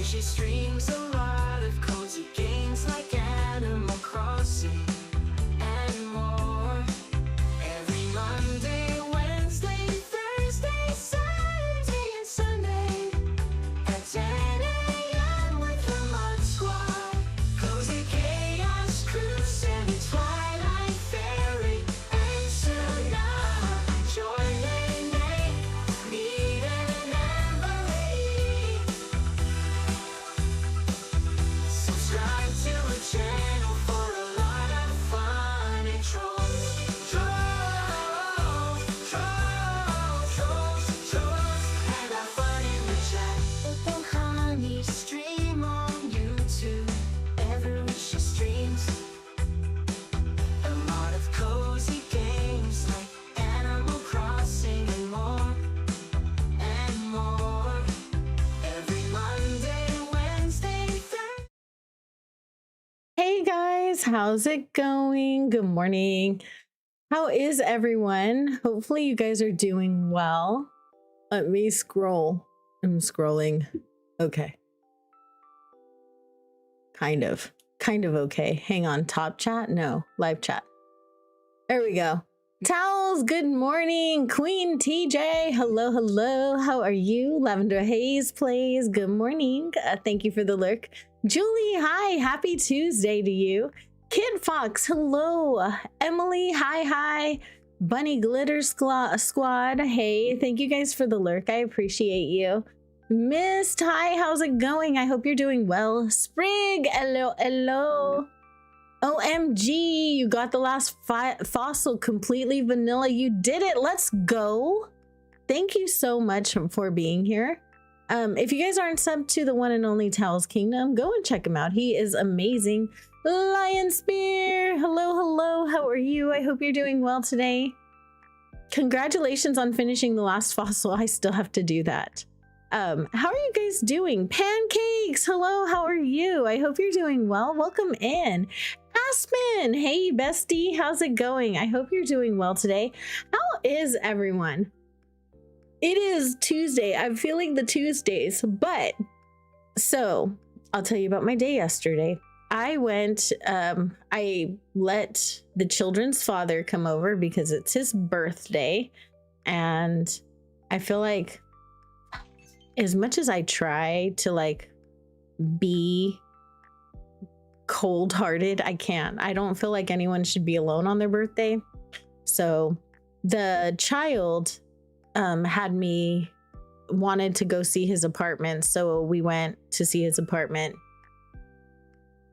She streams a lot of cozy games like Animal Crossing and more. Every Monday, Wednesday, Thursday, Saturday, and Sunday at 10 a.m. with the Mod Squad. Cozy Chaos Crew, Sammy, Twilight Fairy, and Suna. Joy, Nene, Nita, and Emily. Subscribe to our channel for a lot of fun and trolls. And have fun in the chat. Little Honey stream on YouTube. Every week she streams a lot of cozy games like Animal Crossing and more. Every Monday, Wednesday, Thursday. Hey guys, how's it going? Good morning. How is everyone? Hopefully you guys are doing well. Let me scroll. I'm scrolling. Okay. Kind of okay. Hang on, top chat? No, live chat. There we go. Towels, good morning. Queen TJ, hello. How are you? Lavender Haze plays, good morning. Thank you for the lurk. Julie, hi. Happy Tuesday to you. Kid Fox, hello. Emily, hi. Bunny Glitter Squad, hey. Thank you guys for the lurk. I appreciate you. Mist, hi. How's it going? I hope you're doing well. Sprig, hello. OMG, you got the last fossil completely vanilla. You did it. Let's go. Thank you so much for being here. If you guys aren't subbed to the one and only Towels Kingdom, go and check him out. He is amazing. Lion Spear, hello. How are you? I hope you're doing well today. Congratulations on finishing the last fossil. I still have to do that. How are you guys doing? Pancakes, hello. How are you? I hope you're doing well. Welcome in. Aspen, hey bestie, how's it going? I hope you're doing well today. How is everyone? It is Tuesday. I'm feeling the Tuesdays, but so I'll tell you about my day yesterday. I went, I let the children's father come over because it's his birthday. And I feel like as much as I try to like be cold-hearted, I can't. I don't feel like anyone should be alone on their birthday. So the child wanted to go see his apartment, so we went to see his apartment.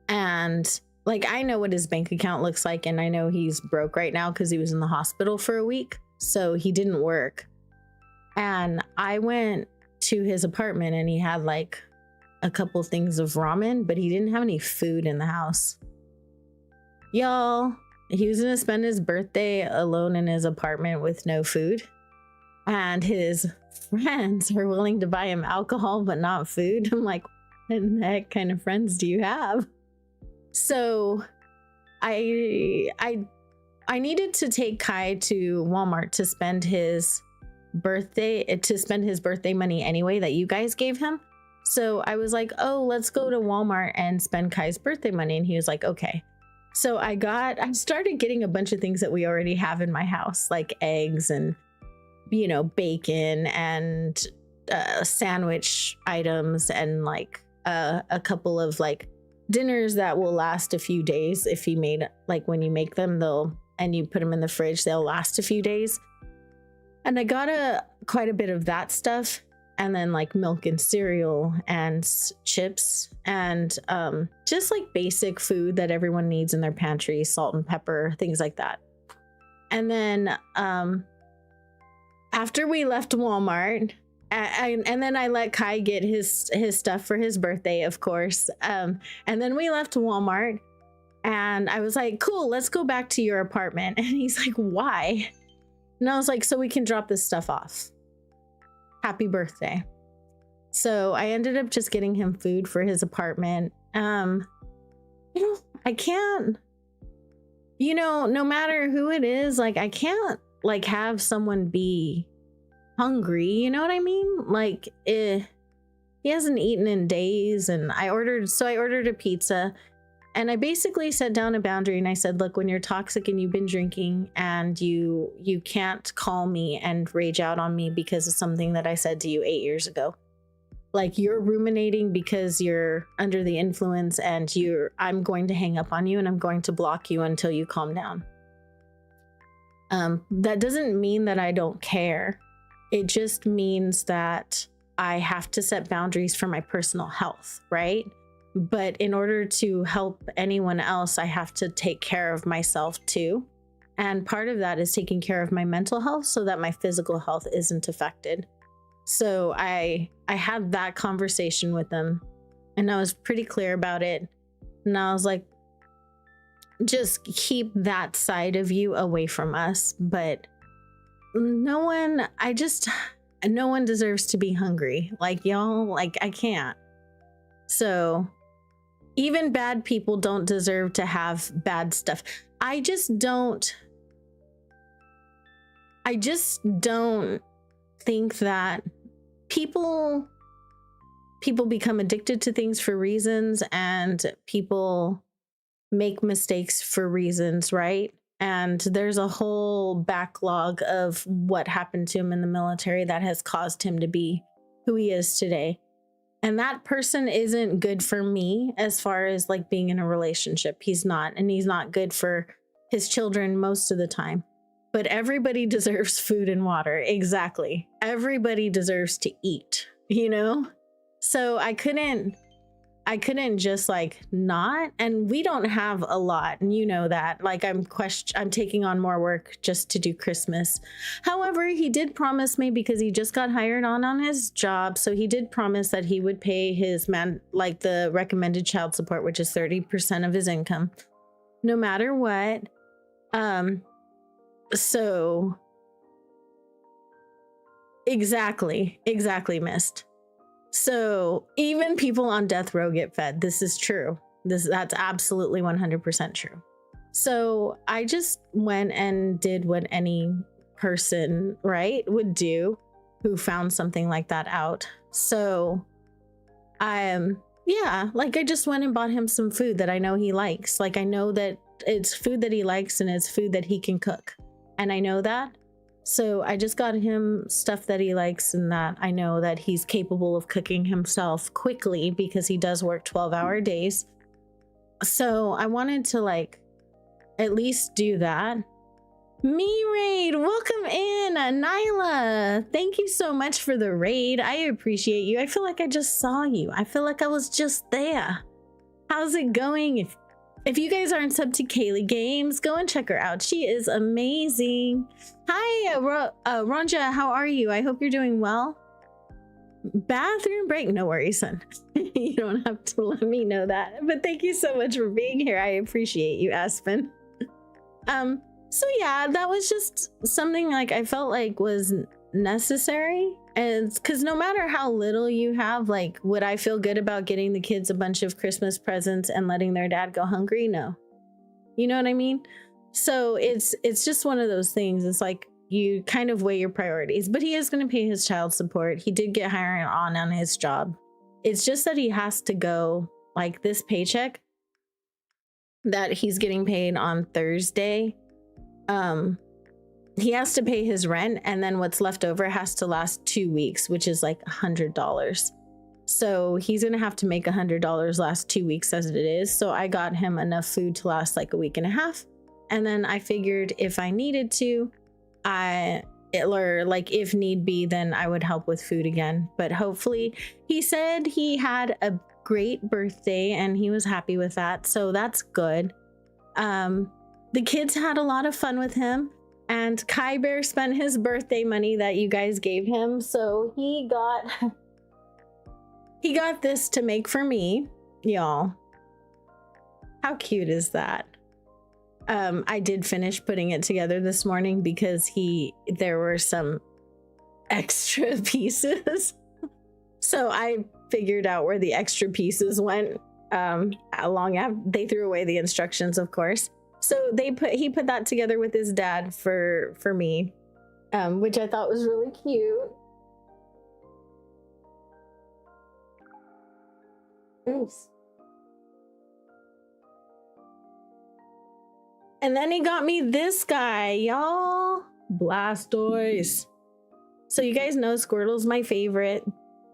And like, I know what his bank account looks like, and I know he's broke right now because he was in the hospital for a week, so he didn't work. And I went to his apartment and he had like a couple things of ramen, but he didn't have any food in the house. Y'all, he was gonna spend his birthday alone in his apartment with no food. And his friends are willing to buy him alcohol, but not food. I'm like, what the heck kind of friends do you have? So I needed to take Kai to Walmart to spend his birthday money anyway that you guys gave him. So I was like, oh, let's go to Walmart and spend Kai's birthday money. And he was like, okay. So I started getting a bunch of things that we already have in my house, like eggs and, you know, bacon and sandwich items and like a couple of like dinners that will last a few days. If you made, like when you make them, and you put them in the fridge, they'll last a few days. And I got quite a bit of that stuff. And then like milk and cereal and chips and just like basic food that everyone needs in their pantry, salt and pepper, things like that. And then after we left Walmart, and then I let Kai get his stuff for his birthday, of course. And then we left Walmart and I was like, cool, let's go back to your apartment. And he's like, why? And I was like, so we can drop this stuff off. Happy birthday. So I ended up just getting him food for his apartment. I can't, no matter who it is, like I can't like have someone be hungry, you know what I mean? Like he hasn't eaten in days, and I ordered a pizza, and I basically set down a boundary and I said, look, when you're toxic and you've been drinking and you can't call me and rage out on me because of something that I said to you 8 years ago. Like you're ruminating because you're under the influence, and I'm going to hang up on you and I'm going to block you until you calm down. That doesn't mean that I don't care. It just means that I have to set boundaries for my personal health, right? But in order to help anyone else, I have to take care of myself too. And part of that is taking care of my mental health so that my physical health isn't affected. So I had that conversation with them, and I was pretty clear about it. And I was like, just keep that side of you away from us. But no one deserves to be hungry. Like y'all, like I can't. So even bad people don't deserve to have bad stuff. I just don't think that people become addicted to things for reasons, and people make mistakes for reasons, right? And there's a whole backlog of what happened to him in the military that has caused him to be who he is today. And that person isn't good for me as far as like being in a relationship. He's not, and he's not good for his children most of the time. But everybody deserves food and water. Exactly. Everybody deserves to eat, So I couldn't just like not, and we don't have a lot, and you know that. Like I'm taking on more work just to do Christmas. However, he did promise me, because he just got hired on his job, so he did promise that he would pay his like the recommended child support, which is 30% of his income, no matter what. So exactly missed. So even people on death row get fed. This is true. That's absolutely 100% true. So I just went and did what any person, right, would do who found something like that out. So I just went and bought him some food that I know he likes. Like I know that it's food that he likes, and it's food that he can cook. And I know that. So I just got him stuff that he likes, and that I know that he's capable of cooking himself quickly, because he does work 12-hour days. So I wanted to like at least do that. Me raid, welcome in, Nyla. Thank you so much for the raid. I appreciate you. I feel like I just saw you. I feel like I was just there. How's it going? If you guys aren't sub to Kaylee Games, go and check her out. She is amazing. Hi, Ronja, how are you? I hope you're doing well. Bathroom break? No worries, son. You don't have to let me know that. But thank you so much for being here. I appreciate you, Aspen. So yeah, that was just something like I felt like was necessary. And because no matter how little you have, like, would I feel good about getting the kids a bunch of Christmas presents and letting their dad go hungry? No. You know what I mean? So it's just one of those things. It's like you kind of weigh your priorities, but he is going to pay his child support. He did get hired on his job. It's just that he has to go, like, this paycheck that he's getting paid on Thursday. He has to pay his rent, and then what's left over has to last 2 weeks, which is like $100. So he's gonna have to make $100 last 2 weeks as it is. So I got him enough food to last like a week and a half. And then I figured if I needed to, or like if need be, then I would help with food again. But hopefully, he said he had a great birthday and he was happy with that. So that's good. The kids had a lot of fun with him. And Kai Bear spent his birthday money that you guys gave him. So he got this to make for me, y'all. How cute is that? I did finish putting it together this morning because there were some extra pieces. So I figured out where the extra pieces went along after they threw away the instructions, of course. So he put that together with his dad for me, which I thought was really cute. Nice. And then he got me this guy, y'all. Blastoise. So you guys know Squirtle's my favorite.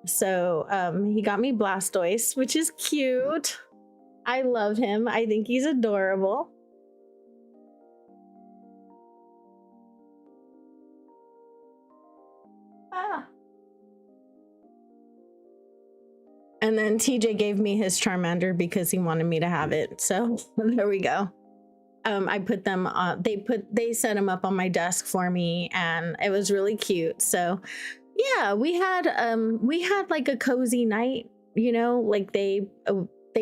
So he got me Blastoise, which is cute. I love him. I think he's adorable. Ah. And then TJ gave me his Charmander because he wanted me to have it. So there we go. I put them on, they set them up on my desk for me, and it was really cute. So yeah, we had like a cozy night, you know, like they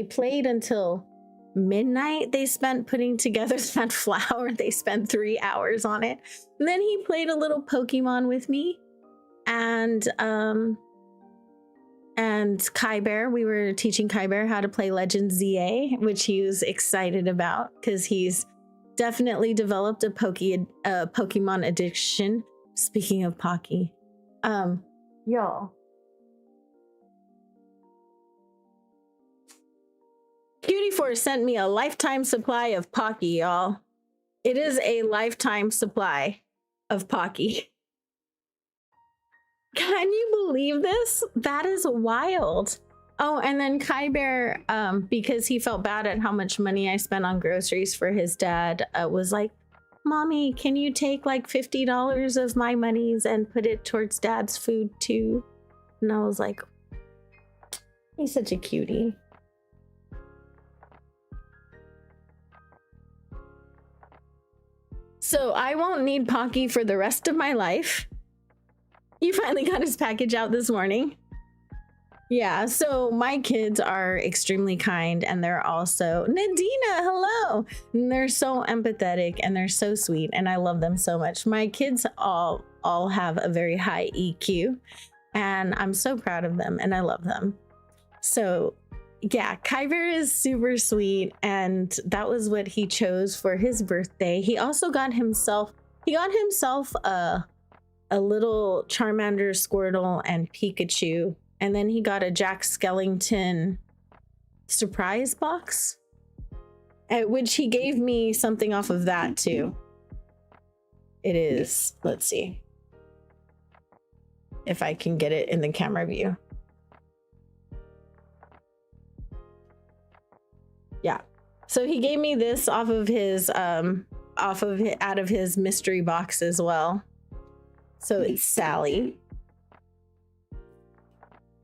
played until midnight. They spent putting together that flower. They spent 3 hours on it. And then he played a little Pokemon with me, and Kai Bear, we were teaching Kai Bear how to play Legends ZA, which he was excited about because he's definitely developed a Pokemon addiction. Speaking of Pocky, y'all. Cutie4 sent me a lifetime supply of Pocky, y'all. It is a lifetime supply of Pocky. Can you believe this? That is wild. Oh, and then Kai Bear, because he felt bad at how much money I spent on groceries for his dad, was like, Mommy, can you take like $50 of my monies and put it towards Dad's food too? And I was like, he's such a cutie. So I won't need Pocky for the rest of my life. He finally got his package out this morning. Yeah, so my kids are extremely kind, and they're also Nadina, hello. And they're so empathetic and they're so sweet, and I love them so much. My kids all have a very high EQ, and I'm so proud of them, and I love them. So yeah, Kyber is super sweet, and that was what he chose for his birthday. He also got himself a little Charmander, Squirtle, and Pikachu. And then he got a Jack Skellington surprise box, at which he gave me something off of that too. It is, let's see if I can get it in the camera view. Yeah. So he gave me this off of his, out of his mystery box as well. So it's Sally.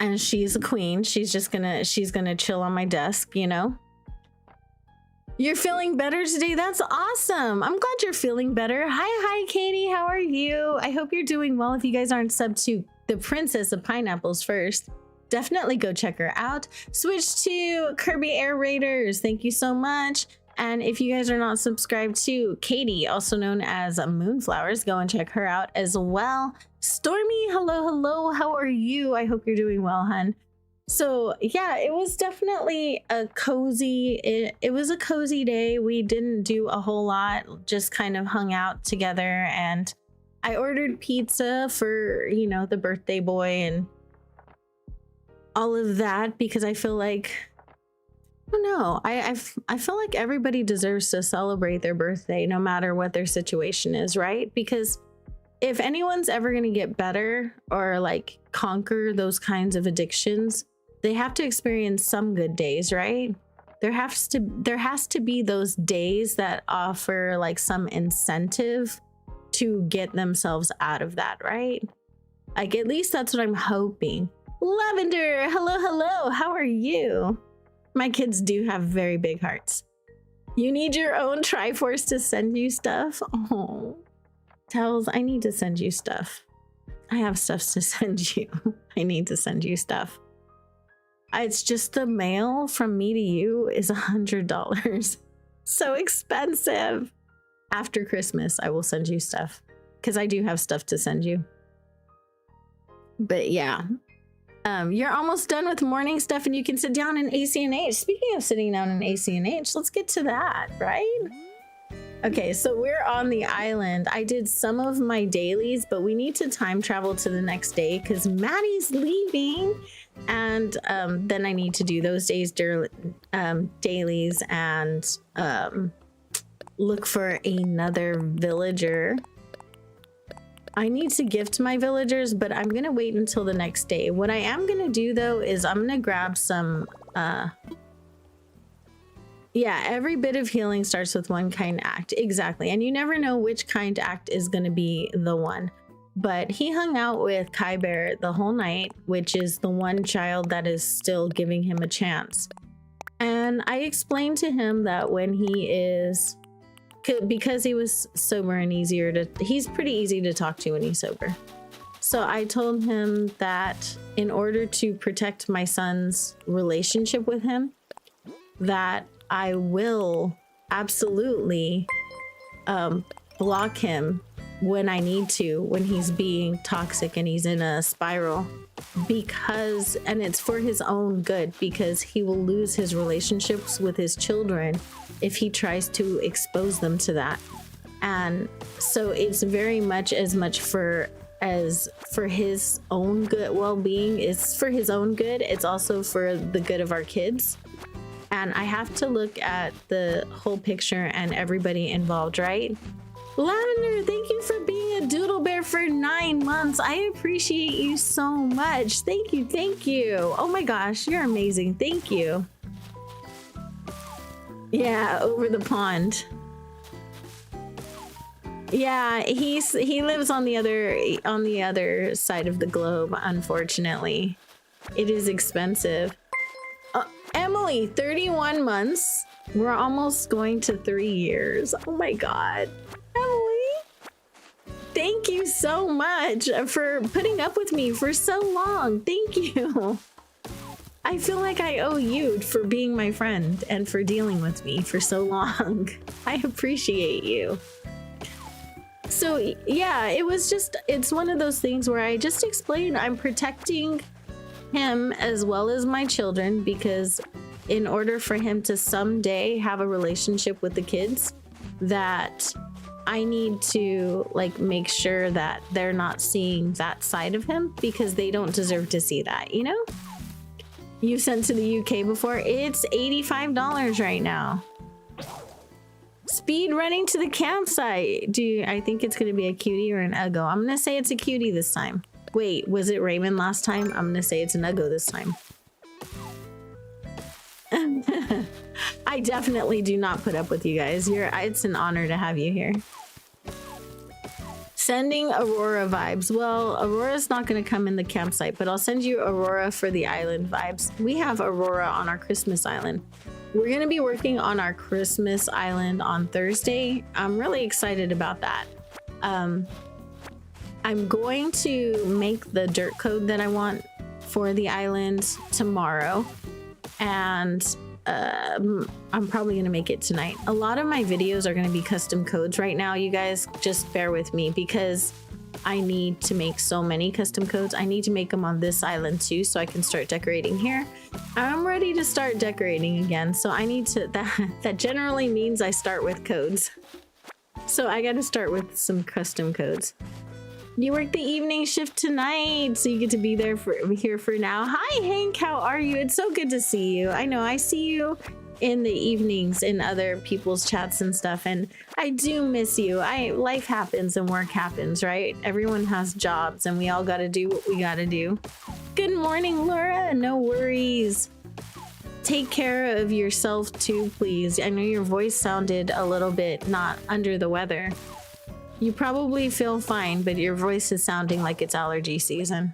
And she's a queen. She's gonna chill on my desk, you know? You're feeling better today? That's awesome. I'm glad you're feeling better. Hi, Katie. How are you? I hope you're doing well. If you guys aren't subbed to the Princess of Pineapples first, definitely go check her out. Switch to Kirby Air Raiders. Thank you so much. And if you guys are not subscribed to Katie, also known as Moonflowers, go and check her out as well. Stormy, hello. How are you? I hope you're doing well, hun. So yeah, it was definitely a cozy, it was a cozy day. We didn't do a whole lot, just kind of hung out together, and I ordered pizza for, you know, the birthday boy and all of that, because I feel like, I don't know, I feel like everybody deserves to celebrate their birthday no matter what their situation is, right? Because if anyone's ever going to get better or like conquer those kinds of addictions, they have to experience some good days, right? There has to be those days that offer like some incentive to get themselves out of that, right? Like, at least that's what I'm hoping. Lavender, hello. How are you? My kids do have very big hearts. You need your own Triforce to send you stuff? Oh, Tells, I need to send you stuff. I have stuff to send you. I need to send you stuff. It's just the mail from me to you is $100. So expensive. After Christmas, I will send you stuff because I do have stuff to send you. But yeah, You're almost done with morning stuff and you can sit down in ACNH. Speaking of sitting down in ACNH, let's get to that, right? Okay, so we're on the island. I did some of my dailies, but we need to time travel to the next day because Maddie's leaving. And then I need to do those dailies and look for another villager. I need to gift my villagers, but I'm gonna wait until the next day. What I am gonna do though is I'm gonna grab some yeah, every bit of healing starts with one kind act. Exactly. And you never know which kind act is gonna be the one. But he hung out with Kai Bear the whole night, which is the one child that is still giving him a chance. And I explained to him that when he is, because he was sober and he's pretty easy to talk to when he's sober. So I told him that in order to protect my son's relationship with him, that I will absolutely block him when I need to, when he's being toxic and he's in a spiral, because, and it's for his own good, because he will lose his relationships with his children if he tries to expose them to that. And so it's very much for his own good well-being. It's for his own good. It's also for the good of our kids. And I have to look at the whole picture and everybody involved, right? Lavender, thank you for being a doodle bear for 9 months. I appreciate you so much. Thank you, thank you. Oh my gosh, you're amazing. Thank you. Yeah, over the pond. Yeah, he lives on the other side of the globe, unfortunately. It is expensive. Emily, 31 months. We're almost going to 3 years. Oh my god. Emily, thank you so much for putting up with me for so long. Thank you. I feel like I owe you for being my friend and for dealing with me for so long. I appreciate you. So yeah, it's one of those things where I just explained I'm protecting him as well as my children, because in order for him to someday have a relationship with the kids, that I need to like make sure that they're not seeing that side of him, because they don't deserve to see that, you know? You've sent to the UK before. It's $85 right now. Speed running to the campsite. I think it's gonna be a cutie or an uggo. I'm gonna say it's a cutie this time. Wait, was it Raymond last time? I'm gonna say it's an uggo this time. I definitely do not put up with you guys. It's an honor to have you here. Sending Aurora vibes. Well, Aurora's not going to come in the campsite, but I'll send you Aurora for the island vibes. We have Aurora on our Christmas island. We're going to be working on our Christmas island on Thursday. I'm really excited about that. I'm going to make the dirt code that I want for the island tomorrow, and I'm probably gonna make it tonight. A lot of my videos are gonna be custom codes right now. You guys just bear with me because I need to make so many custom codes. I need to make them on this island too, so I can start decorating here. I'm ready to start decorating again, so I need to, that generally means I start with codes. So I gotta start with some custom codes. You work the evening shift tonight, so you get to be here for now. Hi Hank, how are you? It's so good to see you. I know I see you in the evenings in other people's chats and stuff, and I do miss you. Life happens and work happens, right? Everyone has jobs and we all gotta do what we gotta do. Good morning, Laura. No worries. Take care of yourself too, please. I know your voice sounded a little bit not under the weather. You probably feel fine, but your voice is sounding like it's allergy season.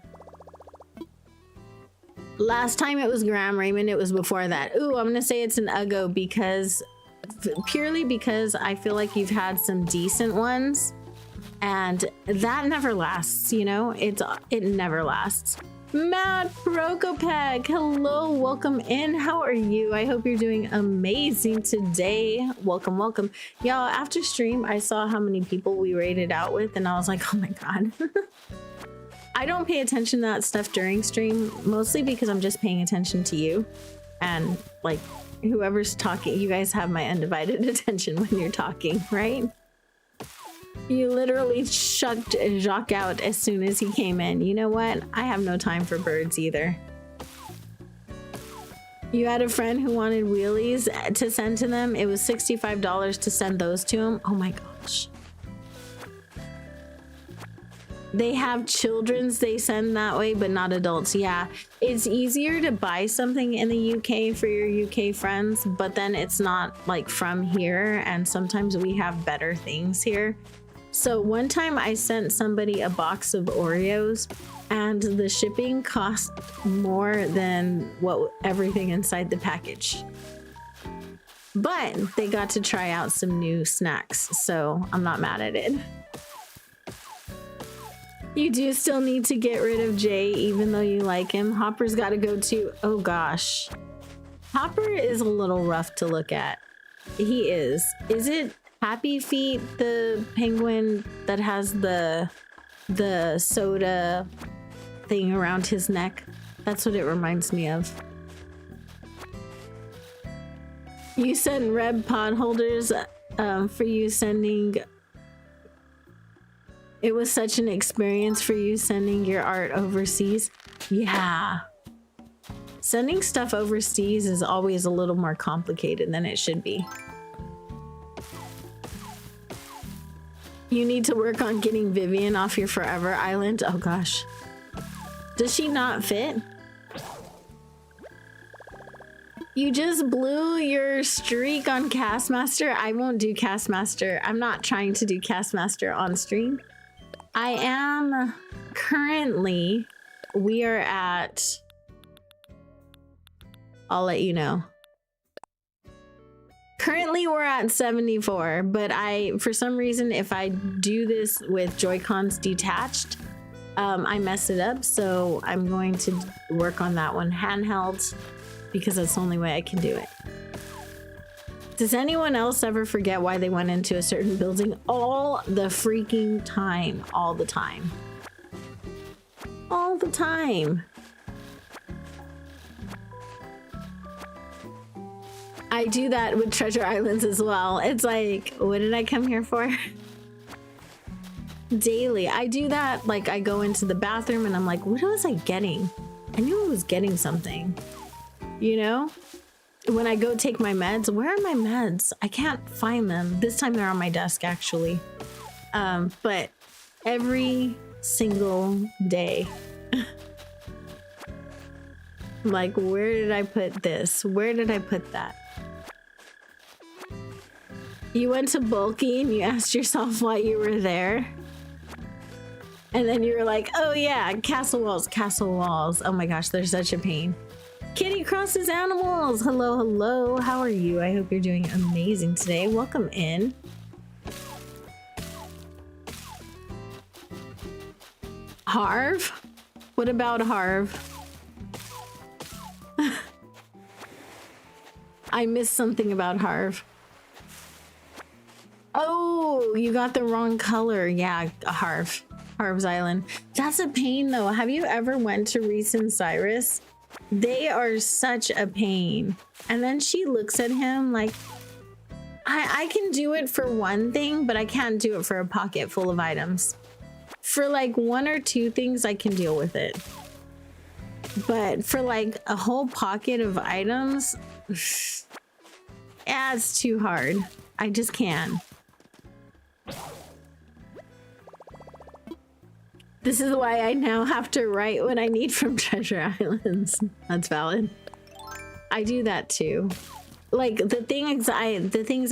Last time it was Graham Raymond, it was before that. Ooh, I'm gonna say it's an uggo purely because I feel like you've had some decent ones, and that never lasts, you know? It never lasts. Matt Prokopek, hello, welcome in. How are you? I hope you're doing amazing today. Welcome, welcome. Y'all, after stream, I saw how many people we raided out with, and I was like, oh my god. I don't pay attention to that stuff during stream, mostly because I'm just paying attention to you. And like whoever's talking, you guys have my undivided attention when you're talking, right? You literally shut Jacques out as soon as he came in. You know what? I have no time for birds either. You had a friend who wanted wheelies to send to them. It was $65 to send those to him. Oh my gosh. They have children's they send that way, but not adults. Yeah, it's easier to buy something in the UK for your UK friends, but then it's not like from here, and sometimes we have better things here. So one time I sent somebody a box of Oreos and the shipping cost more than what everything inside the package. But they got to try out some new snacks, so I'm not mad at it. You do still need to get rid of Jay, even though you like him. Hopper's got to go too. Oh gosh. Hopper is a little rough to look at. He is. Is it Happy Feet, the penguin that has the soda thing around his neck? That's what it reminds me of. You sent red pod holders for you sending. It was such an experience for you sending your art overseas. Yeah. Sending stuff overseas is always a little more complicated than it should be. You need to work on getting Vivian off your forever island. Oh gosh. Does she not fit? You just blew your streak on Castmaster. I won't do Castmaster. I'm not trying to do Castmaster on stream. I am currently, we are at, I'll let you know. Currently we're at 74, but for some reason, if I do this with Joy-Cons detached, I mess it up. So I'm going to work on that one handheld because that's the only way I can do it. Does anyone else ever forget why they went into a certain building? All the freaking time. All the time. All the time. I do that with Treasure Islands as well. It's like, what did I come here for? Daily. I do that. Like, I go into the bathroom and I'm like, what was I getting? I knew I was getting something. You know? When I go take my meds, where are my meds? I can't find them. This time they're on my desk, actually. But every single day, I'm like, where did I put this? Where did I put that? You went to Bulky and you asked yourself why you were there. And then you were like, oh yeah, castle walls, castle walls. Oh my gosh, they're such a pain. Kitty crosses animals. Hello, hello. How are you? I hope you're doing amazing today. Welcome in. Harv? What about Harv? I missed something about Harv. Oh, you got the wrong color. Yeah, Harv. Harv's Island. That's a pain though. Have you ever went to Reese and Cyrus? They are such a pain. And then she looks at him like, I can do it for one thing, but I can't do it for a pocket full of items. For like one or two things, I can deal with it. But for like a whole pocket of items, yeah, it's too hard. I just can't. This is why I now have to write what I need from Treasure Islands. That's valid. I do that too. Like the things I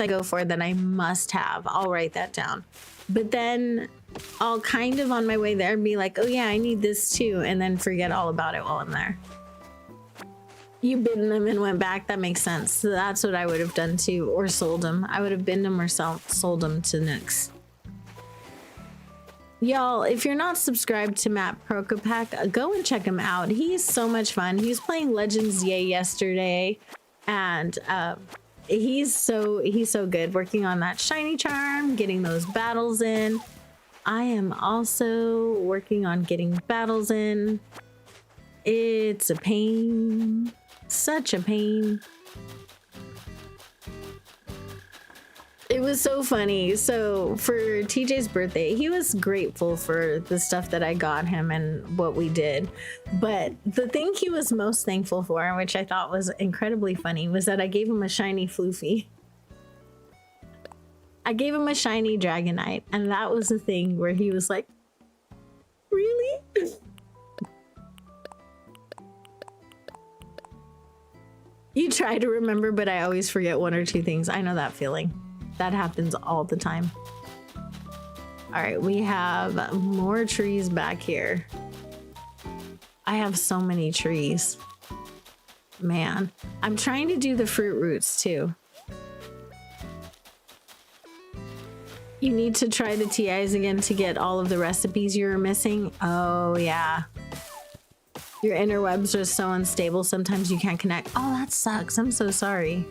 go for that I must have, I'll write that down. But then I'll kind of on my way there be like, oh yeah, I need this too, and then forget all about it while I'm there. You binned them and went back. That makes sense. So that's what I would have done too, or sold them. I would have binned them or sold them to Nix. Y'all, if you're not subscribed to Matt Prokopak, go and check him out. He's so much fun. He was playing Legends Yay yesterday, and he's so good working on that shiny charm, getting those battles in. I am also working on getting battles in. It's a pain. Such a pain. It was so funny. So for TJ's birthday, he was grateful for the stuff that I got him and what we did. But the thing he was most thankful for, which I thought was incredibly funny, was that I gave him a shiny floofy. I gave him a shiny Dragonite, and that was the thing where he was like, really? You try to remember, but I always forget one or two things. I know that feeling. That happens all the time. All right, we have more trees back here. I have so many trees. Man, I'm trying to do the fruit roots too. You need to try the TIs again to get all of the recipes you were missing. Oh yeah. Your interwebs are so unstable, sometimes you can't connect. Oh, that sucks. I'm so sorry.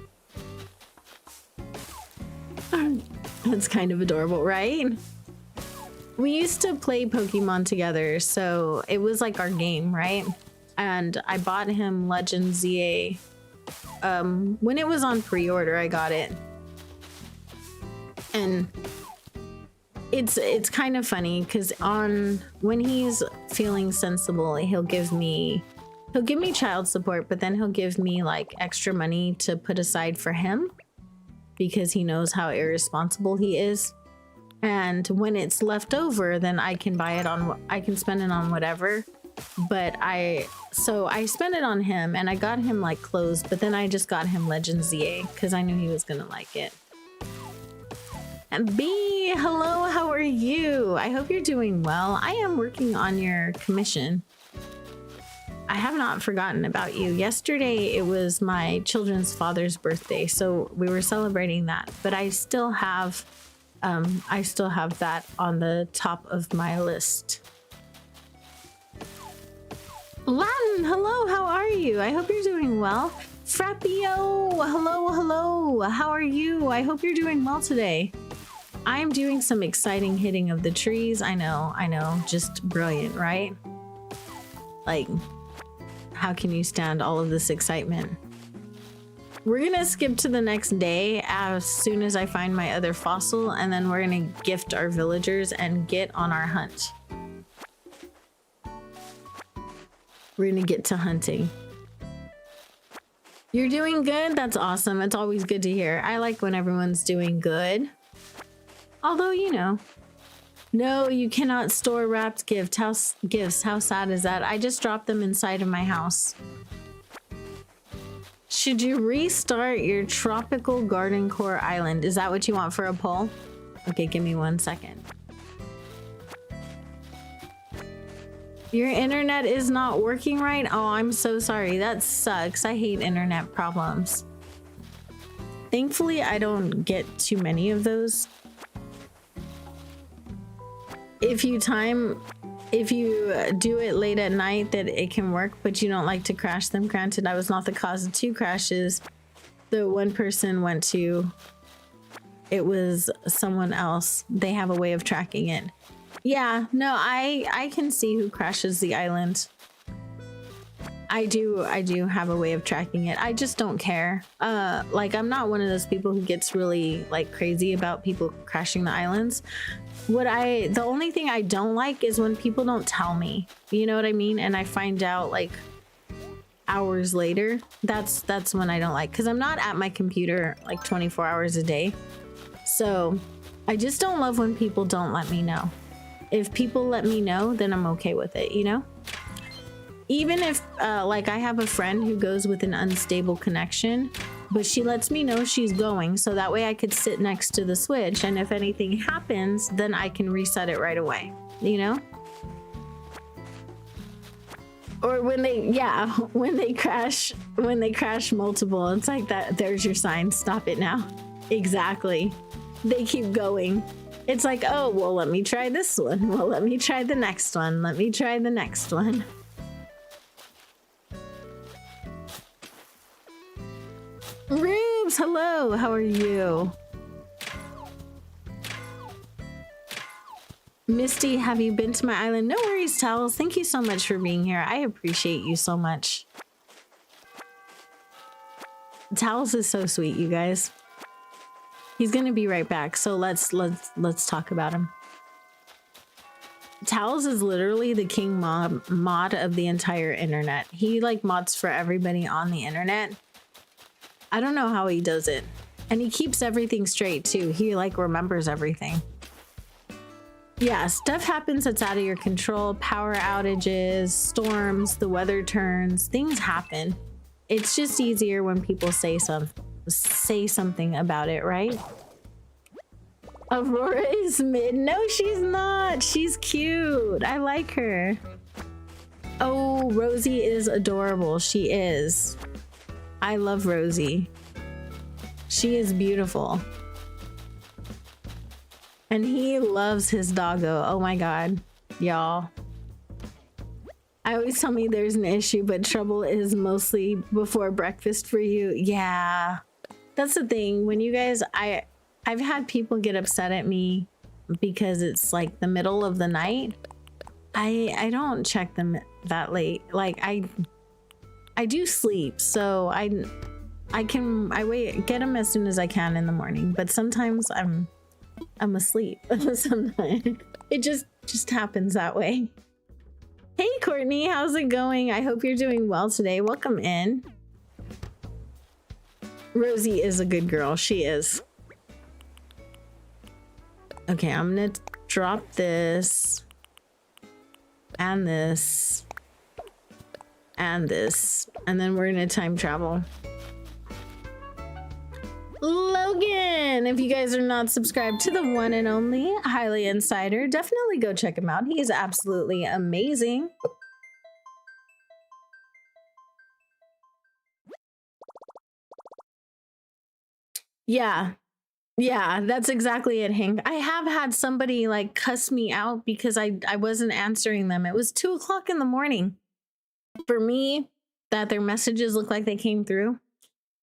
That's kind of adorable, right? We used to play Pokemon together, so it was like our game, right? And I bought him Legend ZA. When it was on pre-order, I got it. And it's kind of funny because when he's feeling sensible, he'll give me child support, but then he'll give me like extra money to put aside for him because he knows how irresponsible he is. And when it's left over, then I can spend it on whatever. But I spent it on him and I got him like clothes, but then I just got him Legend ZA because I knew he was gonna like it. And B, hello, how are you? I hope you're doing well. I am working on your commission. I have not forgotten about you. Yesterday, it was my children's father's birthday, so we were celebrating that. But I still have that on the top of my list. Latin, hello, how are you? I hope you're doing well. Frappio, hello, how are you? I hope you're doing well today. I'm doing some exciting hitting of the trees. I know, just brilliant, right? Like, how can you stand all of this excitement? We're gonna skip to the next day as soon as I find my other fossil, and then we're gonna gift our villagers and get on our hunt. We're gonna get to hunting. You're doing good? That's awesome. It's always good to hear. I like when everyone's doing good. Although, you know. No, you cannot store wrapped gifts. How sad is that? I just dropped them inside of my house. Should you restart your tropical garden core island? Is that what you want for a poll? Okay, give me 1 second. Your internet is not working right? Oh, I'm so sorry. That sucks. I hate internet problems. Thankfully, I don't get too many of those. If you do it late at night, that it can work, but you don't like to crash them. Granted, I was not the cause of 2 crashes. The one person went to, it was someone else. They have a way of tracking it. Yeah, no, I can see who crashes the island. I do have a way of tracking it. I just don't care. Like, I'm not one of those people who gets really like crazy about people crashing the islands. The only thing I don't like is when people don't tell me, you know what I mean? And I find out like hours later. That's when I don't like, because I'm not at my computer like 24 hours a day. So I just don't love when people don't let me know. If people let me know, then I'm okay with it, you know? Even if like I have a friend who goes with an unstable connection, but she lets me know she's going, so that way I could sit next to the switch, and if anything happens, then I can reset it right away, you know? Or when they crash multiple, it's like that, there's your sign, stop it now. Exactly. They keep going. It's like, oh, well, let me try this one. Well, let me try the next one. Let me try the next one. Rubes, hello, how are you? Misty, have you been to my island? No worries, Towels. Thank you so much for being here. I appreciate you so much. Towels is so sweet, you guys. He's gonna be right back, so let's talk about him. Towels is literally the king mod of the entire internet. He like mods for everybody on the internet. I don't know how he does it. And he keeps everything straight too. He like remembers everything. Yeah, stuff happens that's out of your control. Power outages, storms, the weather turns, things happen. It's just easier when people say something about it, right? Aurora is mid. No, she's not. She's cute. I like her. Oh, Rosie is adorable. She is. I love Rosie. She is beautiful. And he loves his doggo. Oh my god, y'all. I always tell me there's an issue, but trouble is mostly before breakfast for you. Yeah, that's the thing. When you guys, I've had people get upset at me because it's like the middle of the night. I don't check them that late. Like I do sleep, so I get them as soon as I can in the morning. But sometimes I'm asleep. Sometimes it just happens that way. Hey Courtney, how's it going? I hope you're doing well today. Welcome in. Rosie is a good girl. She is. Okay, I'm gonna drop this and this and this, and then we're gonna time travel. Logan, if you guys are not subscribed to the one and only Highly Insider, definitely go check him out. He is absolutely amazing. Yeah, that's exactly it, Hank. I have had somebody like cuss me out because I wasn't answering them. It was 2 o'clock in the morning for me that their messages looked like they came through.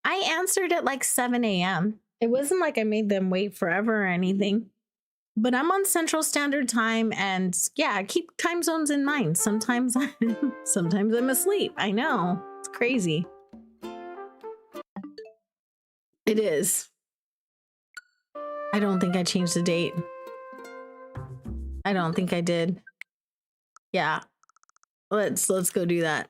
I answered at like 7 a.m. It wasn't like I made them wait forever or anything. But I'm on Central Standard Time, and yeah, keep time zones in mind. Sometimes I'm asleep. I know. It's crazy. It is. I don't think I changed the date. I don't think I did. Yeah. Let's go do that.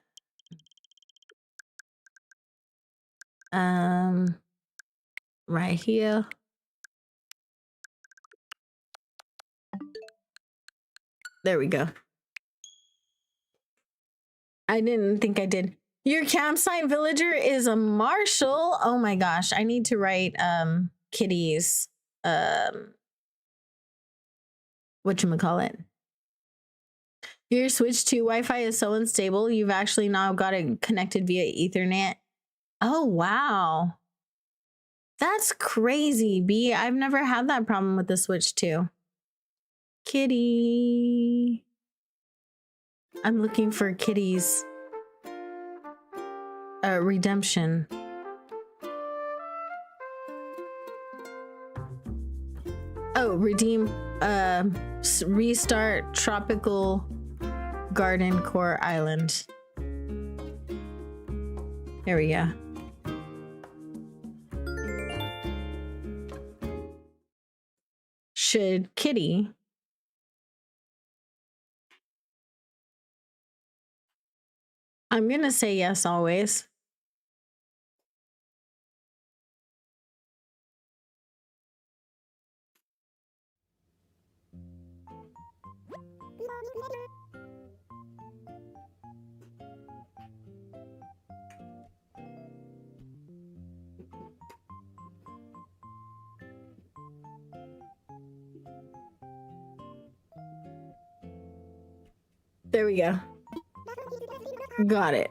Right here. There we go. I didn't think I did. Your campsite villager is a marshal. Oh my gosh, I need to write Kitty's whatchamacallit. Your Switch 2 Wi-Fi is so unstable, you've actually now got it connected via Ethernet. Oh wow. That's crazy, B. I've never had that problem with the Switch 2. Kitty. I'm looking for Kitty's redemption. Oh, redeem, restart Tropical Garden Core Island. There we go. Should Kitty I'm gonna say yes always. There we go. Got it.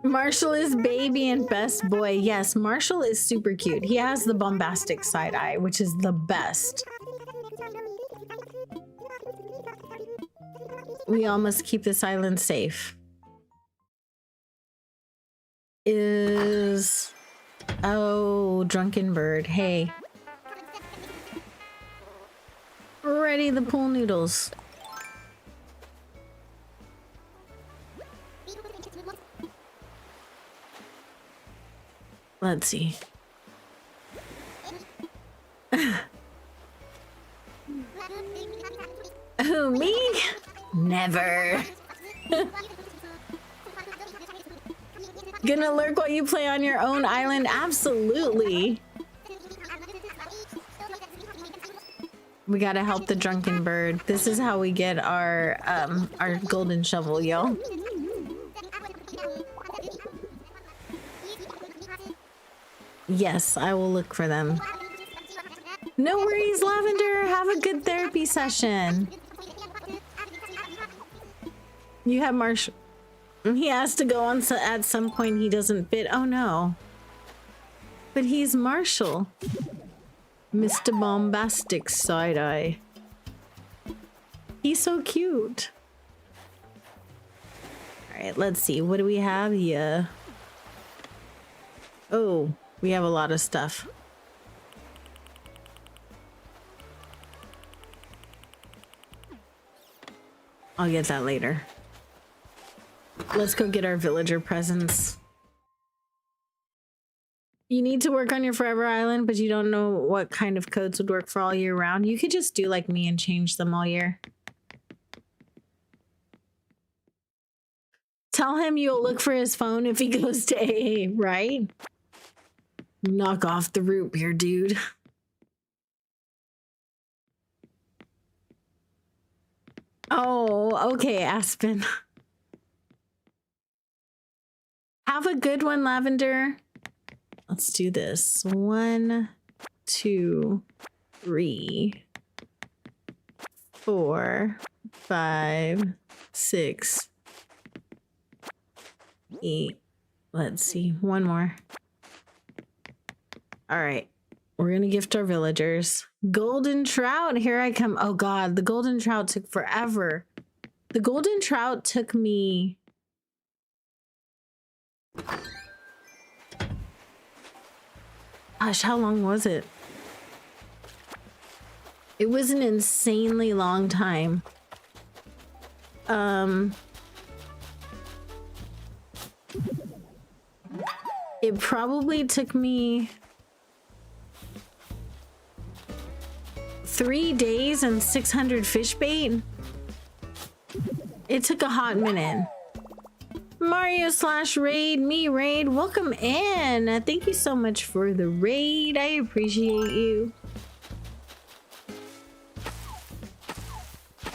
Marshall is baby and best boy. Yes, Marshall is super cute. He has the bombastic side eye, which is the best. We all must keep this island safe. Oh, drunken bird. Hey. ready the pool noodles. Let's see. Who, me? Never. Gonna lurk while you play on your own island? Absolutely. We gotta help the drunken bird. This is how we get our golden shovel, yo. Yes, I will look for them. No worries, Lavender. Have a good therapy session. You have Marshall. He has to go on at some point. He doesn't fit. Oh no. But he's Marshall. Mr. Bombastic Side-Eye. He's so cute. Alright, let's see. What do we have here? Oh, we have a lot of stuff. I'll get that later. Let's go get our villager presents. You need to work on your Forever Island, but you don't know what kind of codes would work for all year round. You could just do like me and change them all year. Tell him you'll look for his phone if he goes to AA, right? Knock off the root beer, dude. Oh, okay, Aspen. Have a good one, Lavender. Let's do this. 1, 2, 3, 4, 5, 6, 8. Let's see. One more. All right. We're going to gift our villagers. Golden trout. Here I come. Oh, God. The golden trout took forever. The golden trout took me... Gosh, how long was it? It was an insanely long time. It probably took me 3 days and 600 fish bait. It took a hot minute. Mario/raid, me raid, welcome in. Thank you so much for the raid. I appreciate you.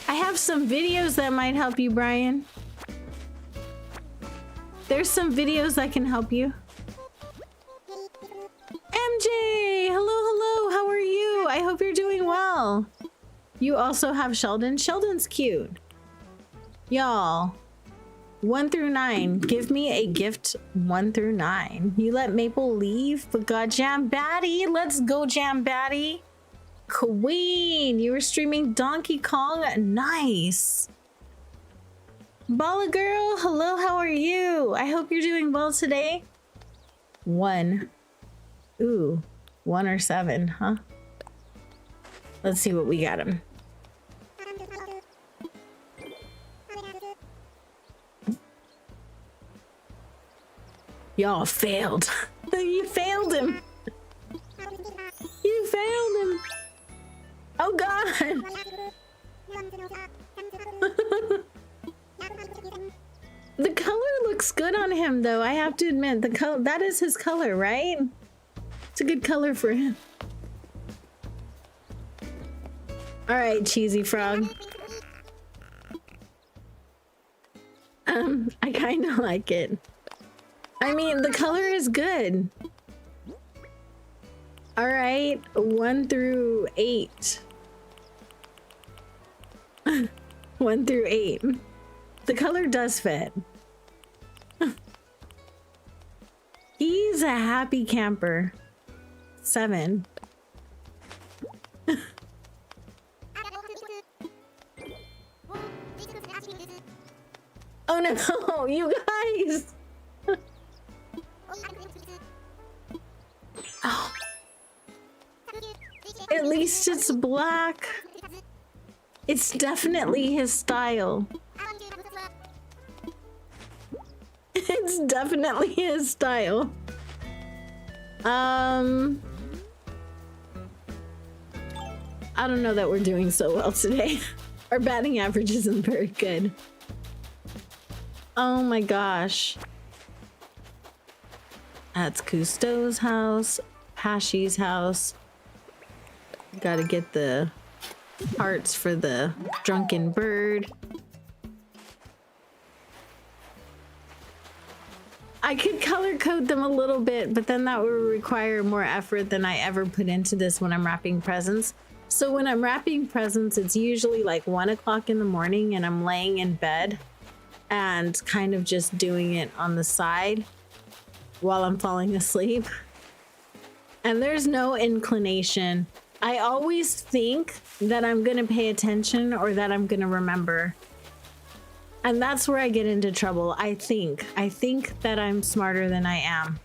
I have some videos that might help you, Brian. There's some videos that can help you. MJ, hello, how are you? I hope you're doing well. You also have Sheldon. Sheldon's cute. Y'all. 1 through 9. Give me a gift 1 through 9. You let Maple leave, but got Jam Batty. Let's go, Jam Batty. Queen, you were streaming Donkey Kong. Nice. Bala Girl, hello, how are you? I hope you're doing well today. 1. Ooh, 1 or 7, huh? Let's see what we got him. Y'all failed. You failed him. You failed him. Oh God. The color looks good on him though. I have to admit, the color, that is his color, right? It's a good color for him. All right, Cheesy Frog. I kind of like it. I mean, the color is good. All right, 1 through 8. 1 through 8. The color does fit. He's a happy camper. 7. Oh no, you guys. Oh. At least it's black. It's definitely his style. It's definitely his style. I don't know that we're doing so well today. Our batting average isn't very good. Oh my gosh. That's Cousteau's house, Pashy's house. Gotta get the parts for the drunken bird. I could color code them a little bit, but then that would require more effort than I ever put into this when I'm wrapping presents. So when I'm wrapping presents, it's usually like 1 o'clock in the morning and I'm laying in bed and kind of just doing it on the side while I'm falling asleep. And there's no inclination. I always think that I'm gonna pay attention or that I'm gonna remember. And that's where I get into trouble. I think that I'm smarter than I am.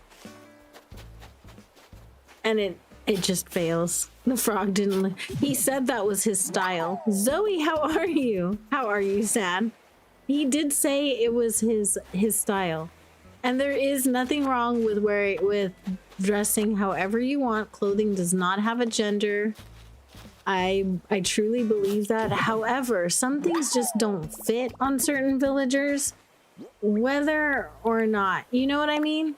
And it just fails. The frog didn't. He said that was his style. Zoe, how are you? How are you, Sad? He did say it was his style. And there is nothing wrong with dressing however you want. Clothing does not have a gender. I truly believe that. However, some things just don't fit on certain villagers, whether or not. You know what I mean?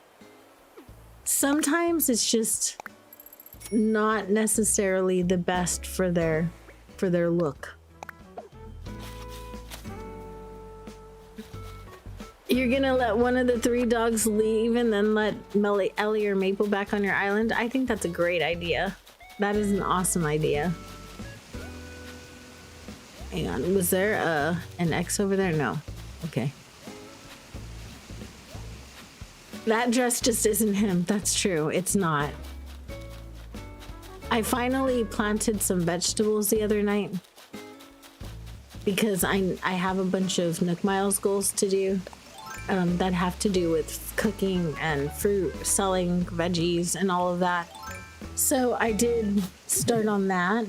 Sometimes it's just not necessarily the best for their look. You're gonna let one of the 3 dogs leave and then let Ellie or Maple back on your island? I think that's a great idea. That is an awesome idea. Hang on, was there an X over there? No. Okay. That dress just isn't him. That's true. It's not. I finally planted some vegetables the other night because I have a bunch of Nook Miles goals to do that have to do with cooking and fruit, selling veggies and all of that. So I did start on that.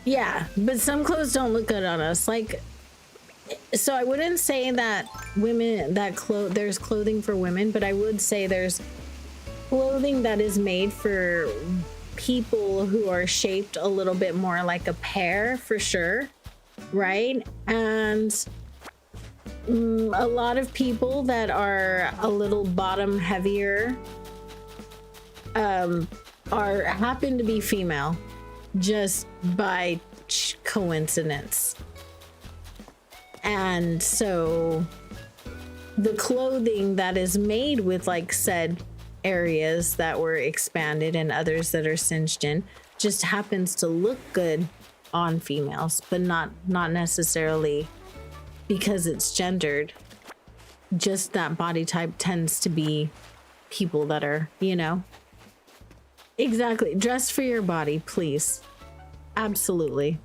Yeah, but some clothes don't look good on us. Like, so I wouldn't say that there's clothing for women, but I would say there's clothing that is made for people who are shaped a little bit more like a pear, for sure, right? And a lot of people that are a little bottom heavier happen to be female just by coincidence. And so the clothing that is made with like said areas that were expanded and others that are cinched in just happens to look good on females, but not necessarily because it's gendered. Just that body type tends to be people that are, you know. Exactly. Dress for your body, please. Absolutely.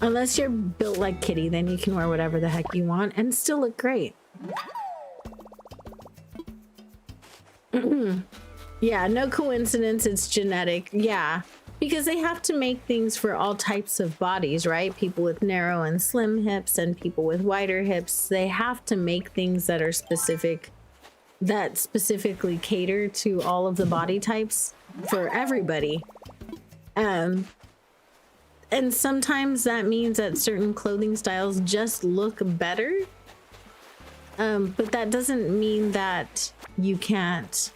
Unless you're built like Kitty, then you can wear whatever the heck you want and still look great. Yeah, no coincidence, it's genetic. Yeah, because they have to make things for all types of bodies, right? People with narrow and slim hips and people with wider hips. They have to make things that are specific, that specifically cater to all of the body types for everybody. And sometimes that means that certain clothing styles just look better. But that doesn't mean that you can't,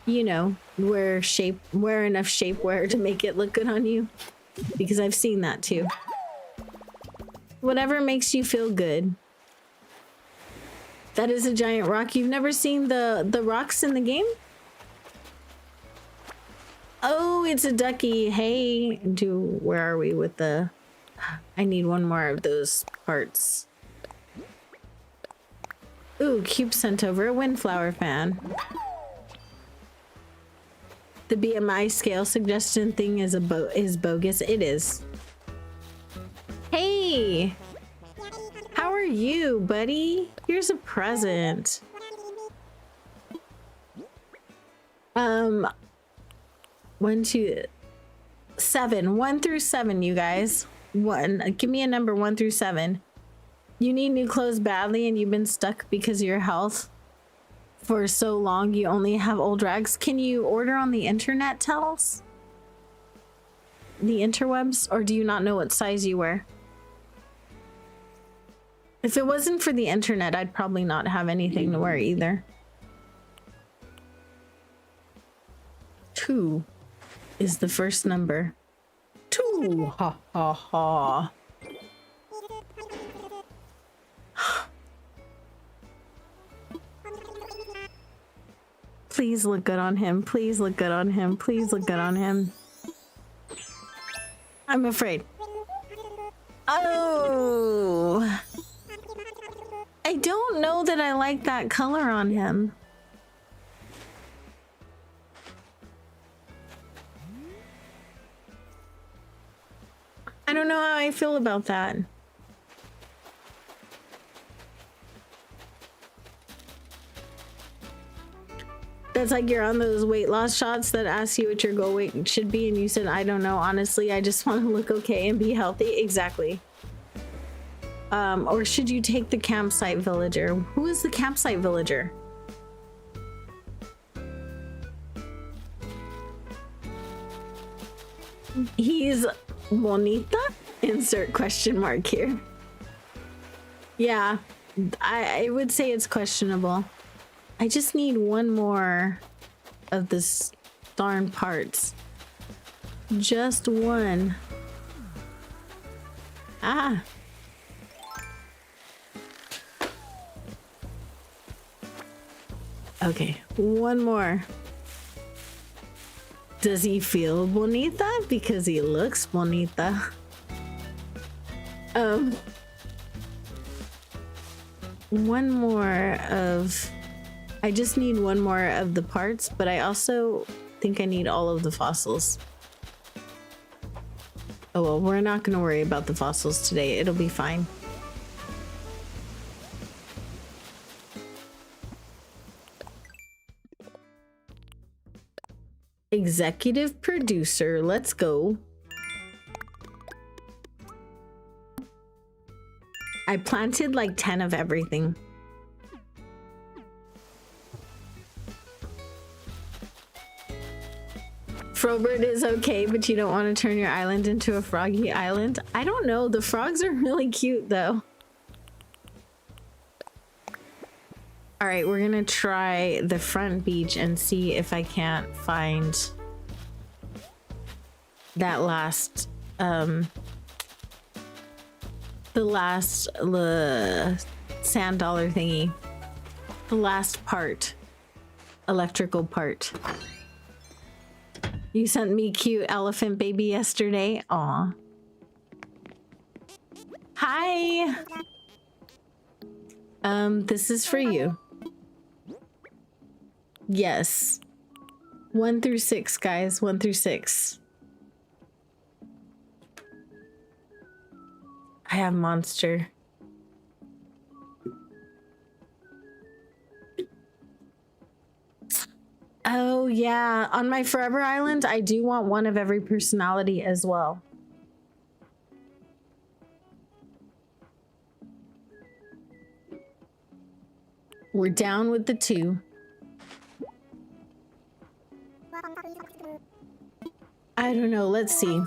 you know, wear enough shapewear to make it look good on you. Because I've seen that too. Whatever makes you feel good. That is a giant rock. You've never seen the rocks in the game? Oh, it's a ducky. Hey, where are we with the... I need one more of those parts. Ooh, Cube sent over a Windflower fan. The BMI scale suggestion thing is bogus. It is. Hey! How are you, buddy? Here's a present. 1, 2, 7. 1 through 7, you guys. Give me a number 1 through 7. You need new clothes badly and you've been stuck because of your health for so long you only have old rags. Can you order on the internet, Tells? The interwebs? Or do you not know what size you wear? If it wasn't for the internet, I'd probably not have anything to wear either. 2 is the first number. 2! Ha ha ha. Please look good on him. Please look good on him. Please look good on him. I'm afraid. Oh! I don't know that I like that color on him. I don't know how I feel about that. That's like you're on those weight loss shots that ask you what your goal weight should be and you said, I don't know, honestly, I just want to look okay and be healthy. Exactly. Or should you take the campsite villager? Who is the campsite villager? He's bonita? Insert question mark here. Yeah, I would say it's questionable. I just need one more of this darn parts. Just one. Ah. Okay, one more. Does he feel bonita? Because he looks bonita. One more of... I just need one more of the parts, but I also think I need all of the fossils. Oh well, we're not gonna worry about the fossils today. It'll be fine. Executive producer, let's go. I planted like 10 of everything. Frobert is okay, but you don't want to turn your island into a froggy island. I don't know. The frogs are really cute, though. All right, we're gonna try the front beach and see if I can't find that last, the last sand dollar thingy. The last part. Electrical part. You sent me cute elephant baby yesterday. Aw. Hi. This is for you. Yes. 1 through 6, guys. 1 through 6. I have monster. Oh yeah, on my Forever Island, I do want one of every personality as well. We're down with the 2. I don't know, let's see.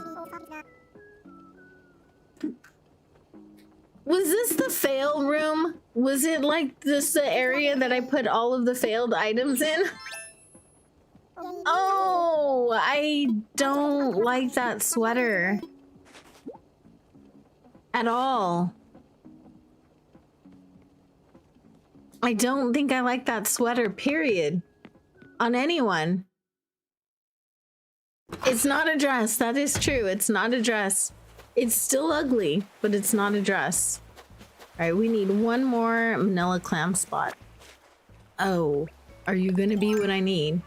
Was this the fail room? Was it like this the area that I put all of the failed items in? Oh, I don't like that sweater at all. I don't think I like that sweater, period. On anyone. It's not a dress, that is true. It's not a dress. It's still ugly, but it's not a dress. All right, we need one more manila clam spot. Oh, are you gonna be what I need?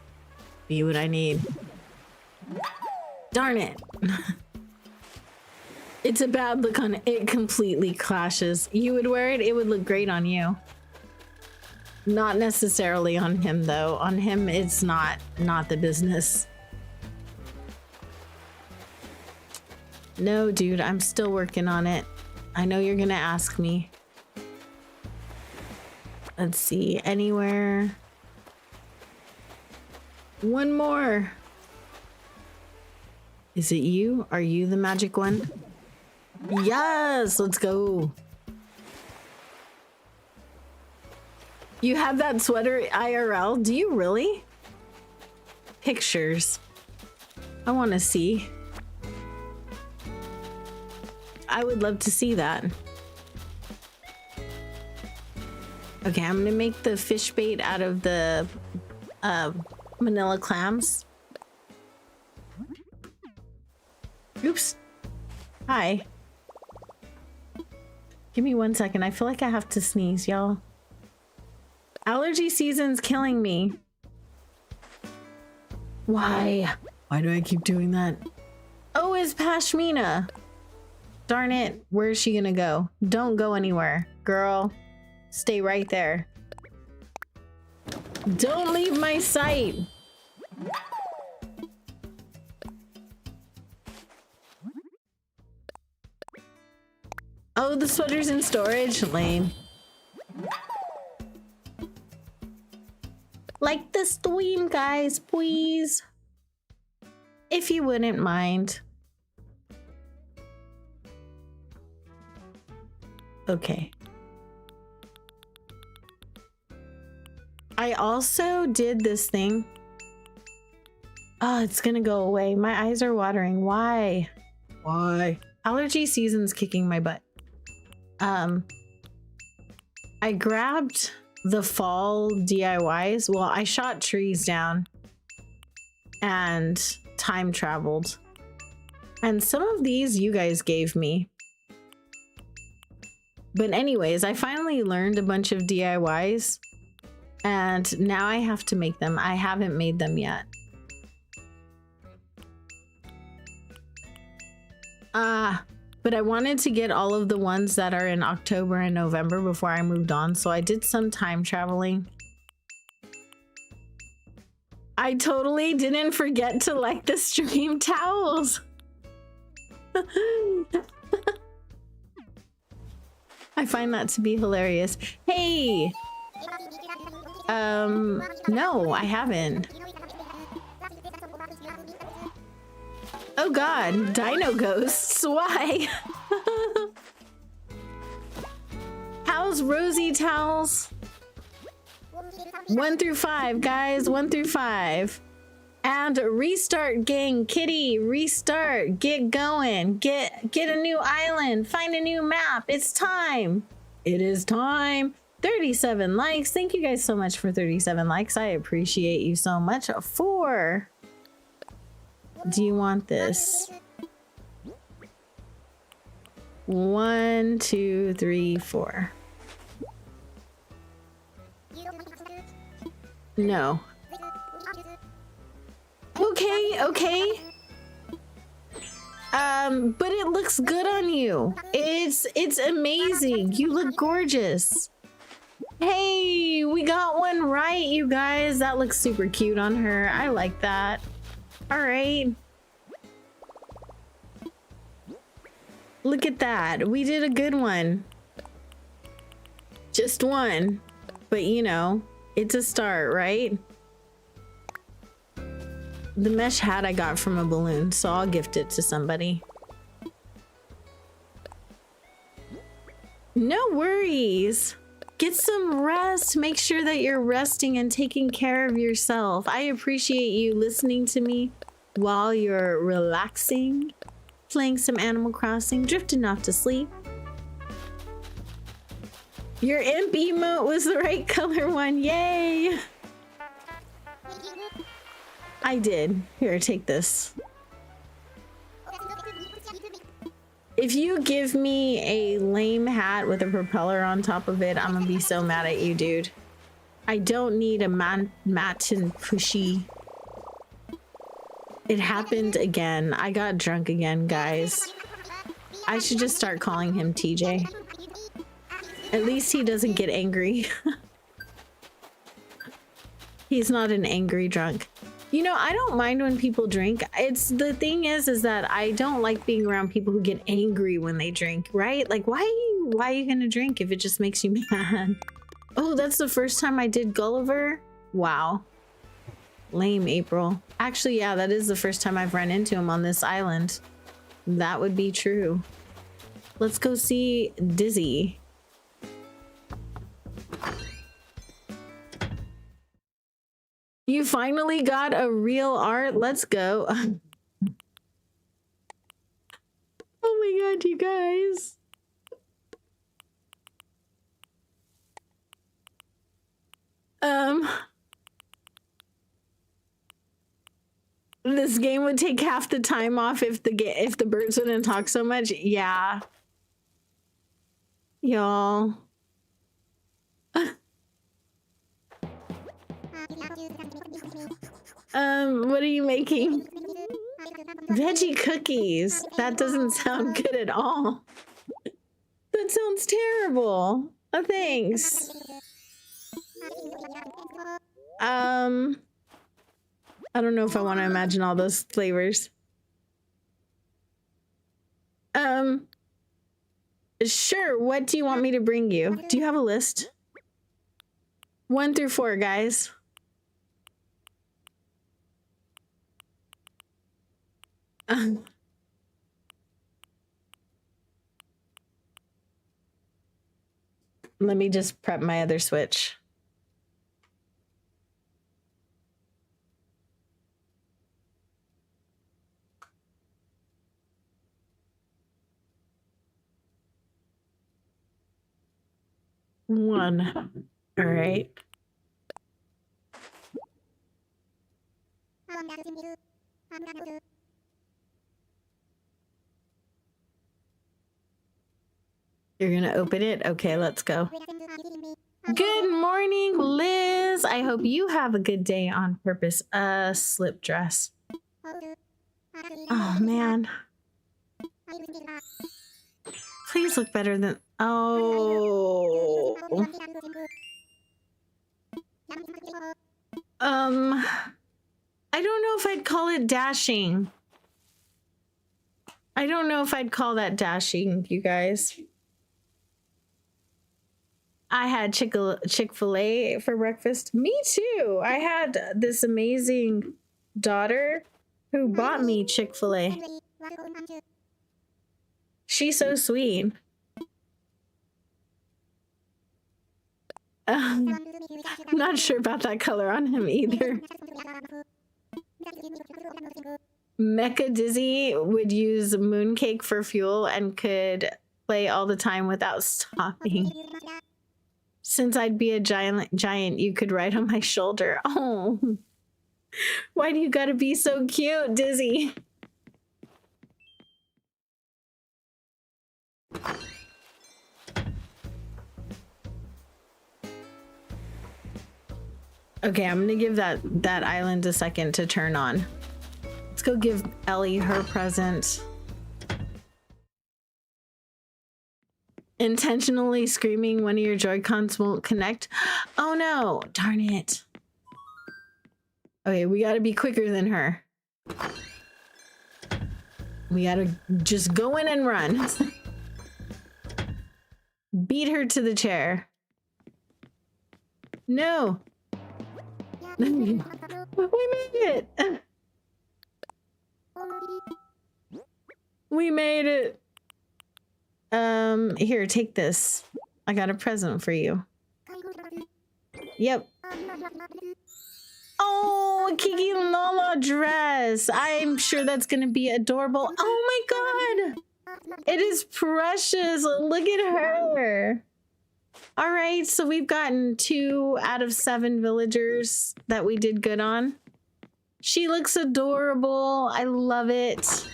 Be what I need. Darn it. It's a bad look on it. It completely clashes. You would wear it, it would look great on you. Not necessarily on him though. On him, it's not the business. No, dude, I'm still working on it. I know you're gonna ask me. Let's see, anywhere. One more. Is it you? Are you the magic one? Yes, let's go. You have that sweater IRL? Do you really? Pictures. I want to see. I would love to see that. Okay, I'm gonna make the fish bait out of the manila clams. Oops. Hi. Give me 1 second. I feel like I have to sneeze, y'all. Allergy season's killing me. Why? Why do I keep doing that? Oh, it's Pashmina. Darn it. Where's she gonna go? Don't go anywhere. Girl, stay right there. Don't leave my sight. Oh, the sweater's in storage. Lame. Like the stream, guys, please. If you wouldn't mind. Okay. I also did this thing. Oh, it's gonna go away. My eyes are watering. Why? Why? Allergy season's kicking my butt. I grabbed the fall DIYs. Well, I shot trees down and time traveled. And some of these you guys gave me. But anyways, I finally learned a bunch of DIYs and now I have to make them. I haven't made them yet. But I wanted to get all of the ones that are in October and November before I moved on, so I did some time traveling. I totally didn't forget to like the stream towels. I find that to be hilarious. Hey! No, I haven't. Oh god, dino ghosts, why? How's Rosie Towels? 1 through 5, guys, 1 through 5. And restart, gang, kitty, restart, get going, get a new island, find a new map, it's time. It is time. 37 likes, thank you guys so much for 37 likes, I appreciate you so much. 4. Do you want this? 1, 2, 3, 4. No. Okay. But it looks good on you. It's amazing. You look gorgeous. Hey, we got one right, you guys. That looks super cute on her. I like that. All right. Look at that. We did a good one. Just one. But you know, it's a start, right? The mesh hat I got from a balloon, so I'll gift it to somebody. No worries. Get some rest. Make sure that you're resting and taking care of yourself. I appreciate you listening to me while you're relaxing, playing some Animal Crossing, drifting off to sleep. Your imp emote was the right color one. Yay! I did. Here, take this. If you give me a lame hat with a propeller on top of it, I'm gonna be so mad at you, dude. I don't need a matte and pushy. It happened again. I got drunk again, guys. I should just start calling him TJ. At least he doesn't get angry. He's not an angry drunk. You know, I don't mind when people drink. It's the thing is that I don't like being around people who get angry when they drink, right? Like, why are you gonna drink if it just makes you mad? Oh, that's the first time I did Gulliver? Wow. Lame, April. Actually, yeah, that is the first time I've run into him on this island. That would be true. Let's go see Dizzy. You finally got a real art. Let's go. Oh my god, you guys. This game would take half the time off if the birds wouldn't talk so much. Yeah. Y'all. What are you making? Veggie cookies. That doesn't sound good at all. That sounds terrible. Oh, thanks. I don't know if I want to imagine all those flavors. Sure. What do you want me to bring you? Do you have a list? 1 through 4, guys. Let me just prep my other Switch. One. All right. You're gonna open it? Okay, let's go. Good morning, Liz. I hope you have a good day on purpose. Slip dress. Oh, man. Please look better than... Oh. I don't know if I'd call it dashing. I don't know if I'd call that dashing, you guys. I had Chick-fil-A for breakfast. Me too. I had this amazing daughter who bought me Chick-fil-A. She's so sweet. I'm not sure about that color on him either. Mecha Dizzy would use mooncake for fuel and could play all the time without stopping. Since I'd be a giant, you could ride on my shoulder. Oh, why do you gotta be so cute, Dizzy? Okay, I'm gonna give that island a second to turn on. Let's go give Ellie her present. Intentionally screaming one of your Joy-Cons won't connect. Oh no, darn it. Okay, we gotta be quicker than her. We gotta just go in and run. Beat her to the chair. No. We made it. We made it. Here, take this. I got a present for you. Yep. Oh, Kiki Lola dress. I'm sure that's gonna be adorable. Oh my god. It is precious. Look at her. All right, so we've gotten 2 out of 7 villagers that we did good on. She looks adorable. I love it.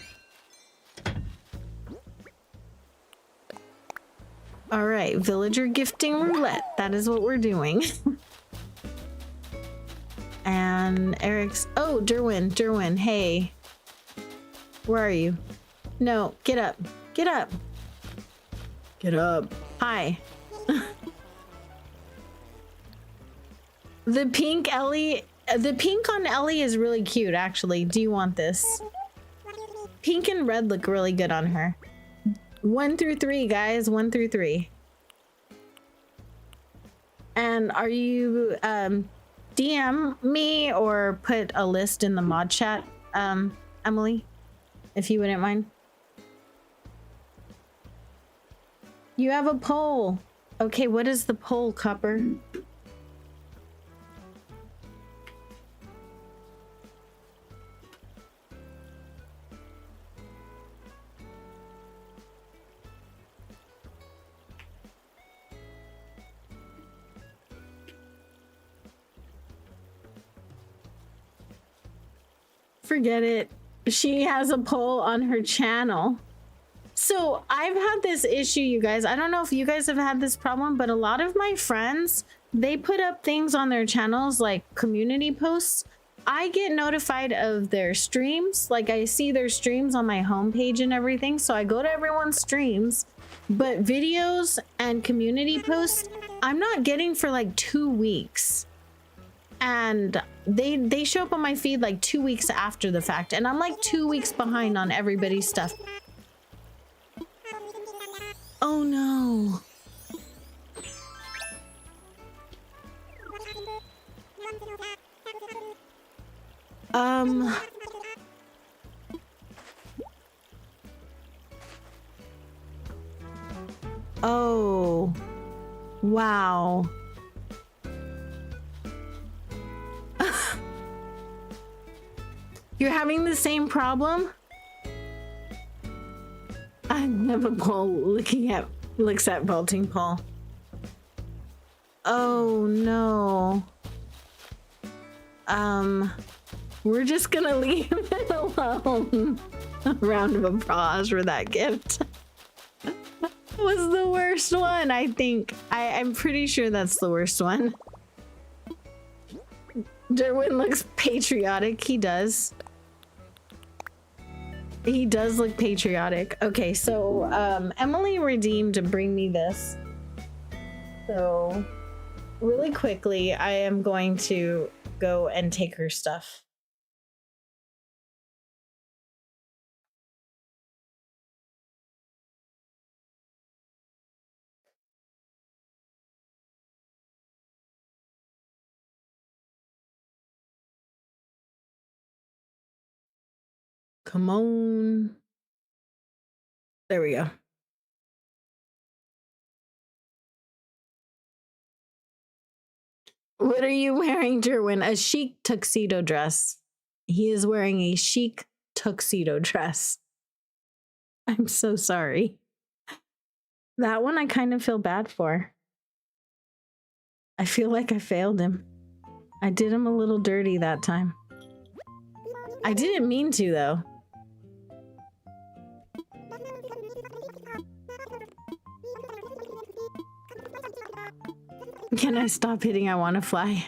All right, villager gifting roulette. That is what we're doing. And Eric's... Oh, Derwin, hey. Where are you? No, get up. Get up. Get up. Hi. The pink Ellie The pink on Ellie is really cute, actually. Do you want this? Pink and red look really good on her. 1 through 3, guys. 1 through 3. And are you DM me or put a list in the mod chat, Emily, if you wouldn't mind? You have a poll. Okay, what is the poll, Copper? Forget it. She has a poll on her channel. So I've had this issue, you guys. I don't know if you guys have had this problem, but a lot of my friends, they put up things on their channels like community posts. I get notified of their streams. Like I see their streams on my homepage and everything. So I go to everyone's streams, but videos and community posts, I'm not getting for like 2 weeks. And they show up on my feed like 2 weeks after the fact, and I'm like 2 weeks behind on everybody's stuff. Oh no. Oh wow. You're having the same problem? I have a poll looks at vaulting Paul. Oh no. We're just gonna leave it alone. A round of applause for that gift. Was the worst one, I think. I'm pretty sure that's the worst one. Derwin looks patriotic. He does. He does look patriotic. Okay, so Emily redeemed to bring me this. So really quickly, I am going to go and take her stuff. Come on. There we go. What are you wearing, Derwin? A chic tuxedo dress. He is wearing a chic tuxedo dress. I'm so sorry. That one I kind of feel bad for. I feel like I failed him. I did him a little dirty that time. I didn't mean to, though. Can I stop hitting I Wanna Fly?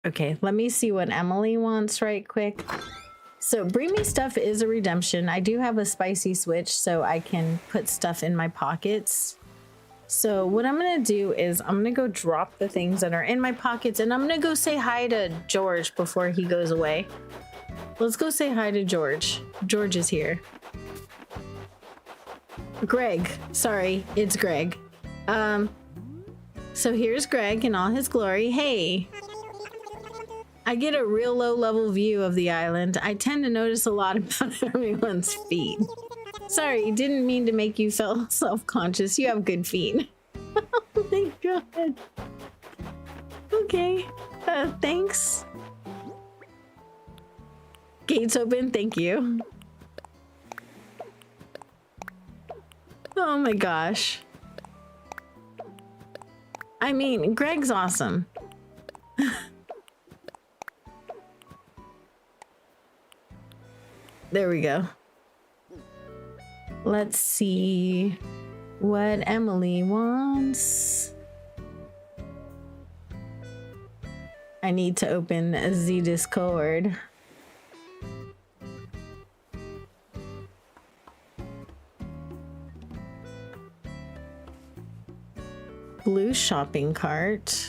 Okay, let me see what Emily wants right quick. So bring me stuff is a redemption. I do have a spicy switch so I can put stuff in my pockets. So what I'm gonna do is I'm gonna go drop the things that are in my pockets, and I'm gonna go say hi to George before he goes away. Let's go say hi to George. George is here. Greg, sorry, it's Greg. So here's Greg in all his glory. Hey. I get a real low level view of the island. I tend to notice a lot about everyone's feet. Sorry, didn't mean to make you feel self-conscious. You have good feet. Oh my god. Okay, thanks. Gates open, thank you. Oh my gosh. I mean, Greg's awesome. There we go. Let's see what Emily wants. I need to open the Discord. blue shopping cart.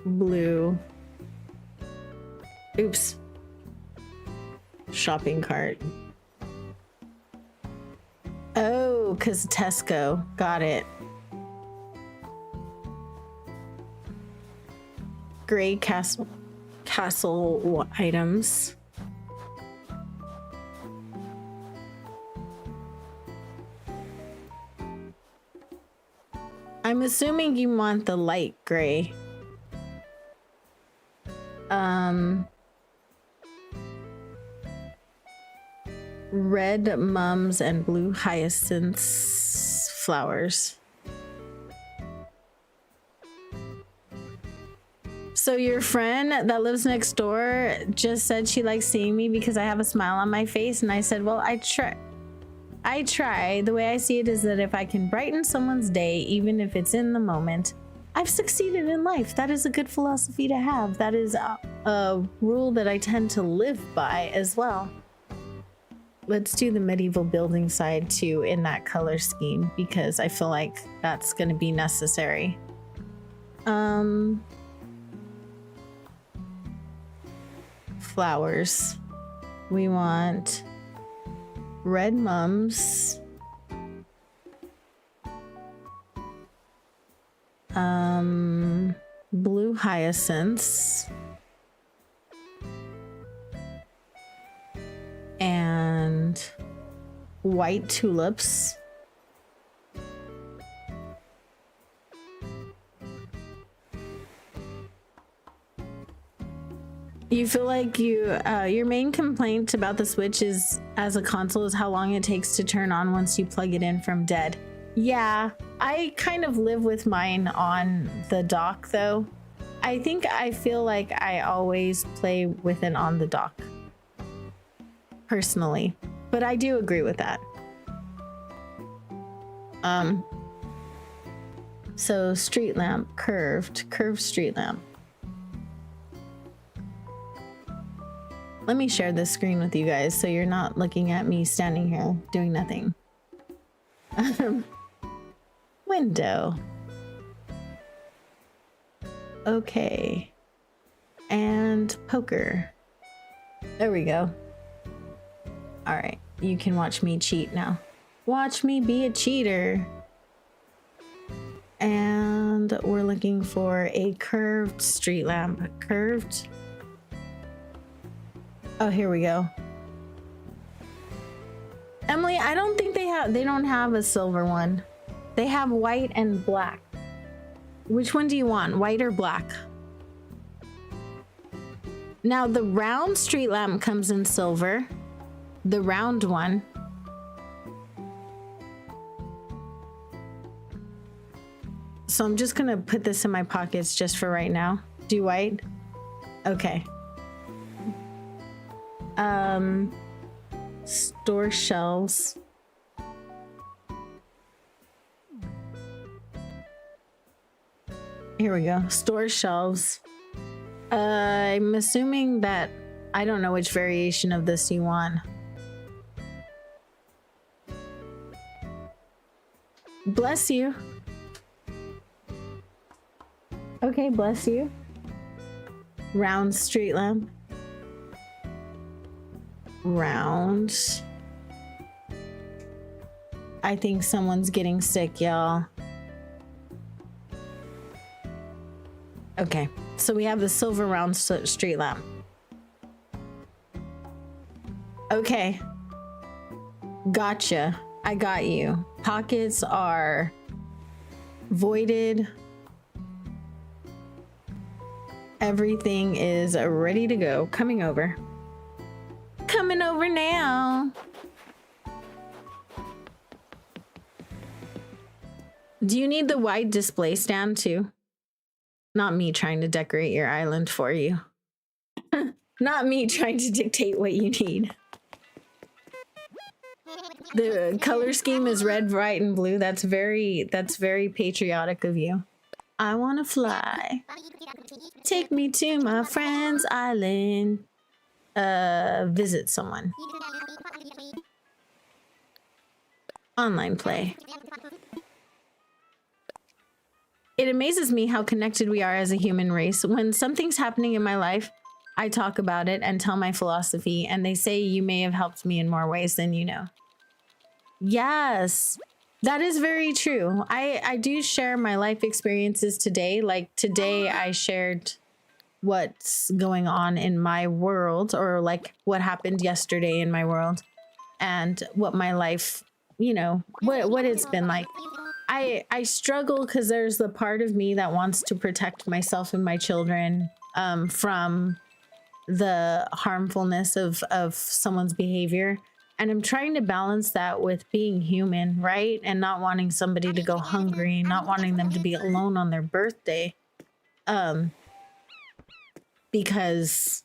Blue. Oops. Shopping cart. Oh, because Tesco. Got it. Gray castle items. I'm assuming you want the light gray. Red mums and blue hyacinths flowers. So your friend that lives next door just said she likes seeing me because I have a smile on my face, and I said, well, I try. The way I see it is that if I can brighten someone's day, even if it's in the moment, I've succeeded in life. That is a good philosophy to have. That is a rule that I tend to live by as well. Let's do the medieval building side too in that color scheme, because I feel like that's going to be necessary. Flowers. We want red mums. Blue hyacinths. And white tulips. You feel like your main complaint about the Switch is as a console is how long it takes to turn on once you plug it in from dead. Yeah, I kind of live with mine on the dock though. I feel like I always play with it on the dock. Personally, but I do agree with that. So street lamp, curved street lamp. Let me share this screen with you guys so you're not looking at me standing here doing nothing. Window. Okay. And poker. There we go. All right, you can watch me cheat now. Watch me be a cheater. And we're looking for a curved street lamp. Curved. Oh, here we go. Emily, I don't think they don't have a silver one. They have white and black. Which one do you want? White or black? Now the round street lamp comes in silver. The round one. So I'm just gonna put this in my pockets just for right now. Do white? Okay. Store shelves. Here we go. Store shelves. I'm assuming that I don't know which variation of this you want. Bless you. Okay, bless you. Round street lamp. Round. I think someone's getting sick, y'all. Okay, so we have the silver round street lamp. Okay. Gotcha. I got you. Pockets are voided. Everything is ready to go. Coming over. Coming over now. Do you need the wide display stand too? Not me trying to decorate your island for you. Not me trying to dictate what you need. The color scheme is red, white, and blue. That's very patriotic of you. I want to fly. Take me to my friend's island. Visit someone. Online play. It amazes me how connected we are as a human race. When something's happening in my life, I talk about it and tell my philosophy, and they say you may have helped me in more ways than you know. Yes, that is very true. I do share my life experiences today. Like today I shared what's going on in my world, or like what happened yesterday in my world, and what my life, you know, what it's been like. I struggle because there's the part of me that wants to protect myself and my children from the harmfulness of someone's behavior. And I'm trying to balance that with being human, right? And not wanting somebody to go hungry, not wanting them to be alone on their birthday. Because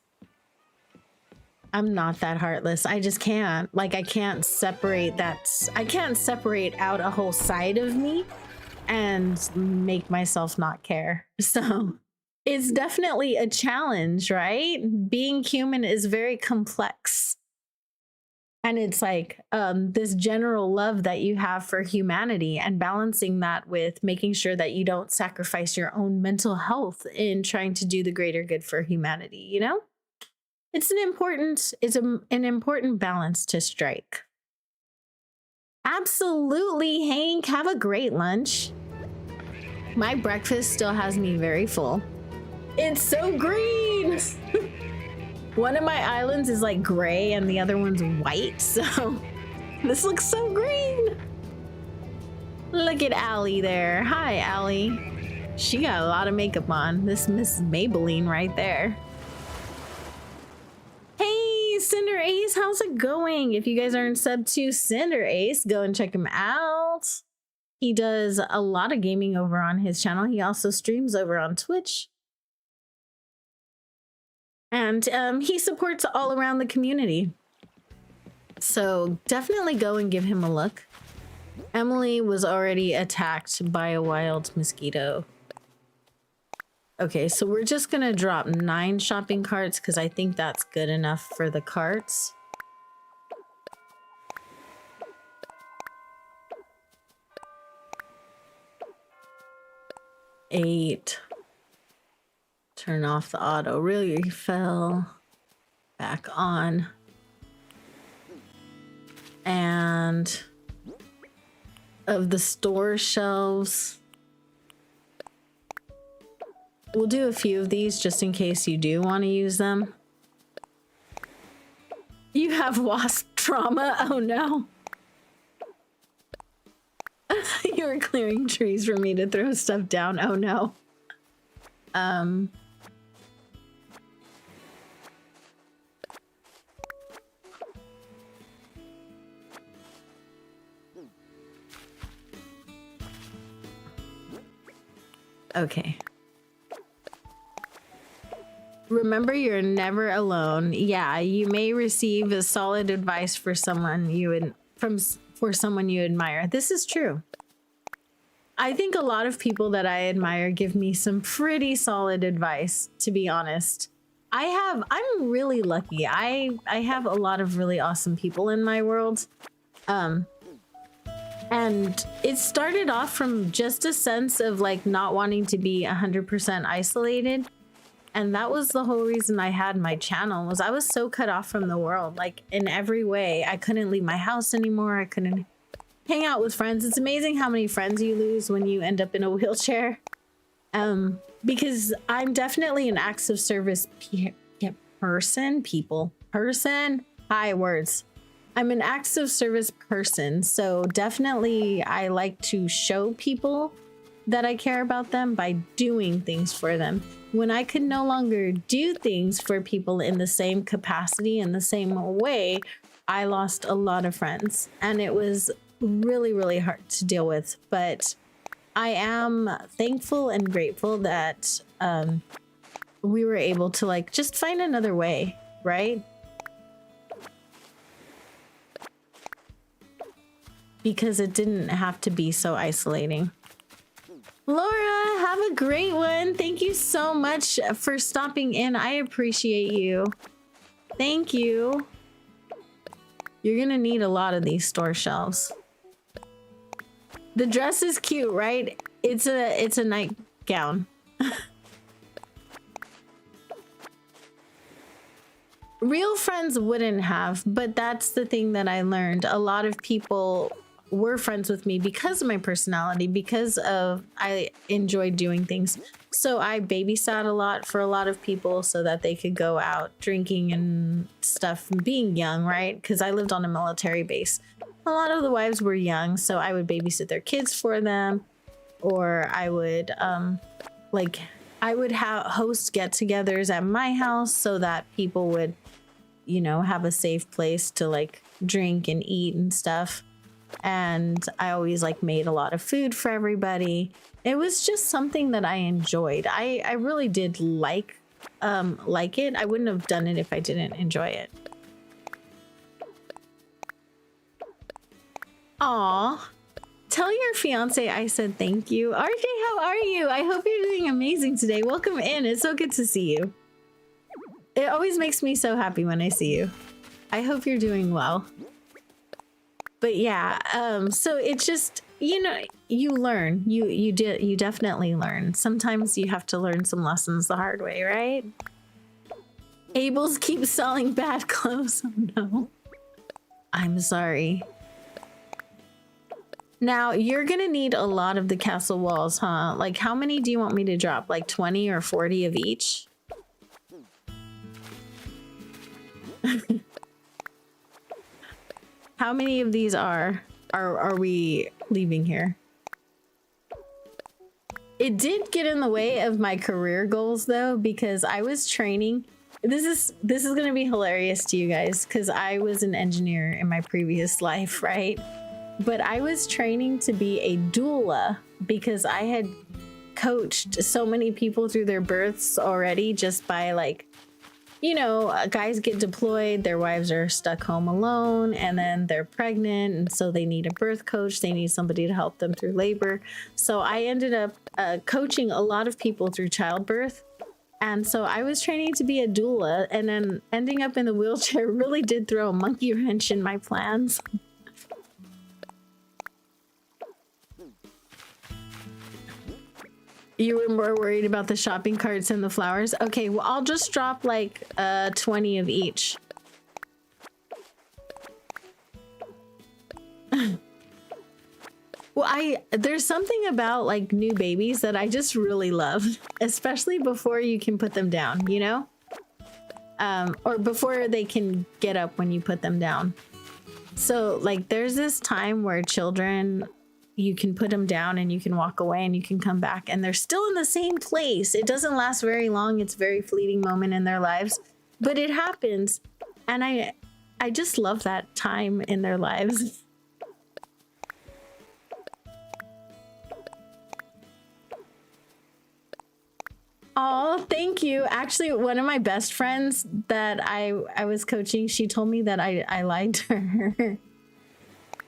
I'm not that heartless. I just can't. Like, I can't separate that. I can't separate out a whole side of me and make myself not care. So it's definitely a challenge, right? Being human is very complex. And it's like this general love that you have for humanity, and balancing that with making sure that you don't sacrifice your own mental health in trying to do the greater good for humanity, you know? It's an important balance to strike. Absolutely, Hank. Have a great lunch. My breakfast still has me very full. It's so green. One of my islands is like gray and the other one's white, so this looks so green. Look at Allie there. Hi, Allie. She got a lot of makeup on. This Miss Maybelline right there. Hey, Cinder Ace, how's it going? If you guys aren't sub to Cinder Ace, go and check him out. He does a lot of gaming over on his channel. He also streams over on Twitch. And he supports all around the community. So definitely go and give him a look. Emily was already attacked by a wild mosquito. Okay, so we're just gonna drop 9 shopping carts because I think that's good enough for the carts. Eight. Turn off the auto refill. Back on. And of the store shelves, we'll do a few of these just in case you do want to use them. You have wasp trauma? Oh no. You were clearing trees for me to throw stuff down. Oh no. Okay. Remember, you're never alone. Yeah, you may receive a solid advice for someone for someone you admire. This is true. I think a lot of people that I admire give me some pretty solid advice, to be honest. I'm really lucky. I have a lot of really awesome people in my world. And it started off from just a sense of like not wanting to be 100% isolated. And that was the whole reason I had my channel, was I was so cut off from the world, like in every way. I couldn't leave my house anymore. I couldn't hang out with friends. It's amazing how many friends you lose when you end up in a wheelchair. Because I'm definitely an acts of service person. Hi, words. I'm an acts of service person. So definitely I like to show people that I care about them by doing things for them. When I could no longer do things for people in the same capacity, in the same way, I lost a lot of friends. And it was really, really hard to deal with. But I am thankful and grateful that we were able to like just find another way, right? Because it didn't have to be so isolating. Laura, have a great one. Thank you so much for stopping in. I appreciate you. Thank you. You're gonna need a lot of these store shelves. The dress is cute, right? It's a nightgown. Real friends wouldn't have, but that's the thing that I learned. A lot of people were friends with me because of my personality, because of I enjoyed doing things. So I babysat a lot for a lot of people so that they could go out drinking and stuff, being young, right? Because I lived on a military base. A lot of the wives were young, so I would babysit their kids for them, or I would host get-togethers at my house so that people would, you know, have a safe place to like drink and eat and stuff. And I always like made a lot of food for everybody. It was just something that I enjoyed. I really did like it. I wouldn't have done it if I didn't enjoy it. Aw, tell your fiance I said thank you. RJ, how are you? I hope you're doing amazing today. Welcome in. It's so good to see you. It always makes me so happy when I see you. I hope you're doing well. But yeah, so it's just, you know, you learn. You definitely learn. Sometimes you have to learn some lessons the hard way, right? Abel's keeps selling bad clothes. Oh no. I'm sorry. Now, you're gonna need a lot of the castle walls, huh? Like, how many do you want me to drop? Like 20 or 40 of each? How many of these are we leaving here? It did get in the way of my career goals though, because I was training. This is gonna be hilarious to you guys because I was an engineer in my previous life, right? But I was training to be a doula because I had coached so many people through their births already just by like, you know, guys get deployed, their wives are stuck home alone, and then they're pregnant, and so they need a birth coach. They need somebody to help them through labor. So I ended up coaching a lot of people through childbirth. And so I was training to be a doula, and then ending up in the wheelchair really did throw a monkey wrench in my plans. You were more worried about the shopping carts and the flowers? Okay, well, I'll just drop like 20 of each. Well, there's something about like new babies that I just really love, especially before you can put them down, you know? Or before they can get up when you put them down. So like there's this time where children, you can put them down and you can walk away and you can come back and they're still in the same place. It doesn't last very long. It's a very fleeting moment in their lives, but it happens. And I just love that time in their lives. Oh, thank you. Actually, one of my best friends that I was coaching, she told me that I lied to her.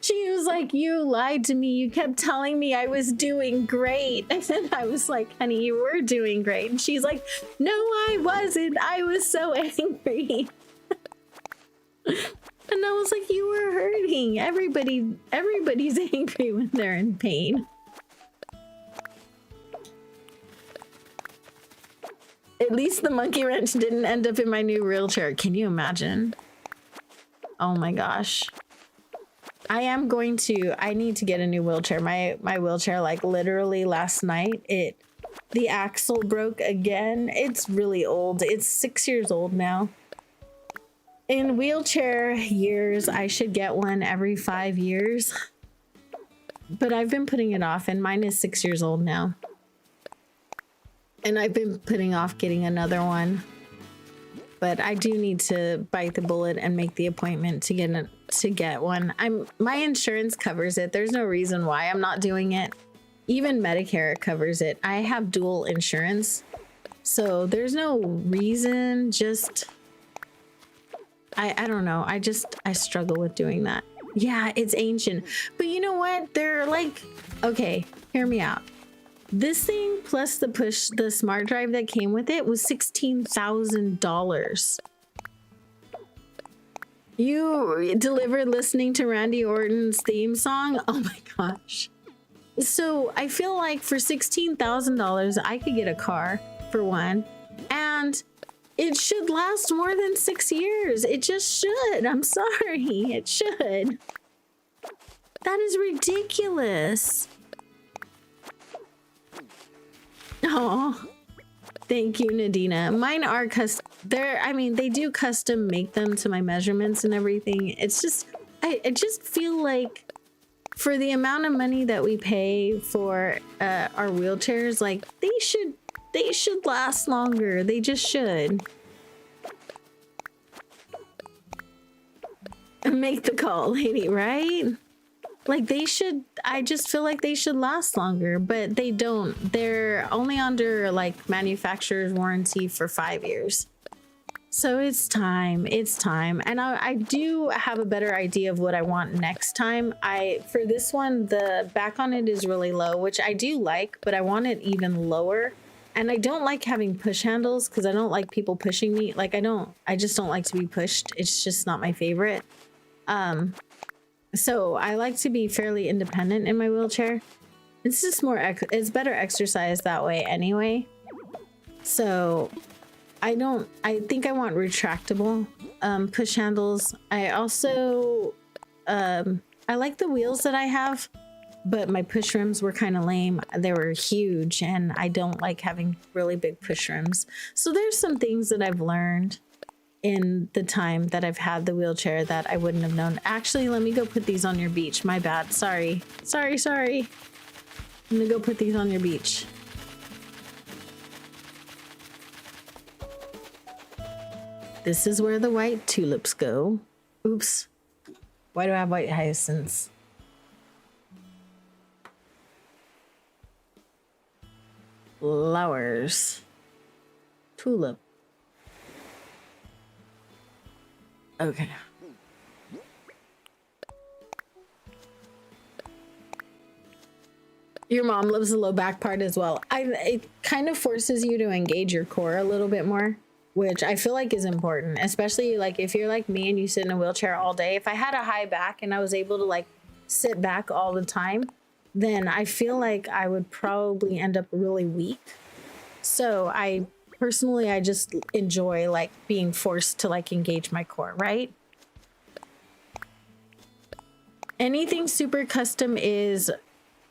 She was like, you lied to me. You kept telling me I was doing great. And I was like, honey, you were doing great. And she's like, no, I wasn't. I was so angry. And I was like, you were hurting. Everybody's angry when they're in pain. At least the monkey wrench didn't end up in my new wheelchair. Can you imagine? Oh my gosh. I need to get a new wheelchair. My wheelchair, like literally last night, the axle broke again. It's really old. It's 6 years old now. In wheelchair years, I should get one every 5 years. But I've been putting it off, and mine is 6 years old now. And I've been putting off getting another one. But I do need to bite the bullet and make the appointment to get one. My insurance covers it. There's no reason why I'm not doing it. Even Medicare covers it. I have dual insurance. So there's no reason, just I don't know. I struggle with doing that. Yeah, it's ancient. But you know what? They're like, okay, hear me out. This thing plus the smart drive that came with it was $16,000. You delivered listening to Randy Orton's theme song? Oh my gosh. So I feel like for $16,000, I could get a car for one, and it should last more than 6 years. It just should. I'm sorry. It should. That is ridiculous. Oh, thank you, Nadina. Mine are custom. I mean, they do custom make them to my measurements and everything. It's just, I just feel like for the amount of money that we pay for our wheelchairs, like they should last longer. They just should. Make the call, lady, right? Like they should, I just feel like they should last longer, but they don't. They're only under like manufacturer's warranty for 5 years. So it's time. And I do have a better idea of what I want next time. For this one, the back on it is really low, which I do like, but I want it even lower. And I don't like having push handles because I don't like people pushing me. Like I just don't like to be pushed. It's just not my favorite. So I like to be fairly independent in my wheelchair. It's just it's better exercise that way anyway. So I think I want retractable push handles. I also, I like the wheels that I have, but my push rims were kind of lame. They were huge and I don't like having really big push rims. So there's some things that I've learned in the time that I've had the wheelchair that I wouldn't have known. Actually, let me go put these on your beach. My bad. Sorry. I'm gonna go put these on your beach. This is where the white tulips go. Oops. Why do I have white hyacinths? Flowers. Tulip. Okay. Your mom loves the low back part as well. It kind of forces you to engage your core a little bit more, which I feel like is important, especially like if you're like me and you sit in a wheelchair all day. If I had a high back and I was able to like sit back all the time, then I feel like I would probably end up really weak. So I just enjoy like being forced to like engage my core, right? Anything super custom is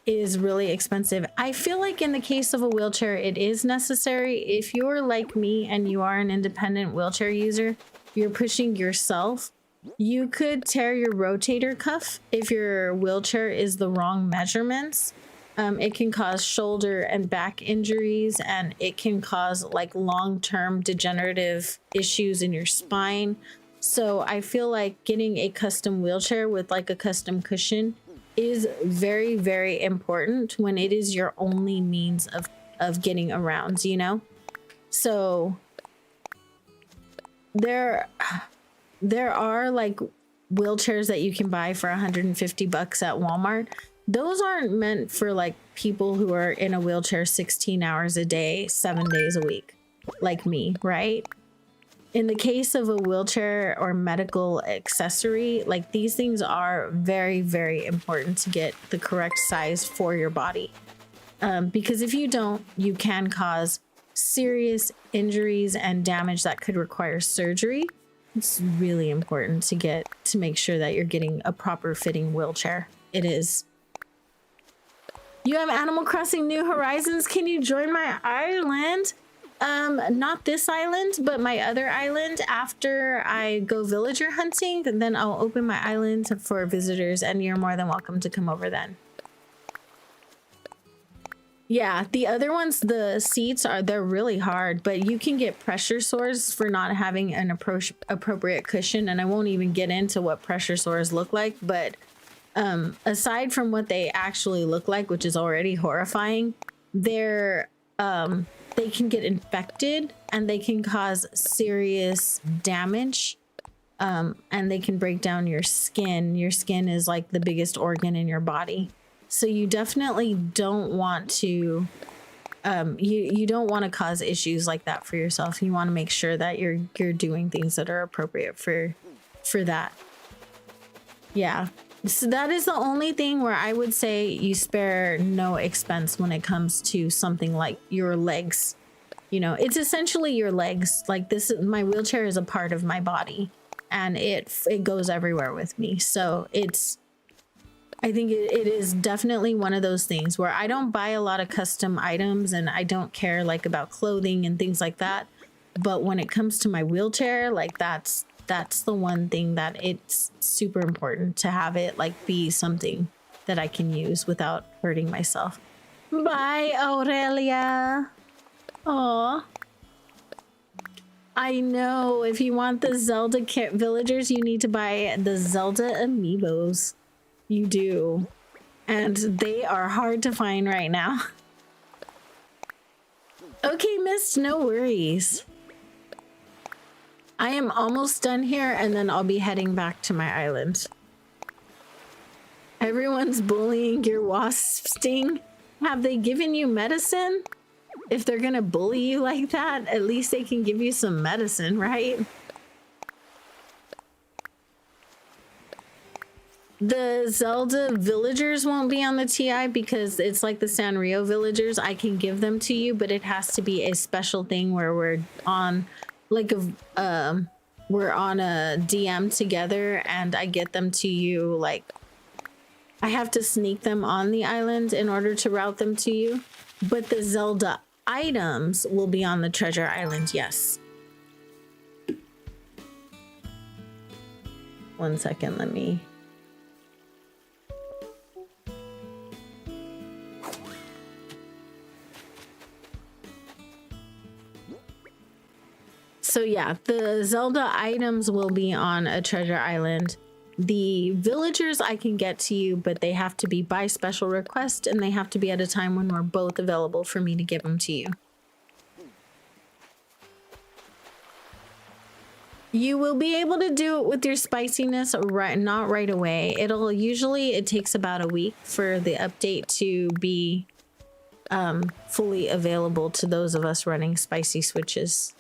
really expensive. I feel like in the case of a wheelchair, it is necessary. If you're like me and you are an independent wheelchair user, you're pushing yourself, you could tear your rotator cuff if your wheelchair is the wrong measurements. It can cause shoulder and back injuries, and it can cause like long-term degenerative issues in your spine. So I feel like getting a custom wheelchair with like a custom cushion is very, very important when it is your only means of getting around, you know? So there are like wheelchairs that you can buy for $150 at Walmart. Those aren't meant for like people who are in a wheelchair 16 hours a day, 7 days a week, like me, right? In the case of a wheelchair or medical accessory, like these things are very, very important to get the correct size for your body. Because if you don't, you can cause serious injuries and damage that could require surgery. It's really important to make sure that you're getting a proper fitting wheelchair. It is. You have Animal Crossing New Horizons. Can you join my island? Not this island, but my other island. After I go villager hunting, then I'll open my island for visitors, and you're more than welcome to come over then. Yeah, the other ones, the seats they're really hard, but you can get pressure sores for not having an appropriate cushion, and I won't even get into what pressure sores look like, but aside from what they actually look like, which is already horrifying, they can get infected and they can cause serious damage, and they can break down your skin. Your skin is like the biggest organ in your body. So you definitely don't want to, you don't want to cause issues like that for yourself. You want to make sure that you're doing things that are appropriate for that. Yeah. So that is the only thing where I would say you spare no expense when it comes to something like your legs. You know, it's essentially your legs. Like this, my wheelchair is a part of my body, and it goes everywhere with me. So I think it is definitely one of those things where I don't buy a lot of custom items, and I don't care like about clothing and things like that. But when it comes to my wheelchair, like that's the one thing that it's super important to have it like be something that I can use without hurting myself. Bye, Aurelia. Aw. I know, if you want the Zelda villagers, you need to buy the Zelda amiibos. You do. And they are hard to find right now. Okay, Mist, no worries. I am almost done here, and then I'll be heading back to my island. Everyone's bullying your wasp sting. Have they given you medicine? If they're gonna bully you like that, at least they can give you some medicine, right? The Zelda villagers won't be on the TI because it's like the Sanrio villagers. I can give them to you, but it has to be a special thing where we're on like we're on a DM together, and I get them to you. Like I have to sneak them on the island in order to route them to you. But the Zelda items will be on the treasure island, yes. 1 second, let me... So yeah, the Zelda items will be on a treasure island. The villagers I can get to you, but they have to be by special request, and they have to be at a time when we're both available for me to give them to you. You will be able to do it with your spiciness, not right away. It takes about a week for the update to be fully available to those of us running spicy switches.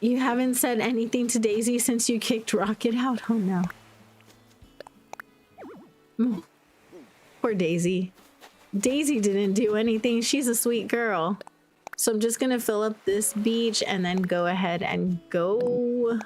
You haven't said anything to Daisy since you kicked Rocket out? Oh no. Poor Daisy. Daisy didn't do anything. She's a sweet girl. So I'm just gonna fill up this beach and then go ahead and go.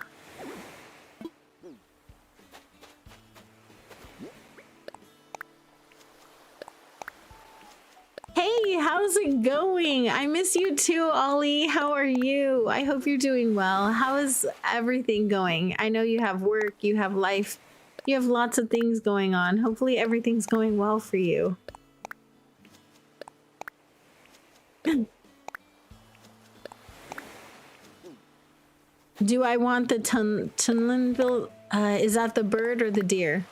Hey, how's it going? I miss you too, Ollie. How are you? I hope you're doing well. How is everything going? I know you have work, you have life, you have lots of things going on. Hopefully everything's going well for you. Do I want the Tunlinville? Is that the bird or the deer?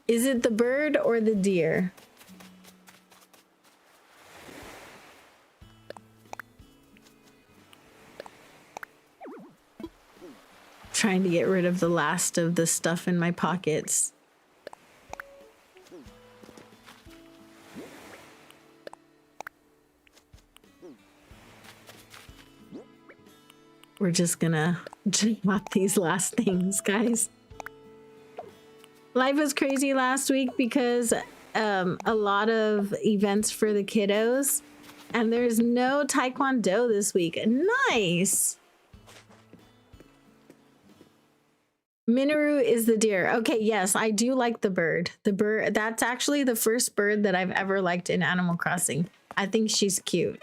Is it the bird or the deer? Trying to get rid of the last of the stuff in my pockets. We're just gonna drop these last things, guys. Life was crazy last week because a lot of events for the kiddos, and there's no taekwondo this week. Nice. Minoru is the deer. Okay, yes, I do like the bird. The bird, that's actually the first bird that I've ever liked in Animal Crossing. I think she's cute.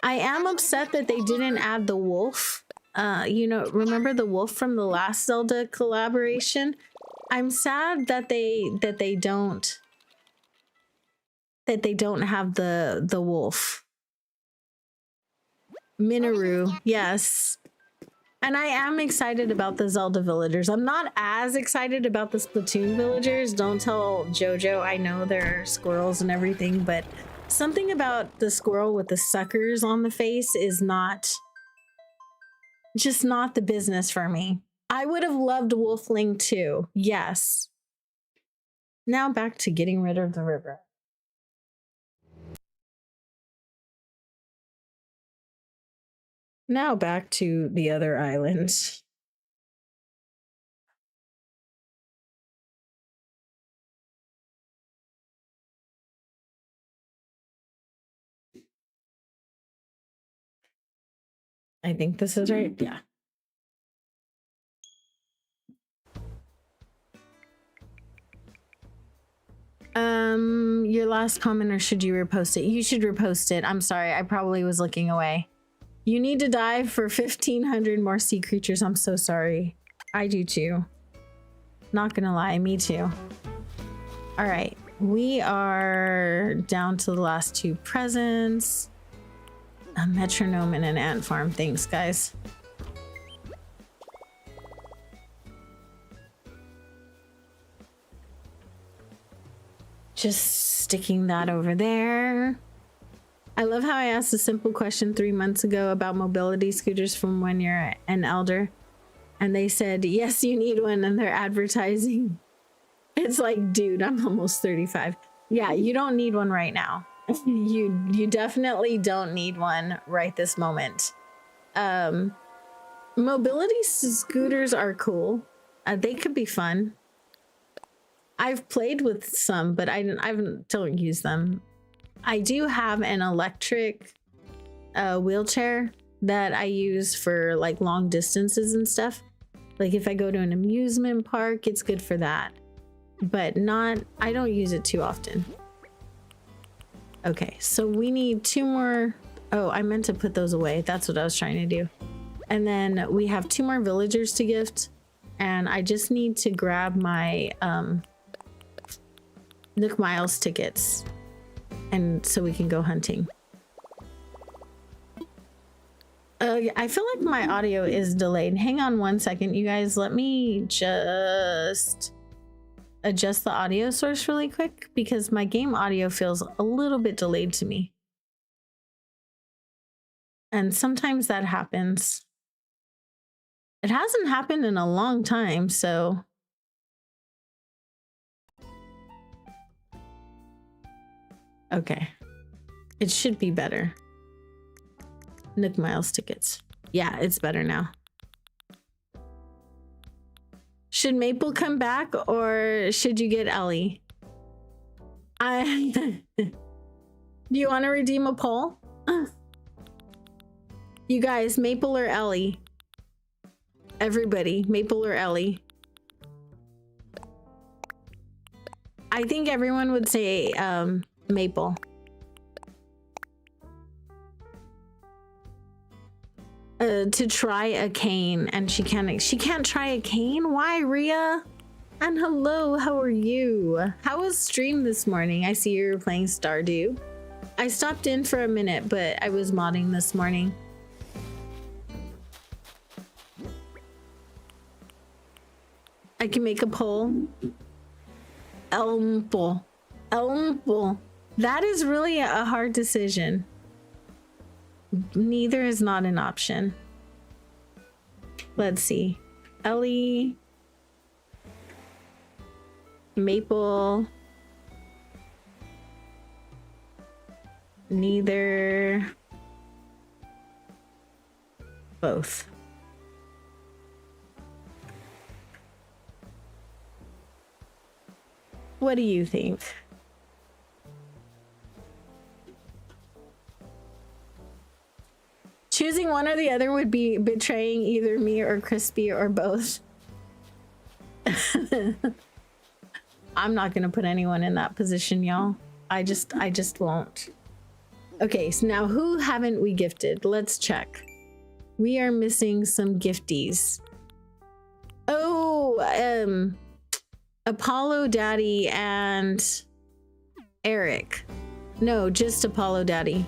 I am upset that they didn't add the wolf. You know, remember the wolf from the last Zelda collaboration? I'm sad that they don't have the wolf. Minoru, yes. And I am excited about the Zelda villagers. I'm not as excited about the Splatoon villagers. Don't tell Jojo. I know they're squirrels and everything, but something about the squirrel with the suckers on the face is just not the business for me. I would have loved Wolfling too. Yes. Now back to getting rid of the river. Now back to the other islands. I think this is right. Yeah. Your last comment, or should you repost it? You should repost it. I'm sorry. I probably was looking away. You need to dive for 1,500 more sea creatures. I'm so sorry. I do too. Not gonna lie, me too. All right. We are down to the last 2 presents. A metronome and an ant farm. Thanks, guys. Just sticking that over there. I love how I asked a simple question 3 months ago about mobility scooters from when you're an elder. And they said, yes, you need one. And they're advertising. It's like, dude, I'm almost 35. Yeah, you don't need one right now. You definitely don't need one right this moment. Mobility scooters are cool. They could be fun. I've played with some, but I don't use them. I do have an electric wheelchair that I use for like long distances and stuff. Like if I go to an amusement park, it's good for that. But I don't use it too often. Okay, so we need 2 more. Oh, I meant to put those away. That's what I was trying to do. And then we have 2 more villagers to gift. And I just need to grab my Nook Miles tickets. And so we can go hunting. I feel like my audio is delayed. Hang on 1 second, you guys. Let me just adjust the audio source really quick because my game audio feels a little bit delayed to me. And sometimes that happens. It hasn't happened in a long time, so. Okay. It should be better. Nook Miles tickets. Yeah, it's better now. Should Maple come back or should you get Ellie? Do you want to redeem a poll? You guys, Maple or Ellie? Everybody, Maple or Ellie? I think everyone would say Maple. To try a cane, and she can't try a cane. Why, Rhea? And hello, how are you? How was stream this morning? I see you were playing Stardew. I stopped in for a minute, but I was modding this morning. I can make a poll. Elm poll. That is really a hard decision. Neither is not an option. Let's see. Ellie. Maple. Neither. Both. What do you think? Choosing one or the other would be betraying either me or Crispy or both. I'm not gonna put anyone in that position, y'all. I just won't. Okay, so now who haven't we gifted? Let's check. We are missing some gifties. Oh, Apollo Daddy and Eric. No, just Apollo Daddy.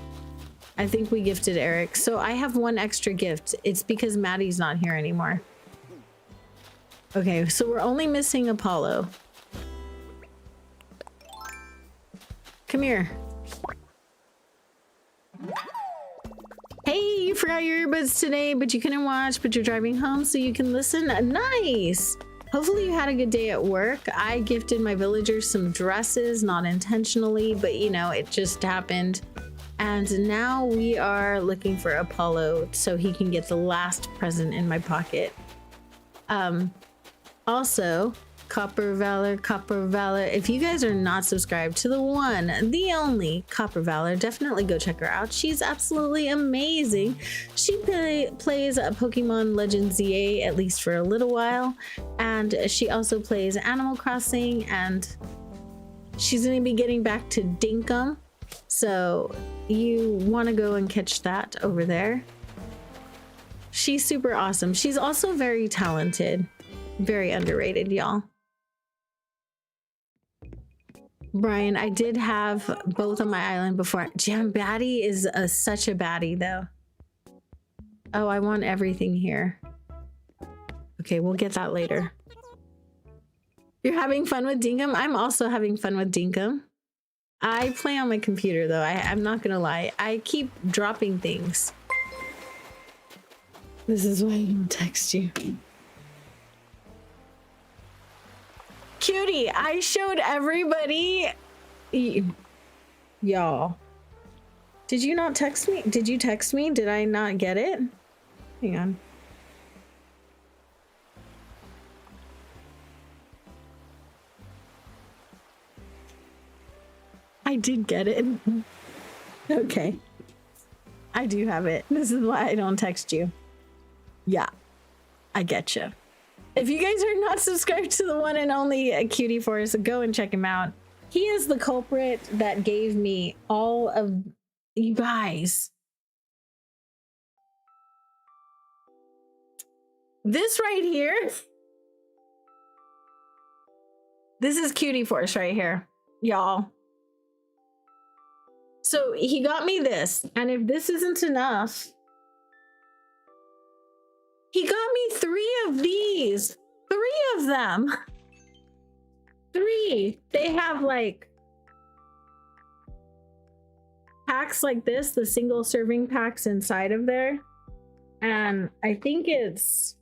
I think we gifted Eric. So I have 1 extra gift. It's because Maddie's not here anymore. Okay, so we're only missing Apollo. Come here. Hey, you forgot your earbuds today, but you couldn't watch, but you're driving home so you can listen. Nice. Hopefully you had a good day at work. I gifted my villagers some dresses, not intentionally, but you know, it just happened. And now we are looking for Apollo so he can get the last present in my pocket. Also, Copper Valor, Copper Valor. If you guys are not subscribed to the one, the only Copper Valor, definitely go check her out. She's absolutely amazing. She plays Pokemon Legends ZA, at least for a little while. And she also plays Animal Crossing, and she's going to be getting back to Dinkum. So you want to go and catch that over there. She's super awesome. She's also very talented. Very underrated, y'all. Brian, I did have both on my island before. Jam Baddie is such a baddie, though. Oh, I want everything here. Okay, we'll get that later. You're having fun with Dinkum? I'm also having fun with Dinkum. I play on my computer, though. I'm not gonna lie. I keep dropping things. This is why I don't text you. Cutie, I showed everybody. Y'all. Did you not text me? Did you text me? Did I not get it? Hang on. I did get it. Okay. I do have it. This is why I don't text you. Yeah, I get you. If you guys are not subscribed to the one and only Cutie Force, go and check him out. He is the culprit that gave me all of you guys. This right here. This is Cutie Force right here, y'all. So he got me this, and if this isn't enough, he got me 3 of these. 3 of them. 3. They have like packs like this, the single serving packs inside of there. And I think it's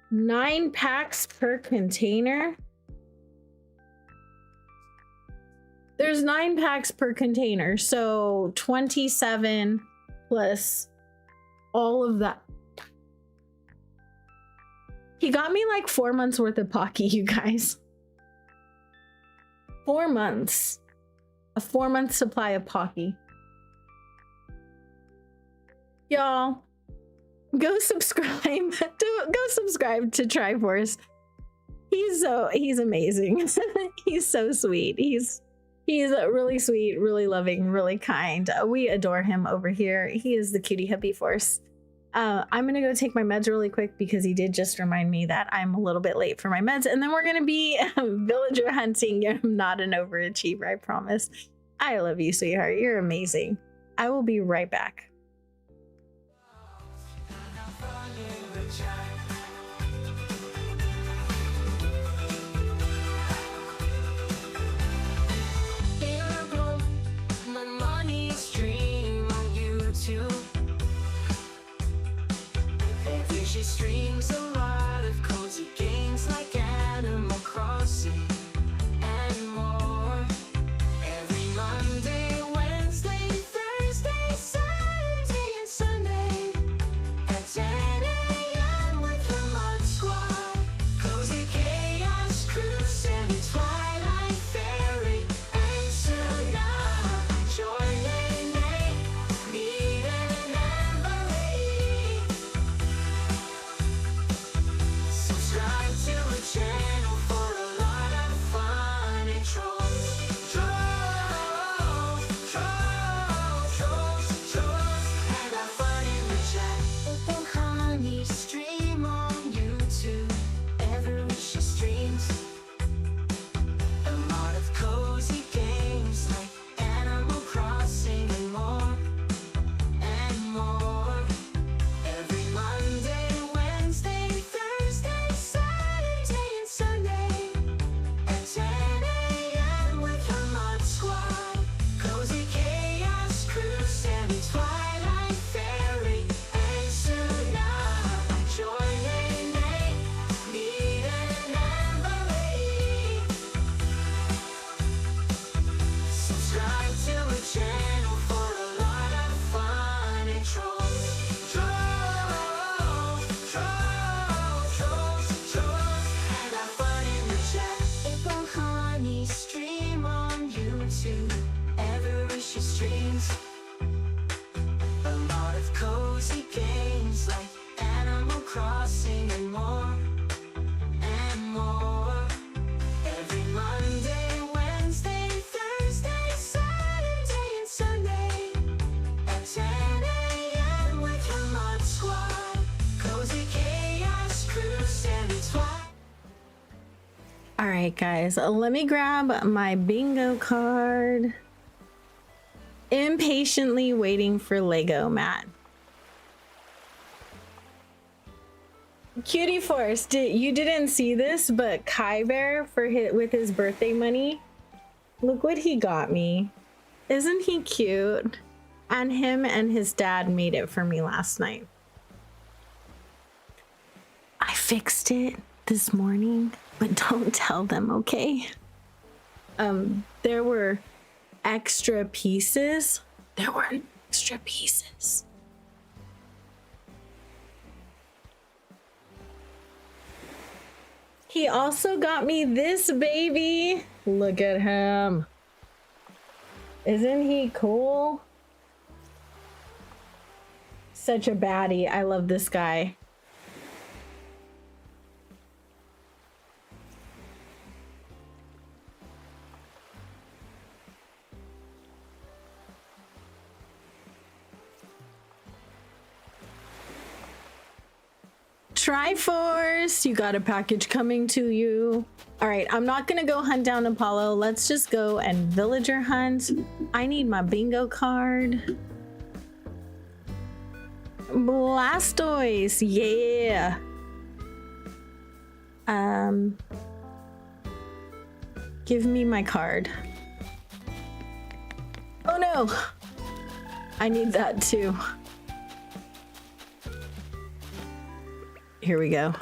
9 packs per container. There's 9 packs per container. So 27 plus all of that. He got me like 4 months worth of Pocky, you guys. 4 months. A 4-month supply of Pocky. Y'all, go subscribe. Go subscribe to Triforce. He's amazing. He's so sweet. He's really sweet, really loving, really kind. We adore him over here. He is the cutie hippie force. I'm gonna go take my meds really quick because he did just remind me that I'm a little bit late for my meds, and then we're gonna be villager hunting. I'm not an overachiever, I promise. I love you, sweetheart. You're amazing. I will be right back. She streams a lot of cozy games like Animal Crossing and more. Every Monday, Wednesday, Thursday, Saturday. she streams. A lot of cozy games like Animal Crossing and more. And more. Every Monday, Wednesday, Thursday, Saturday, and Sunday at 10 a.m. with your mod squad. Cozy chaos cruise and it's fun. All right, guys, let me grab my bingo card. Impatiently waiting for Lego Matt. Cutie Force, you didn't see this, but Kai Bear with his birthday money, look what he got me. Isn't he cute? And him and his dad made it for me last night. I fixed it this morning, but don't tell them, okay? There were extra pieces. He also got me this baby. Look at him. Isn't he cool? Such a baddie. I love this guy. Triforce, you got a package coming to you. All right, I'm not gonna go hunt down Apollo. Let's just go and villager hunt. I need my bingo card. Blastoise, yeah. Give me my card. Oh no, I need that too. Here we go.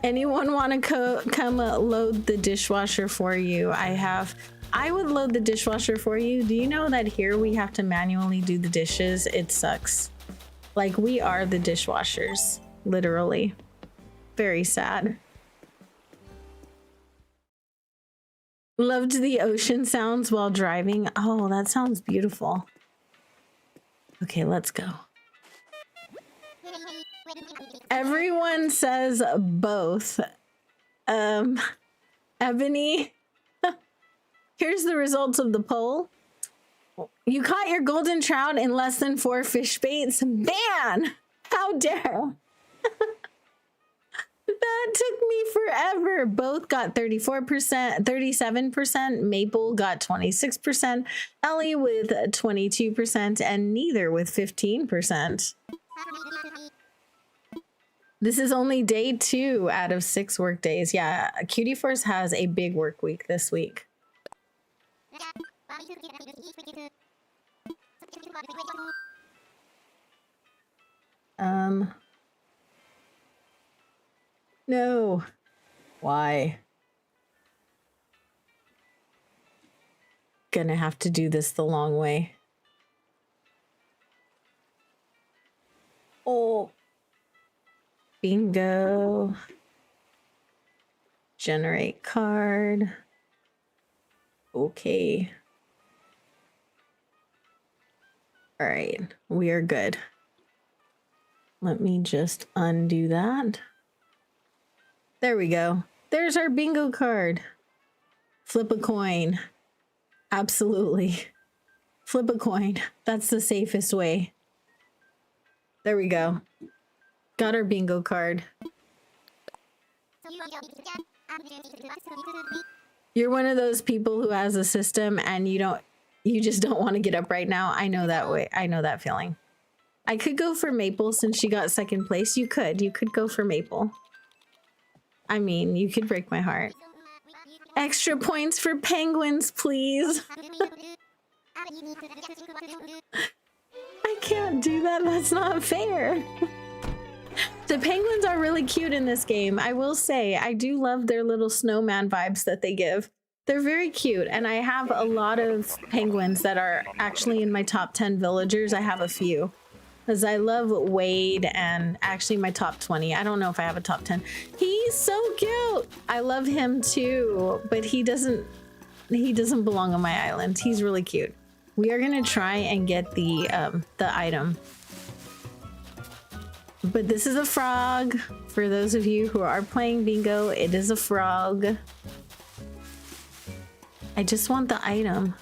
Anyone want to come load the dishwasher for you? I would load the dishwasher for you. Do you know that here we have to manually do the dishes? It sucks. Like, we are the dishwashers, literally. Very sad. Loved the ocean sounds while driving. Oh, that sounds beautiful. Okay, let's go. Everyone says both. Ebony, here's the results of the poll. You caught your golden trout in less than 4 fish baits. Ban! How dare! That took me forever. Both got 34%, 37%. Maple got 26%. Ellie with 22%, and neither with 15%. This is only day 2 out of 6 work days. Yeah, Cutie Force has a big work week this week. No. Why? Gonna have to do this the long way. Oh. Bingo. Generate card. Okay. All right, we are good. Let me just undo that. There we go. There's our bingo card. Flip a coin. Absolutely. Flip a coin. That's the safest way. There we go. Got our bingo card. You're one of those people who has a system and you just don't want to get up right now. I know that way. I know that feeling. I could go for Maple since she got 2nd place. You could go for Maple. I mean, you could break my heart. Extra points for penguins, please. I can't do that. That's not fair. The penguins are really cute in this game. I will say, I do love their little snowman vibes that they give. They're very cute, and I have a lot of penguins that are actually in my top 10 villagers. I have a few. Because I love Wade and actually my top 20. I don't know if I have a top 10. He's so cute. I love him too, but he doesn't he doesn't belong on my island. He's really cute. We are gonna try and get the item. But this is a frog. For those of you who are playing bingo, it is a frog. I just want the item.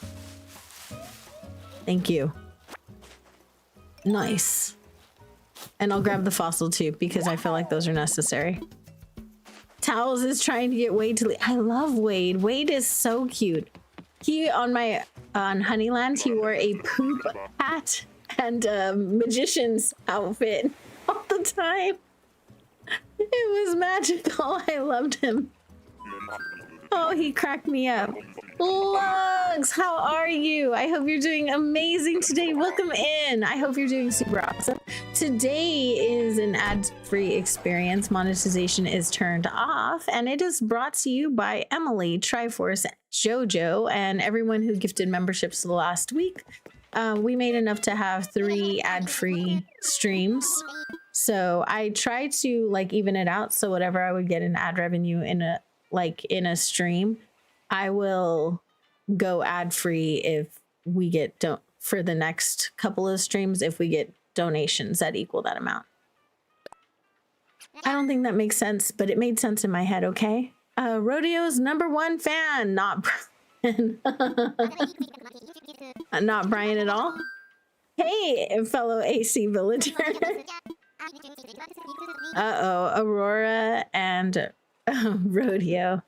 Thank you. Nice. And I'll grab the fossil too, because I feel like those are necessary. Towels is trying to get Wade to leave. I love Wade. Wade is so cute. He, on Honeyland, he wore a poop hat and a magician's outfit all the time. It was magical. I loved him. Oh, he cracked me up. Lugs, how are you? I hope you're doing amazing today. Welcome in. I hope you're doing super awesome. Today is an ad-free experience. Monetization is turned off, and it is brought to you by Emily, Triforce, Jojo, and everyone who gifted memberships the last week. We made enough to have 3 ad-free streams. So I tried to like even it out. So whatever I would get in ad revenue in a stream, I will go ad free if we get for the next couple of streams if we get donations that equal that amount. I don't think that makes sense, but it made sense in my head. Okay. Rodeo's #1 fan, not Brian. Not Brian at all. Hey, fellow AC villager. Uh-oh, Aurora and Rodeo.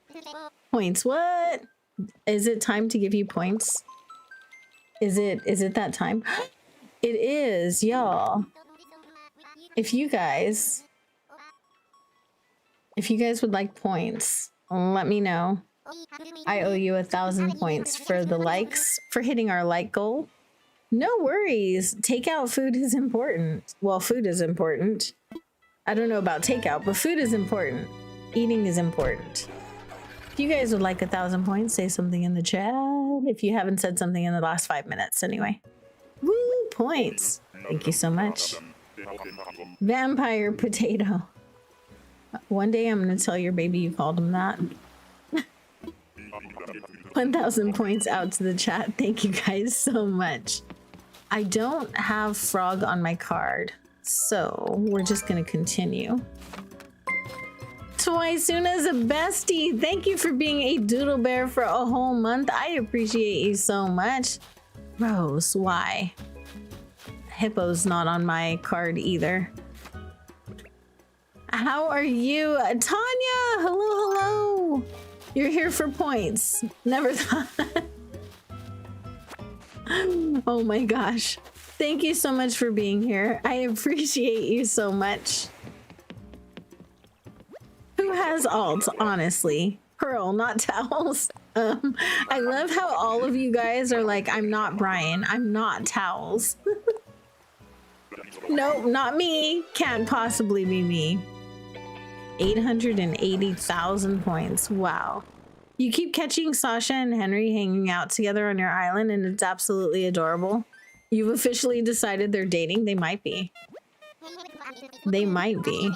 Points, what? Is it time to give you points? Is it that time? It is, y'all. If you guys would like points, let me know. I owe you 1,000 points for the likes, for hitting our like goal. No worries. Takeout food is important. Well, food is important. I don't know about takeout, but food is important. Eating is important. If you guys would like 1,000 points, say something in the chat. If you haven't said something in the last 5 minutes, anyway. Woo, points. Thank you so much. Vampire potato. One day I'm going to tell your baby you called him that. 1,000 points out to the chat. Thank you guys so much. I don't have frog on my card, so we're just going to continue. Twisuna's a bestie. Thank you for being a doodle bear for a whole month. I appreciate you so much. Rose, why? Hippo's not on my card either. How are you? Tanya, hello, hello. You're here for points. Never thought. Oh my gosh. Thank you so much for being here. I appreciate you so much. Who has alt, honestly? Pearl, not towels. I love how all of you guys are like, I'm not Brian. I'm not towels. Nope, not me. Can't possibly be me. 880,000 points. Wow. You keep catching Sasha and Henry hanging out together on your island, and it's absolutely adorable. You've officially decided they're dating. They might be. They might be.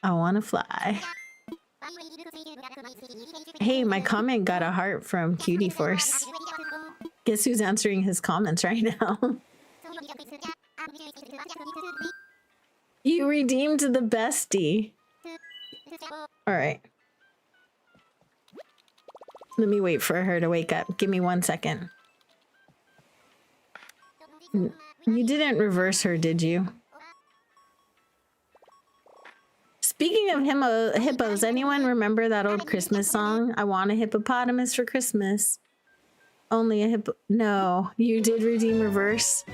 I want to fly. Hey, my comment got a heart from Cutie Force. Guess who's answering his comments right now? You redeemed the bestie. All right. Let me wait for her to wake up. Give me 1 second. You didn't reverse her, did you? Speaking of hippos, anyone remember that old Christmas song? I want a hippopotamus for Christmas. Only a hippo. No, you did redeem reverse.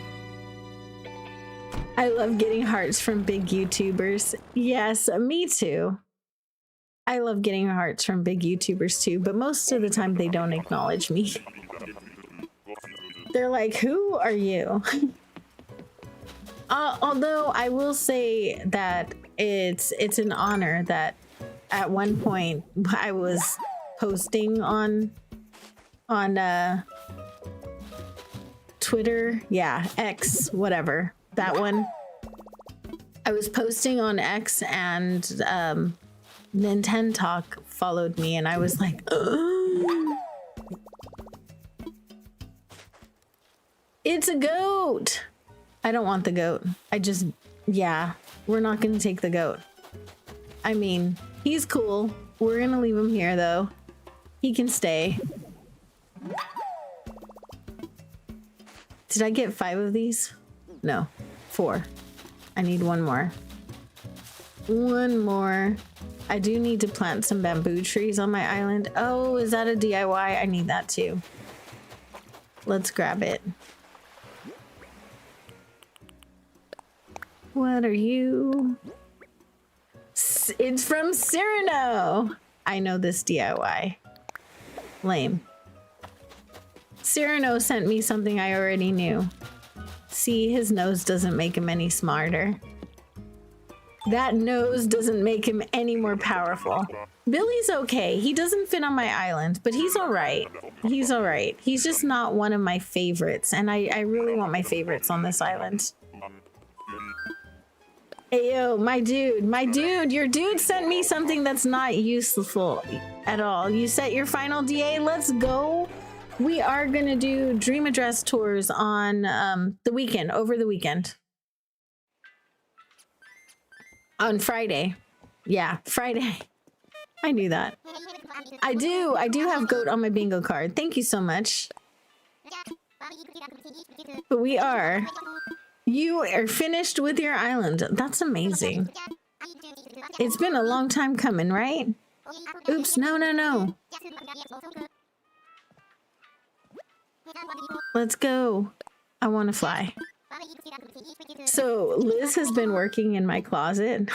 I love getting hearts from big YouTubers. Yes, me too. I love getting hearts from big YouTubers too, but most of the time they don't acknowledge me. They're like, who are you? Although I will say that it's an honor that at one point I was posting on Twitter, yeah, X, whatever, that one. I was posting on X and Nintendo Talk followed me and I was like, ugh. It's a goat. I don't want the goat. Yeah, we're not gonna take the goat. I mean, he's cool. We're gonna leave him here though. He can stay. Did I get 5 of these? No, 4. I need 1 more. 1 more. I do need to plant some bamboo trees on my island. Oh, is that a DIY? I need that too. Let's grab it. What are you? It's from Cyrano. I know this DIY. Lame. Cyrano sent me something I already knew. See, his nose doesn't make him any smarter. That nose doesn't make him any more powerful. Billy's okay. He doesn't fit on my island, but he's all right. He's all right. He's just not one of my favorites, and I really want my favorites on this island. Hey, yo, my dude, your dude sent me something that's not useful at all. You set your final DA, let's go. We are gonna do dream address tours on the weekend, over the weekend. On Friday. Yeah, Friday. I knew that. I do have goat on my bingo card. Thank you so much. But you are finished with your island. That's amazing. It's been a long time coming, right? Oops, no. Let's go. I want to fly. So Liz has been working in my closet.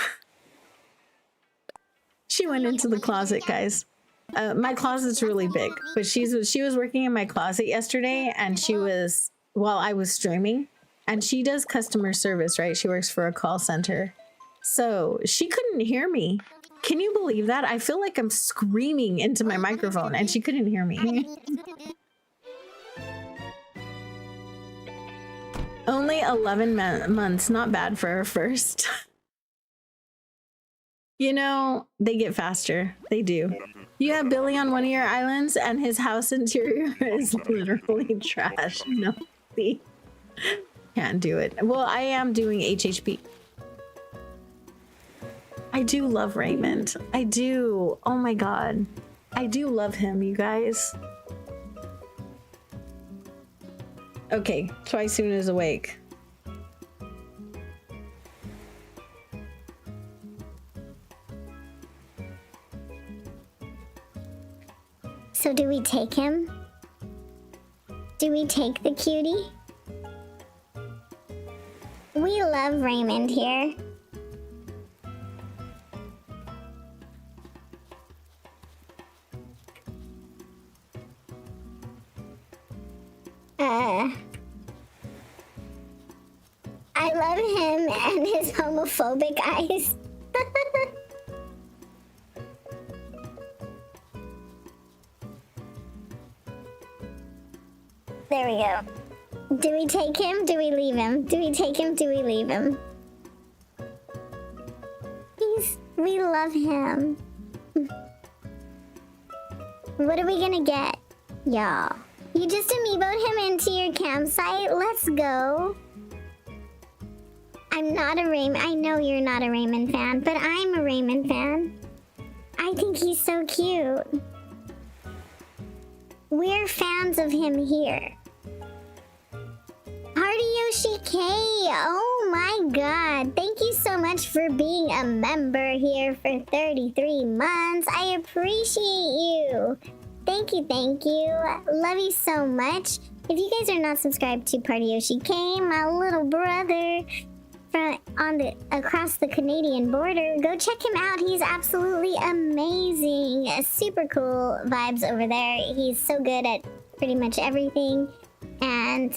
She went into the closet, guys. My closet's really big, but she was working in my closet yesterday, and while I was streaming. And she does customer service, right? She works for a call center. So she couldn't hear me. Can you believe that? I feel like I'm screaming into my microphone and she couldn't hear me. Only 11 months. Not bad for her first. You know, they get faster. They do. You have Billy on one of your islands and his house interior is literally trash. No, see? Can't do it. Well, I am doing HHP. I do love Raymond. I do. Oh my god. I do love him, you guys. Okay, Twisuna's awake. So do we take him? Do we take the cutie? We love Raymond here. I love him and his homophobic eyes. There we go. Do we take him? Do we leave him? Do we take him? Do we leave him? We love him. What are we gonna get? Y'all. You just amiiboed him into your campsite? Let's go. I'm not a Raymond. I know you're not a Raymond fan, but I'm a Raymond fan. I think he's so cute. We're fans of him here. Party Yoshi K! Oh my god! Thank you so much for being a member here for 33 months. I appreciate you. Thank you, thank you. Love you so much. If you guys are not subscribed to Party Yoshi K, my little brother across the Canadian border, go check him out. He's absolutely amazing. Super cool vibes over there. He's so good at pretty much everything. And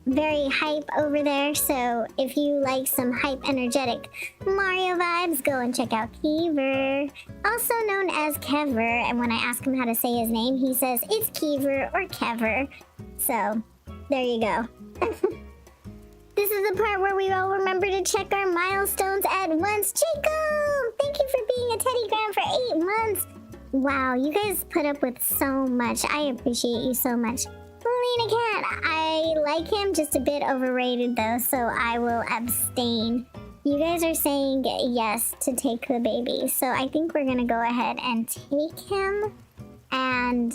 very hype over there. So if you like some hype, energetic Mario vibes, go and check out Keever, also known as Kever. And when I ask him how to say his name, he says it's Keever or Kever. So there you go. This is the part where we all remember to check our milestones at once. Jacob, thank you for being a Teddy Graham for 8 months. Wow, you guys put up with so much. I appreciate you so much. Lena Cat, I like him, just a bit overrated though, so I will abstain. You guys are saying yes to take the baby, so I think we're gonna go ahead and take him and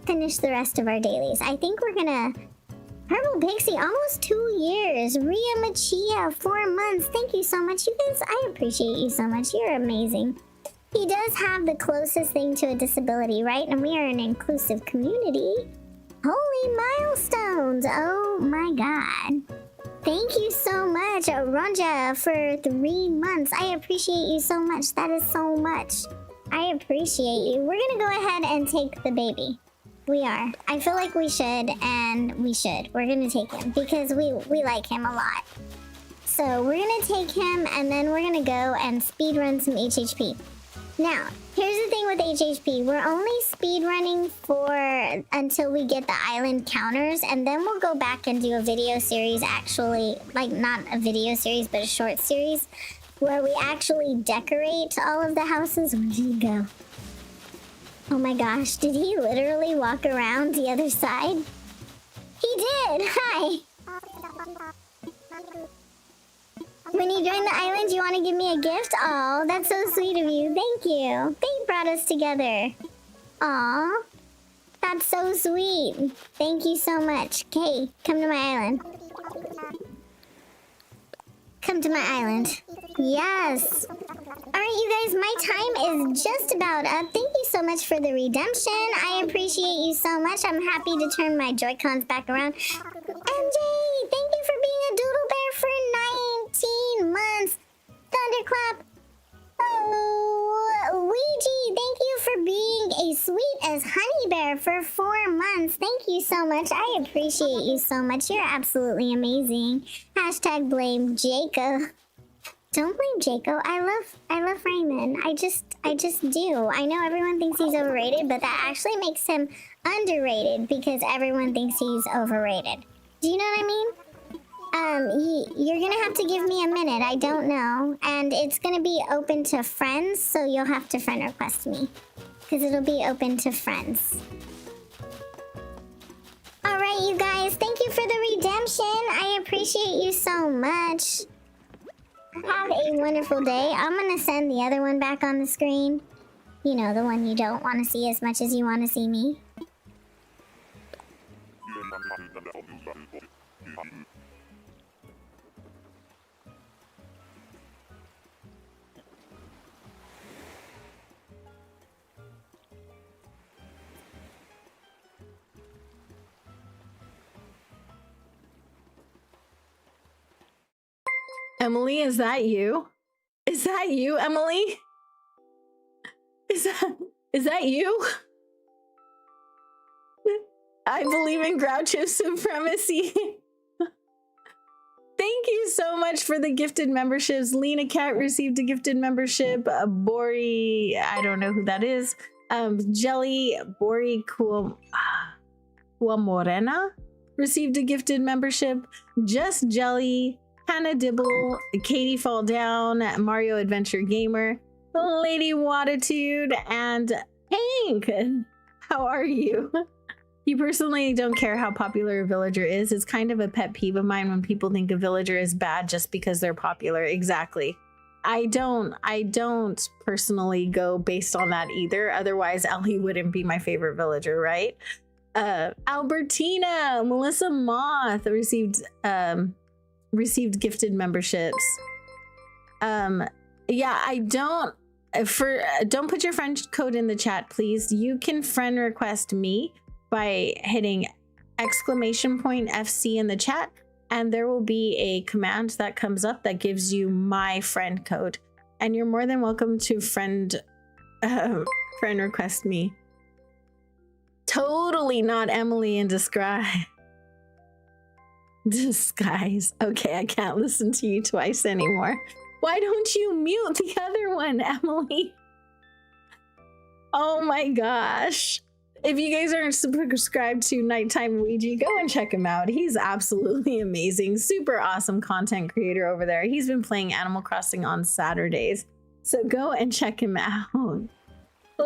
finish the rest of our dailies. I think we're gonna... Purple Pixie, almost 2 years. Ria Machia, 4 months. Thank you so much. You guys, I appreciate you so much. You're amazing. He does have the closest thing to a disability, right? And we are an inclusive community. Holy milestones! Oh my god. Thank you so much, Ronja, for 3 months. I appreciate you so much. That is so much. I appreciate you. We're gonna go ahead and take the baby. We are. I feel like we should, and we should. We're gonna take him because we like him a lot. So we're gonna take him, and then we're gonna go and speed run some HHP. Now, here's the thing with HHP. We're only speedrunning for until we get the island counters, and then we'll go back and do a video series, actually, like not a video series, but a short series, where we actually decorate all of the houses. Where did he go? Oh my gosh, did he literally walk around the other side? He did! Hi! When you join the island, you want to give me a gift? Aw, that's so sweet of you. Thank you. They brought us together. Aw, that's so sweet. Thank you so much. Okay, come to my island. Come to my island. Yes. Alright, you guys, my time is just about up. Thank you so much for the redemption. I appreciate you so much. I'm happy to turn my Joy-Cons back around. MJ, thank you for being a doodle bear for 19 months. Thunderclap. Oh, Ouija, thank you for being a sweet as honey bear for 4 months. Thank you so much. I appreciate you so much. You're absolutely amazing. Hashtag blame Jacob. Don't blame Jacob. I love Raymond. I just do. I know everyone thinks he's overrated, but that actually makes him underrated because everyone thinks he's overrated. Do you know what I mean? You're gonna have to give me a minute. I don't know. And it's gonna be open to friends, so you'll have to friend request me. Because it'll be open to friends. Alright, you guys. Thank you for the redemption. I appreciate you so much. Have a wonderful day. I'm gonna send the other one back on the screen. You know, the one you don't want to see as much as you want to see me. Emily, is that you? Is that you, Emily? Is that you? I believe in Groucho supremacy. Thank you so much for the gifted memberships. Lena Cat received a gifted membership. Bori, I don't know who that is. Jelly Bori Morena received a gifted membership. Just Jelly, Hannah Dibble, Katie Fall Down, Mario Adventure Gamer, Lady Watitude, and Hank. How are you? You personally don't care how popular a villager is. It's kind of a pet peeve of mine when people think a villager is bad just because they're popular. Exactly. I don't personally go based on that either. Otherwise, Ellie wouldn't be my favorite villager, right? Albertina, Melissa Moth received gifted memberships. Yeah, don't put your friend code in the chat, please. You can friend request me by hitting !FC in the chat, and there will be a command that comes up that gives you my friend code, and you're more than welcome to friend request me. Totally not Emily in disguise. Okay, I can't listen to you twice anymore. Why don't you mute the other one, Emily? Oh my gosh. If you guys aren't subscribed to Nighttime Ouija, go and check him out. He's absolutely amazing. Super awesome content creator over there. He's been playing Animal Crossing on Saturdays. So go and check him out.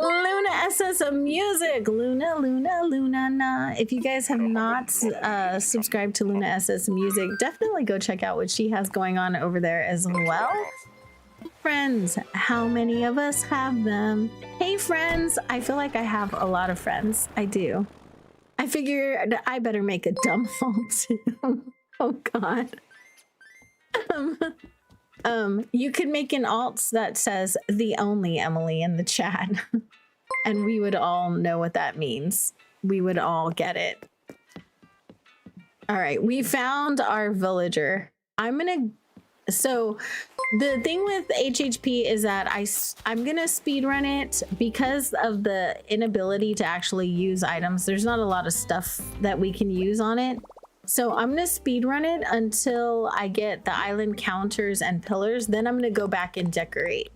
Luna SS Music. Luna, Luna, Luna, na. If you guys have not subscribed to Luna SS Music, definitely go check out what she has going on over there as well. Friends, how many of us have them? Hey friends, I feel like I have a lot of friends. I do. I figured I better make a dumb alt. Oh god. You could make an alt that says the only Emily in the chat. And we would all know what that means. We would all get it. All right, we found our villager. So the thing with HHP is that I'm gonna speed run it because of the inability to actually use items. There's not a lot of stuff that we can use on it. So I'm gonna speed run it until I get the island counters and pillars. Then I'm gonna go back and decorate.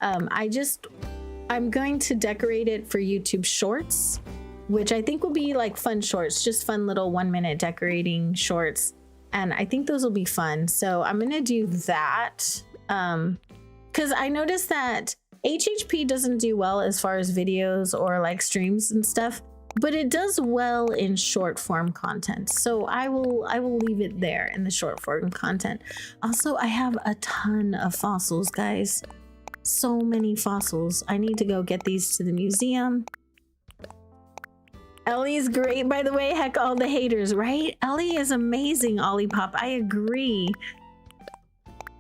I'm going to decorate it for YouTube Shorts, which I think will be like fun shorts, just fun little 1-minute decorating shorts. And I think those will be fun. So I'm gonna do that. Because I noticed that HHP doesn't do well as far as videos or like streams and stuff, but it does well in short form content. So I will leave it there in the short form content. Also, I have a ton of fossils, guys. So many fossils. I need to go get these to the museum. Ellie's great, by the way. Heck, all the haters, right? Ellie is amazing, Olipop. I agree.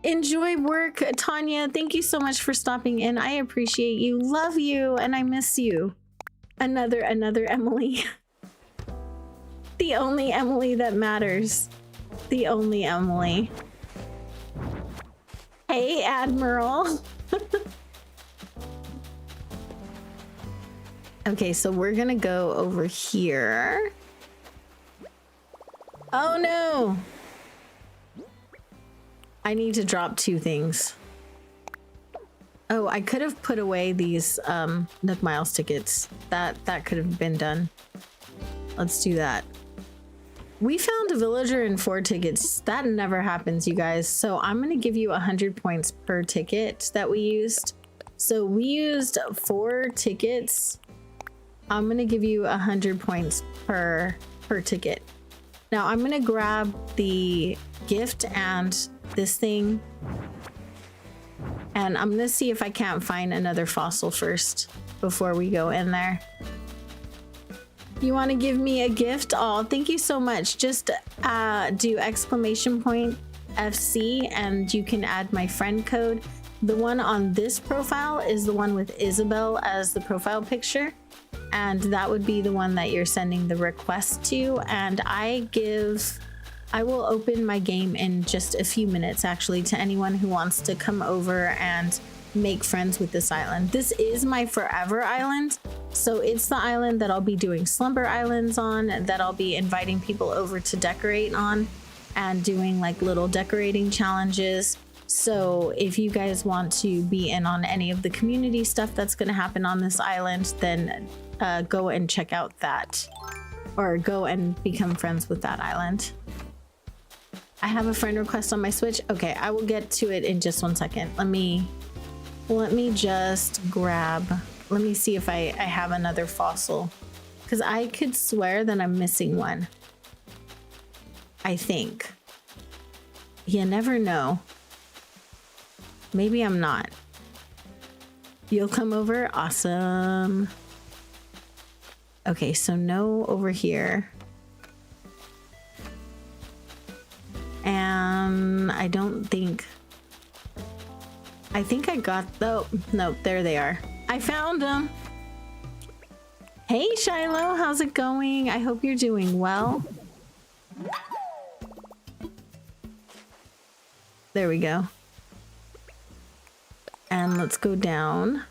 Enjoy work, Tanya. Thank you so much for stopping in. I appreciate you. Love you, and I miss you. Another Emily. The only Emily that matters. The only Emily. Hey, Admiral. Okay, so we're gonna go over here. Oh no! I need to drop 2 things. Oh, I could have put away these Nook Miles tickets. That could have been done. Let's do that. We found a villager and 4 tickets. That never happens, you guys. So I'm gonna give you 100 points per ticket that we used. So we used 4 tickets. I'm gonna give you 100 points per ticket. Now I'm gonna grab the gift and this thing. And I'm gonna see if I can't find another fossil first before we go in there. You wanna give me a gift? Oh, thank you so much. Just do !FC and you can add my friend code. The one on this profile is the one with Isabel as the profile picture. And that would be the one that you're sending the request to. And I will open my game in just a few minutes actually to anyone who wants to come over and make friends with this island. This is my forever island. So it's the island that I'll be doing slumber islands on, that I'll be inviting people over to decorate on and doing like little decorating challenges. So if you guys want to be in on any of the community stuff that's going to happen on this island, then go and check out that, or go and become friends with that island. I have a friend request on my Switch. Okay, I will get to it in just 1 second. Let me just grab, let me see if I have another fossil, because I could swear that I'm missing one. I think. You never know. Maybe I'm not. You'll come over? Awesome. Okay, so no over here. And I don't think... I think I got... Oh, no, there they are. I found them. Hey, Shiloh, how's it going? I hope you're doing well. There we go. And let's go down.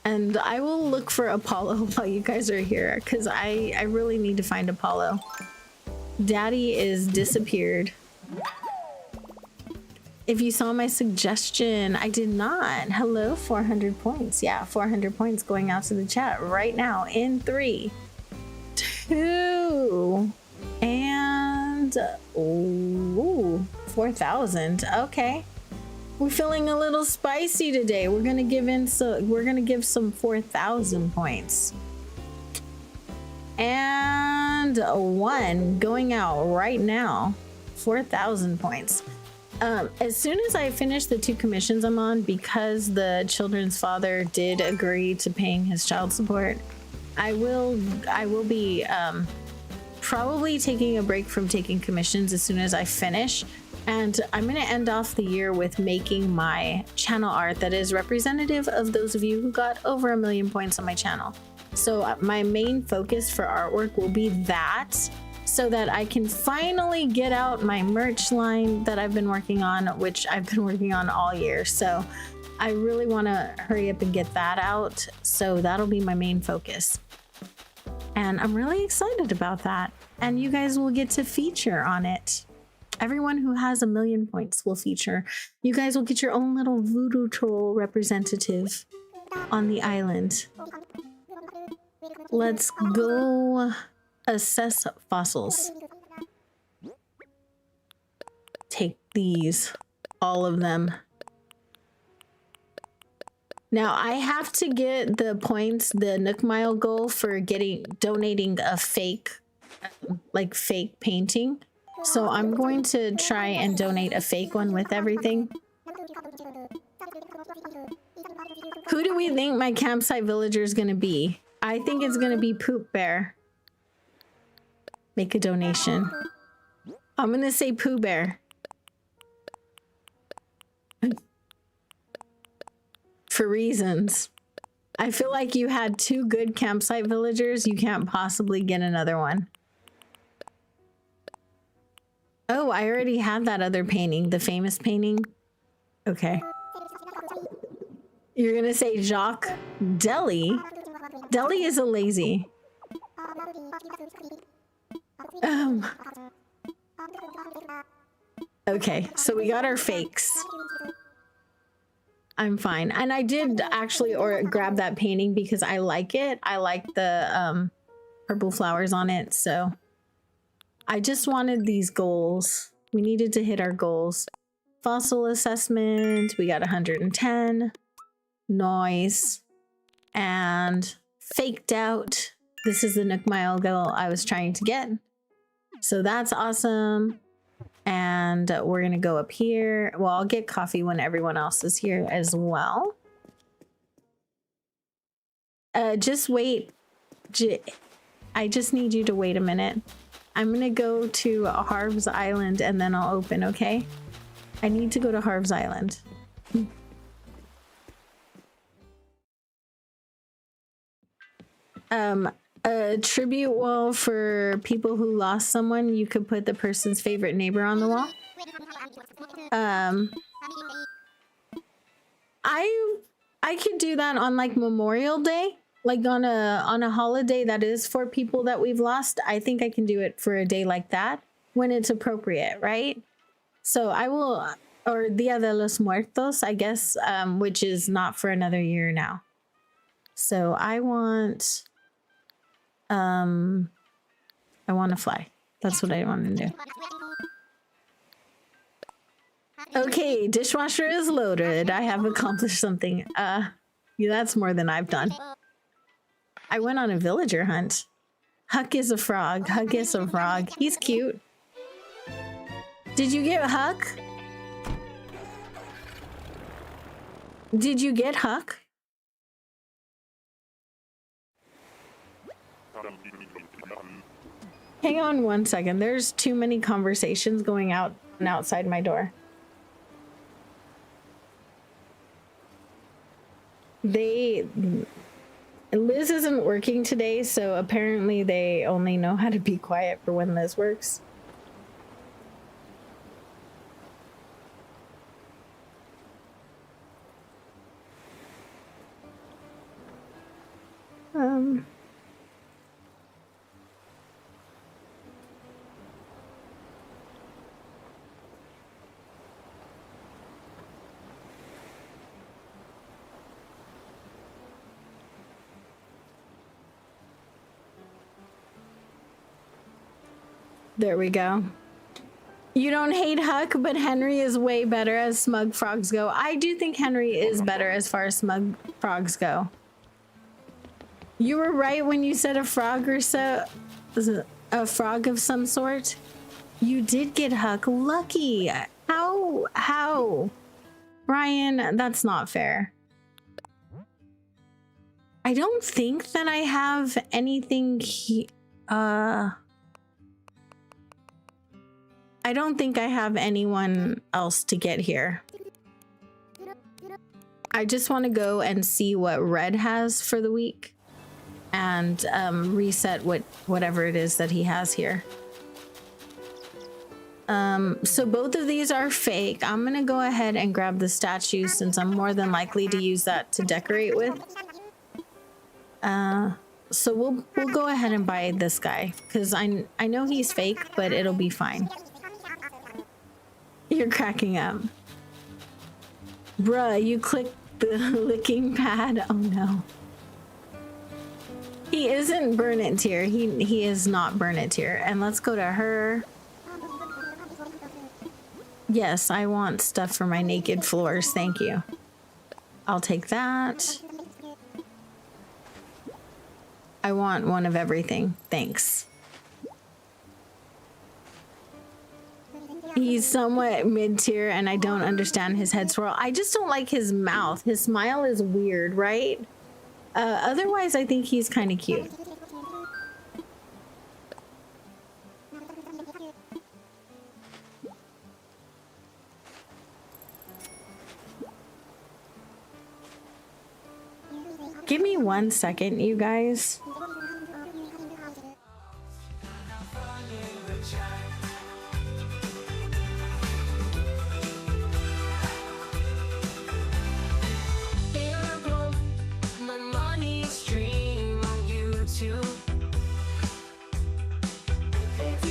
And I will look for Apollo while you guys are here, because I really need to find Apollo. Daddy is disappeared. If you saw my suggestion, I did not. Hello, 400 points. Yeah, 400 points going out to the chat right now in 3, 2, and ooh, 4,000. Okay. We're feeling a little spicy today. We're gonna give some 4,000 points. And a 1 going out right now. 4,000 points. As soon as I finish the 2 commissions I'm on, because the children's father did agree to paying his child support, I will be probably taking a break from taking commissions as soon as I finish. And I'm going to end off the year with making my channel art that is representative of those of you who got over 1 million points on my channel. So my main focus for artwork will be that, so that I can finally get out my merch line that I've been working on, which I've been working on all year. So I really want to hurry up and get that out. So that'll be my main focus. And I'm really excited about that. And you guys will get to feature on it. Everyone who has 1 million points will feature. You guys will get your own little voodoo troll representative on the island. Let's go assess fossils. Take these, all of them. Now I have to get the points, the Nook Mile goal for donating a fake, fake painting. So I'm going to try and donate a fake one with everything. Who do we think my campsite villager is going to be? I think it's going to be Poop Bear. Make a donation. I'm going to say Pooh Bear. For reasons. I feel like you had 2 good campsite villagers. You can't possibly get another one. Oh, I already had that other painting, the famous painting. Okay. You're gonna say Jacques Deli? Deli is a lazy. Okay, so we got our fakes. I'm fine. And I did actually grab that painting because I like it. I like the purple flowers on it, so I just wanted these goals. We needed to hit our goals. Fossil assessment, we got 110. Noise. And faked out. This is the Nook Mile goal I was trying to get. So that's awesome. And we're gonna go up here. Well, I'll get coffee when everyone else is here as well. Just wait. I just need you to wait a minute. I'm gonna go to Harv's Island and then I'll open, okay? I need to go to Harv's Island. A tribute wall for people who lost someone. You could put the person's favorite neighbor on the wall. I could do that on like Memorial Day, like on a holiday that is for people that we've lost. I think I can do it for a day like that when it's appropriate, right? So I will, or Dia de los Muertos, I guess, which is not for another year now. So I want to fly. That's what I want to do. Okay, dishwasher is loaded. I have accomplished something. Yeah, that's more than I've done. I went on a villager hunt. Huck is a frog. Huck is a frog. He's cute. Did you get Huck? Did you get Huck? Hang on one second. There's too many conversations going out and outside my door. Liz isn't working today, so apparently they only know how to be quiet for when Liz works. There we go. You don't hate Huck, but Henry is way better as smug frogs go. I do think Henry is better as far as smug frogs go. You were right when you said a frog or so, a frog of some sort. You did get Huck. Lucky. How? Brian, that's not fair. I don't think that I have anything I don't think I have anyone else to get here. I just want to go and see what Red has for the week and reset whatever it is that he has here. So both of these are fake. I'm gonna go ahead and grab the statue since I'm more than likely to use that to decorate with. So we'll go ahead and buy this guy because I know he's fake, but it'll be fine. You're cracking up. Bruh, you clicked the licking pad. Oh no. He isn't burn it tier. He is not burn it tier. And let's go to her. Yes, I want stuff for my naked floors. Thank you. I'll take that. I want one of everything. Thanks. He's somewhat mid-tier and I don't understand his head swirl. I just don't like his mouth. His smile is weird, right? Otherwise, I think he's kind of cute. Give me 1 second, you guys.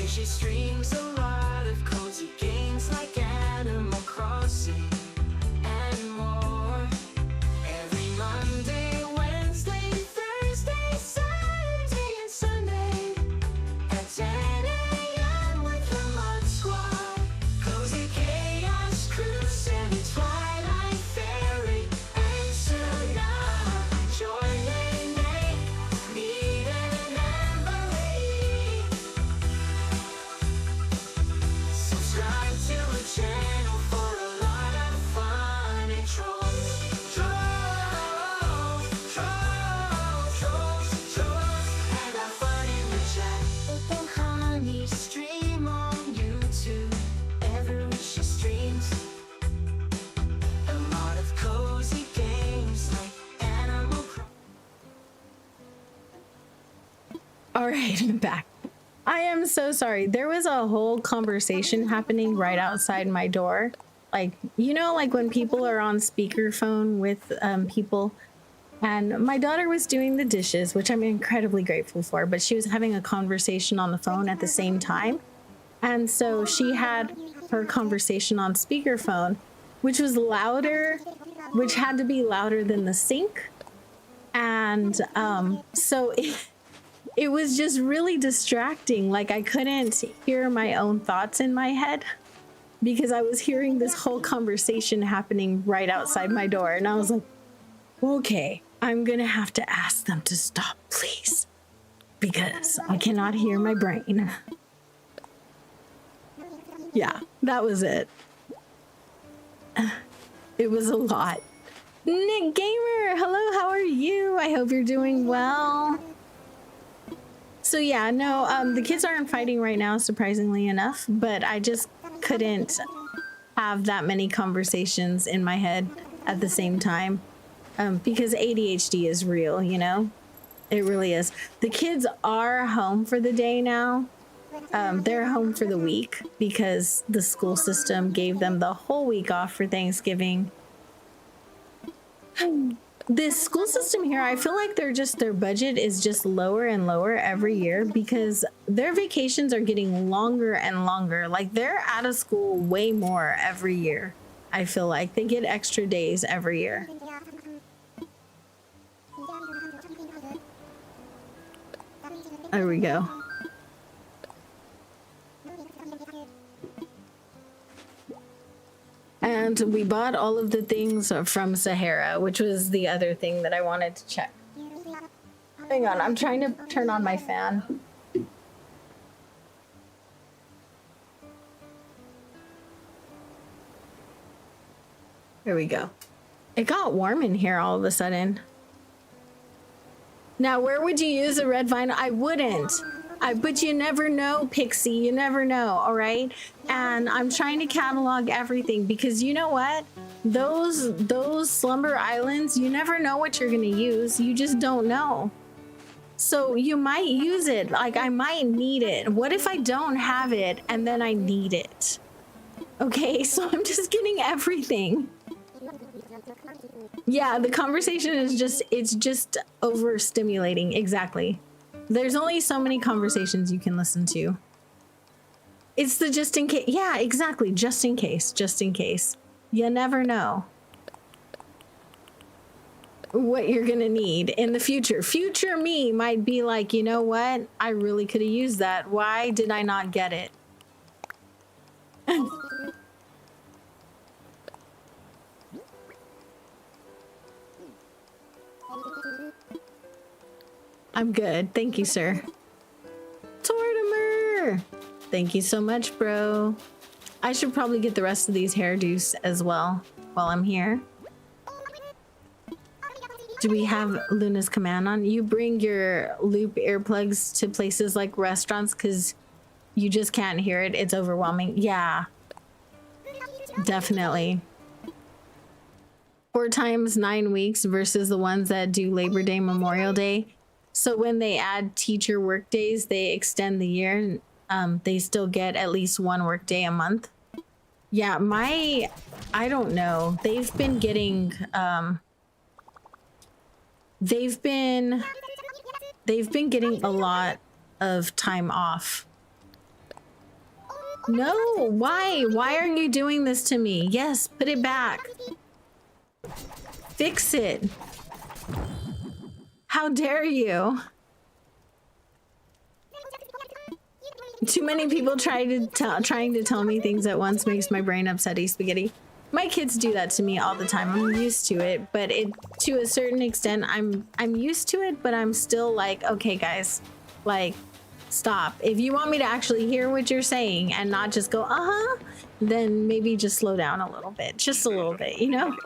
She streams a lot of cozy games like Animal Crossing and more. Every Monday, Wednesday, Thursday, Saturday, and Sunday at 10 a.m. with the Mud Squad. Cozy Chaos Cruise and Twilight Fairy and Tsunami. Join Nene, Meet and Emily. Subscribe to the channel for a lot of fun and trolls, and have fun in the chat. Open Honey stream on YouTube. Every week she streams a lot of cozy games like Animal Crossing. All right, I'm back. I am so sorry. There was a whole conversation happening right outside my door. Like, you know, like when people are on speakerphone with people. And my daughter was doing the dishes, which I'm incredibly grateful for, but she was having a conversation on the phone at the same time. And so she had her conversation on speakerphone, which was louder, which had to be louder than the sink. And so it was just really distracting. Like I couldn't hear my own thoughts in my head because I was hearing this whole conversation happening right outside my door. And I was like, okay, I'm gonna have to ask them to stop, please, because I cannot hear my brain. Yeah, that was it. It was a lot. Nick Gamer, hello, how are you? I hope you're doing well. So yeah, no, the kids aren't fighting right now, surprisingly enough, but I just couldn't have that many conversations in my head at the same time because ADHD is real, you know? It really is. The kids are home for the day now. They're home for the week because the school system gave them the whole week off for Thanksgiving. This school system here, I feel like their budget is just lower and lower every year because their vacations are getting longer and longer. Like they're out of school way more every year. I feel like they get extra days every year. There we go. And we bought all of the things from Sahara, which was the other thing that I wanted to check. Hang on, I'm trying to turn on my fan. There we go. It got warm in here all of a sudden. Now, where would you use a red vinyl? I wouldn't. But you never know, Pixie. You never know, all right? And I'm trying to catalog everything because you know what? Those slumber islands, you never know what you're gonna use. You just don't know. So you might use it. Like, I might need it. What if I don't have it and then I need it? Okay, so I'm just getting everything. Yeah, the conversation is it's just overstimulating. Exactly. There's only so many conversations you can listen to. It's the just in case. Yeah, exactly. Just in case. Just in case. You never know what you're gonna need in the future. Future me might be like, you know what? I really could have used that. Why did I not get it? I'm good. Thank you, sir. Tortimer! Thank you so much, bro. I should probably get the rest of these hairdos as well while I'm here. Do we have Luna's command on? You bring your loop earplugs to places like restaurants because you just can't hear it. It's overwhelming. Yeah, definitely. 4 times 9 weeks versus the ones that do Labor Day, Memorial Day. So when they add teacher work days, they extend the year. They still get at least 1 work day a month. Yeah, I don't know. They've been getting, they've been getting a lot of time off. No, why? Why are you doing this to me? Yes, put it back. Fix it. How dare you? Too many people trying to tell me things at once makes my brain upsetty spaghetti. My kids do that to me all the time. I'm used to it, but to a certain extent, I'm used to it, but I'm still like, okay, guys, like, stop. If you want me to actually hear what you're saying and not just go, uh-huh, then maybe just slow down a little bit, just a little bit, you know?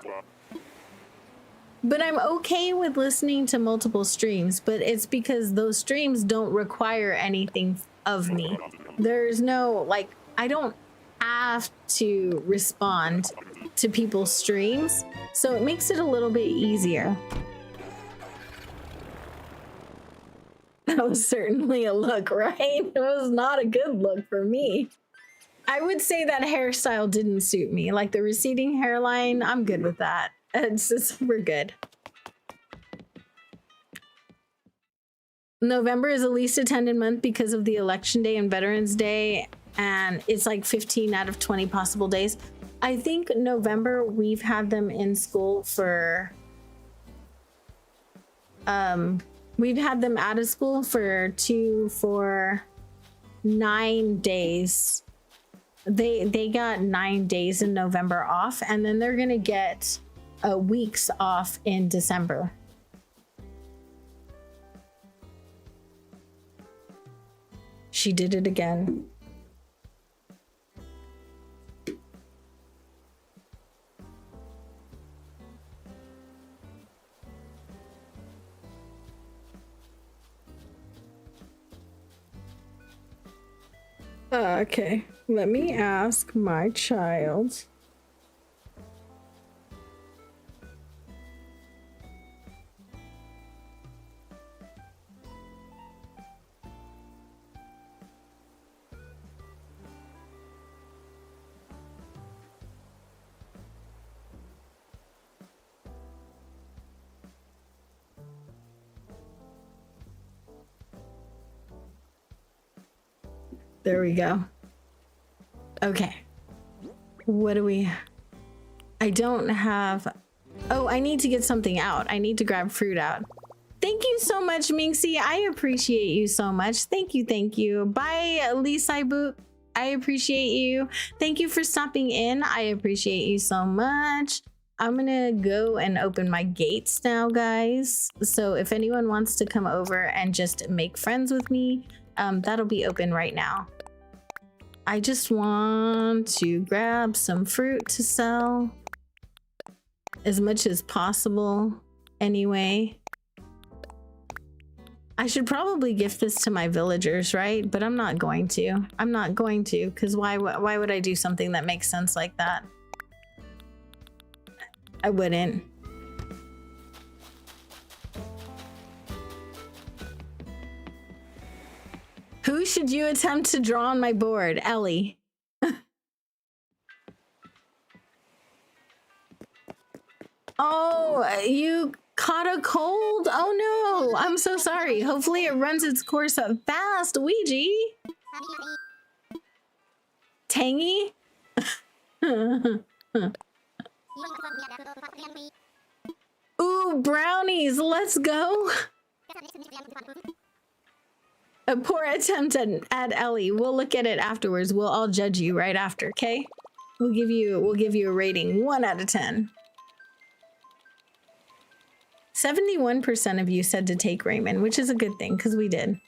But I'm okay with listening to multiple streams, but it's because those streams don't require anything of me. There's no, like, I don't have to respond to people's streams, so it makes it a little bit easier. That was certainly a look, right? It was not a good look for me. I would say that hairstyle didn't suit me. Like the receding hairline, I'm good with that. We're good. November is the least attended month because of the election day and Veterans Day, and it's like 15 out of 20 possible days. I think November we've had them in school for we've had them out of school for 9 days. They got 9 days in November off, and then they're gonna get weeks off in December. She did it again. Okay, let me ask my child. There we go. Okay. What do we... I don't have... Oh, I need to get something out. I need to grab fruit out. Thank you so much, Minxie. I appreciate you so much. Thank you, thank you. Bye, Lisaibu. I appreciate you. Thank you for stopping in. I appreciate you so much. I'm gonna go and open my gates now, guys. So if anyone wants to come over and just make friends with me, that'll be open right now. I just want to grab some fruit to sell as much as possible anyway. I should probably gift this to my villagers, right? But I'm not going to. I'm not going to, because why would I do something that makes sense like that? I wouldn't. Who should you attempt to draw on my board? Ellie. Oh, you caught a cold? Oh no, I'm so sorry. Hopefully it runs its course up fast, Ouija. Tangy? Ooh, brownies, let's go. A poor attempt at Ellie. We'll look at it afterwards. We'll all judge you right after, okay? We'll give you a rating 1 out of 10. 71% of you said to take Raymond, which is a good thing because we did.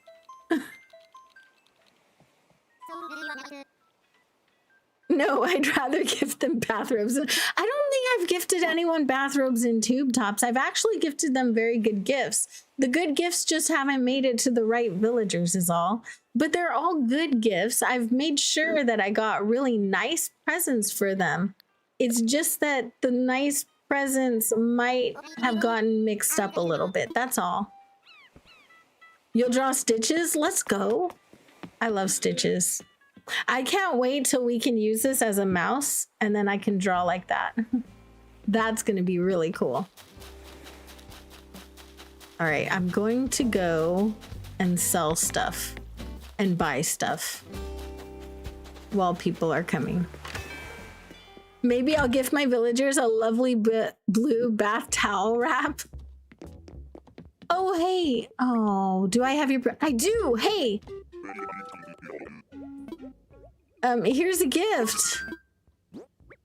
No, I'd rather gift them bathrobes. I don't think I've gifted anyone bathrobes in tube tops. I've actually gifted them very good gifts. The good gifts just haven't made it to the right villagers is all. But they're all good gifts. I've made sure that I got really nice presents for them. It's just that the nice presents might have gotten mixed up a little bit. That's all. You'll draw stitches? Let's go. I love stitches. I can't wait till we can use this as a mouse and then I can draw like that. That's going to be really cool. All right, I'm going to go and sell stuff and buy stuff while people are coming. Maybe I'll gift my villagers a lovely blue bath towel wrap. Oh, hey. Oh, do I have your... I do. Hey. Here's a gift.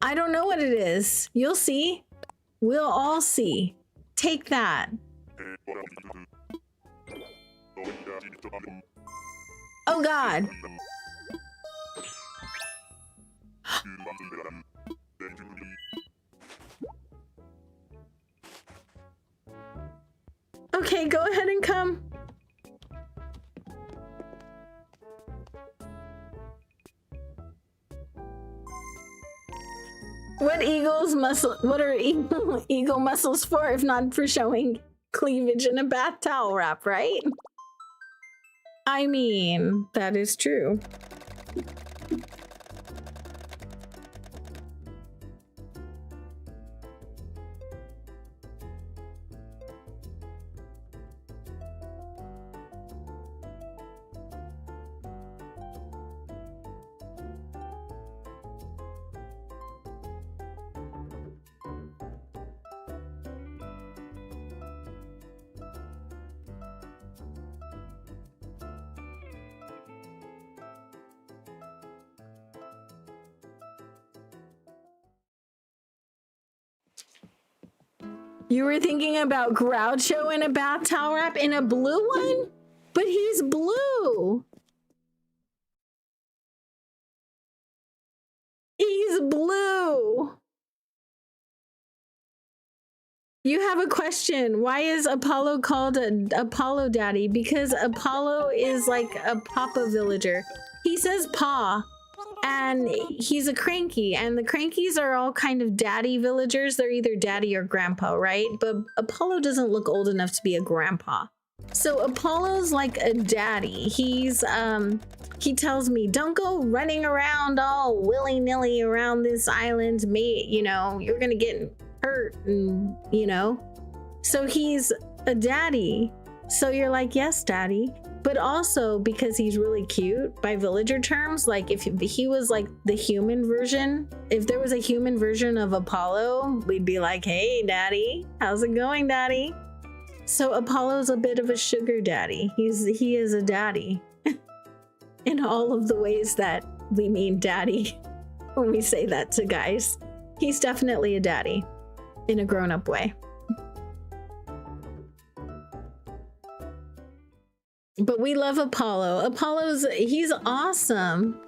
I don't know what it is. You'll see. We'll all see. Take that. Oh, God. Okay, go ahead and come. What are eagle muscles for if not for showing cleavage in a bath towel wrap, right? I mean, that is true. You were thinking about Groucho in a bath towel wrap in a blue one? But he's blue. He's blue. You have a question. Why is Apollo called Apollo Daddy? Because Apollo is like a papa villager. He says pa. And he's a cranky, and the crankies are all kind of daddy villagers. They're either daddy or grandpa, right? But Apollo doesn't look old enough to be a grandpa. So Apollo's like a daddy. He's, he tells me, don't go running around all willy-nilly around this island, mate. You know, you're gonna get hurt, and, you know. So he's a daddy. So you're like, yes, daddy. But also because he's really cute by villager terms, like if he was like the human version, if there was a human version of Apollo, we'd be like, hey, daddy, how's it going, daddy? So Apollo's a bit of a sugar daddy. He is a daddy in all of the ways that we mean daddy when we say that to guys. He's definitely a daddy in a grown-up way. But we love Apollo. He's awesome.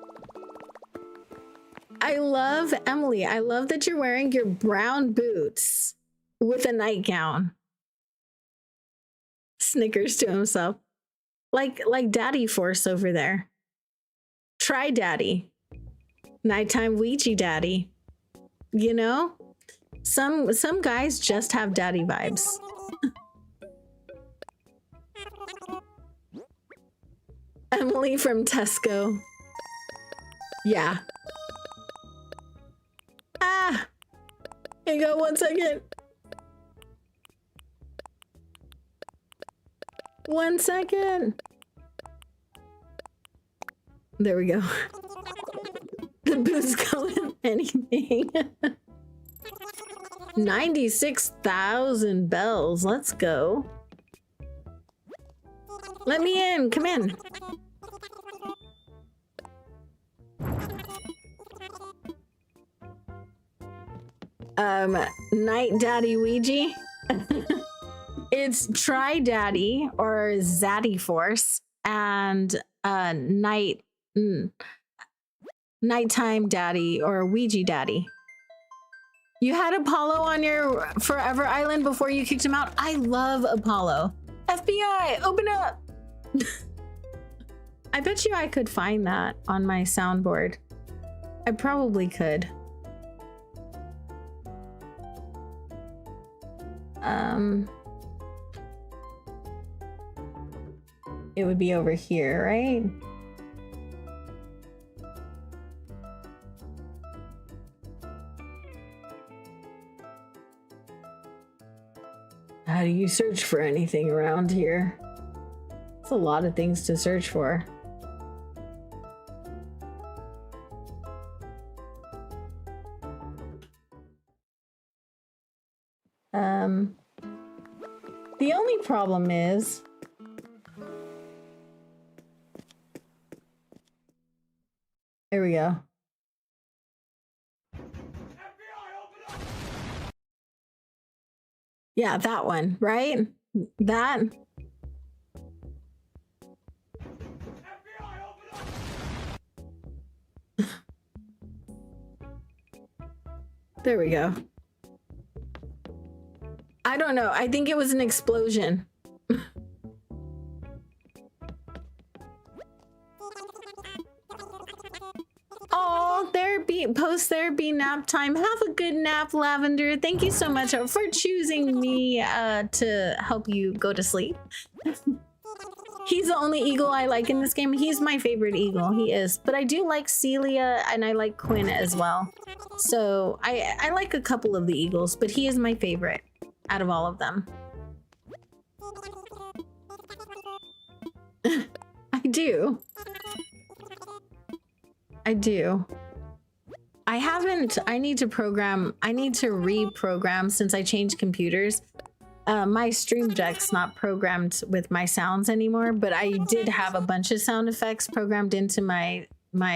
I love Emily. I love that you're wearing your brown boots with a nightgown. Snickers to himself. Like Daddy Force over there. Try Daddy. Nighttime Ouija Daddy. You know? Some guys just have daddy vibes. Emily from Tesco. Yeah. Ah! Hang on 1 second. 1 second. There we go. The boots go with anything. 96,000 bells. Let's go. Let me in. Come in. Night Daddy Ouija. It's Try Daddy or Zaddy Force and Nighttime Daddy or Ouija Daddy. You had Apollo on your Forever Island before you kicked him out? I love Apollo. FBI, open up! I bet you I could find that on my soundboard. I probably could. It would be over here, right? How do you search for anything around here? It's a lot of things to search for. The only problem is there we go. Yeah, that one, right? That. There we go. I don't know. I think it was an explosion. Oh, therapy, post-therapy nap time. Have a good nap, Lavender. Thank you so much for choosing me to help you go to sleep. He's the only eagle I like in this game. He's my favorite eagle. He is. But I do like Celia and I like Quinn as well. So I like a couple of the eagles, but he is my favorite out of all of them. I do. I do. I need to reprogram since I changed computers. My stream deck's not programmed with my sounds anymore, but I did have a bunch of sound effects programmed into my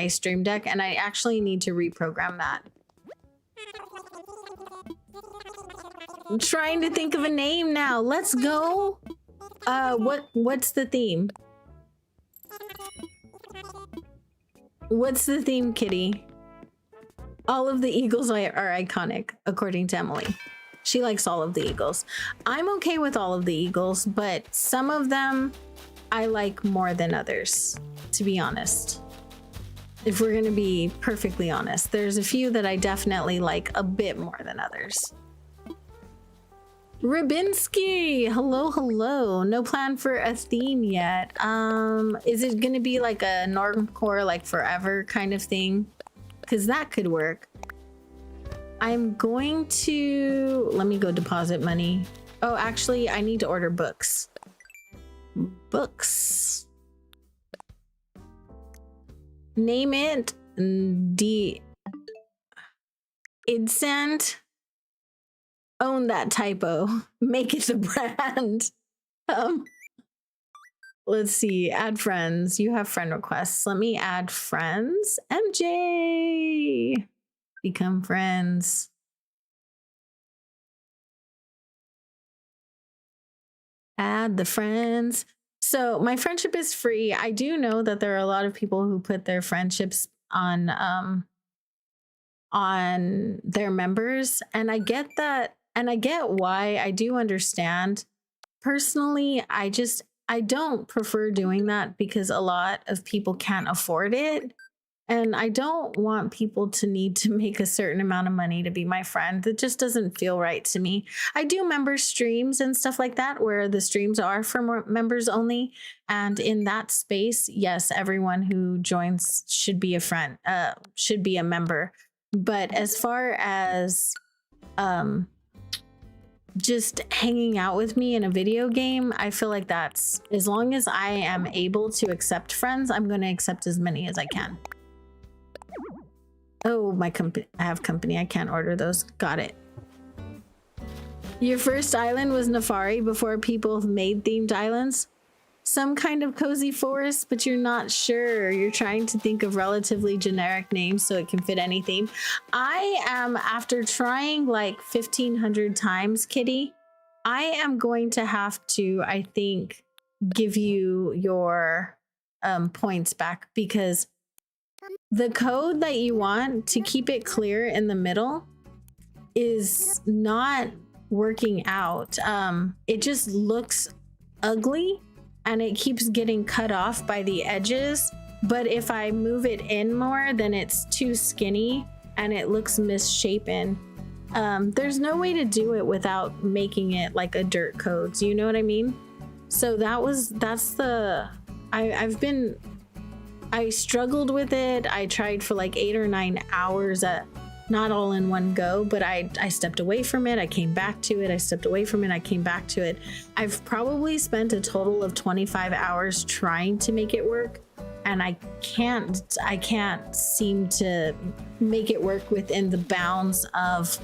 stream deck, and I actually need to reprogram that. I'm trying to think of a name now. Let's go. What's the theme? What's the theme, Kitty? All of the eagles are iconic, according to Emily. She likes all of the eagles. I'm okay with all of the eagles, but some of them I like more than others, to be honest. If we're gonna be perfectly honest, there's a few that I definitely like a bit more than others. Rubinski, hello, hello. No plan for a theme yet. Is it gonna be like a normcore, like forever kind of thing? Because that could work. I'm going to, let me go deposit money. Oh, actually, I need to order books. Books. Name it Idsend. Own that typo. Make it the brand. Let's see. Add friends. You have friend requests. Let me add friends. MJ. Become friends. Add the friends. So my friendship is free. I do know that there are a lot of people who put their friendships on their members, and I get that, and I get why. I do understand. Personally, I don't prefer doing that because a lot of people can't afford it. And I don't want people to need to make a certain amount of money to be my friend. That just doesn't feel right to me. I do member streams and stuff like that where the streams are for members only. And in that space, yes, everyone who joins should be a friend, should be a member. But as far as just hanging out with me in a video game, I feel like that's, as long as I am able to accept friends, I'm going to accept as many as I can. Oh, my company. I have company. I can't order those. Got it. Your first island was Nefari before people made themed islands? Some kind of cozy forest, but you're not sure. You're trying to think of relatively generic names so it can fit any theme. I am, after trying like 1,500 times, Kitty, I am going to have to, I think, give you your points back, because the code that you want to keep it clear in the middle is not working out. It just looks ugly and it keeps getting cut off by the edges. But if I move it in more, then it's too skinny and it looks misshapen. There's no way to do it without making it like a dirt code. Do you know what I mean? So I struggled with it. I tried for like 8 or 9 hours, not all in one go, but I stepped away from it. I came back to it. I stepped away from it. I came back to it. I've probably spent a total of 25 hours trying to make it work. And I can't seem to make it work within the bounds of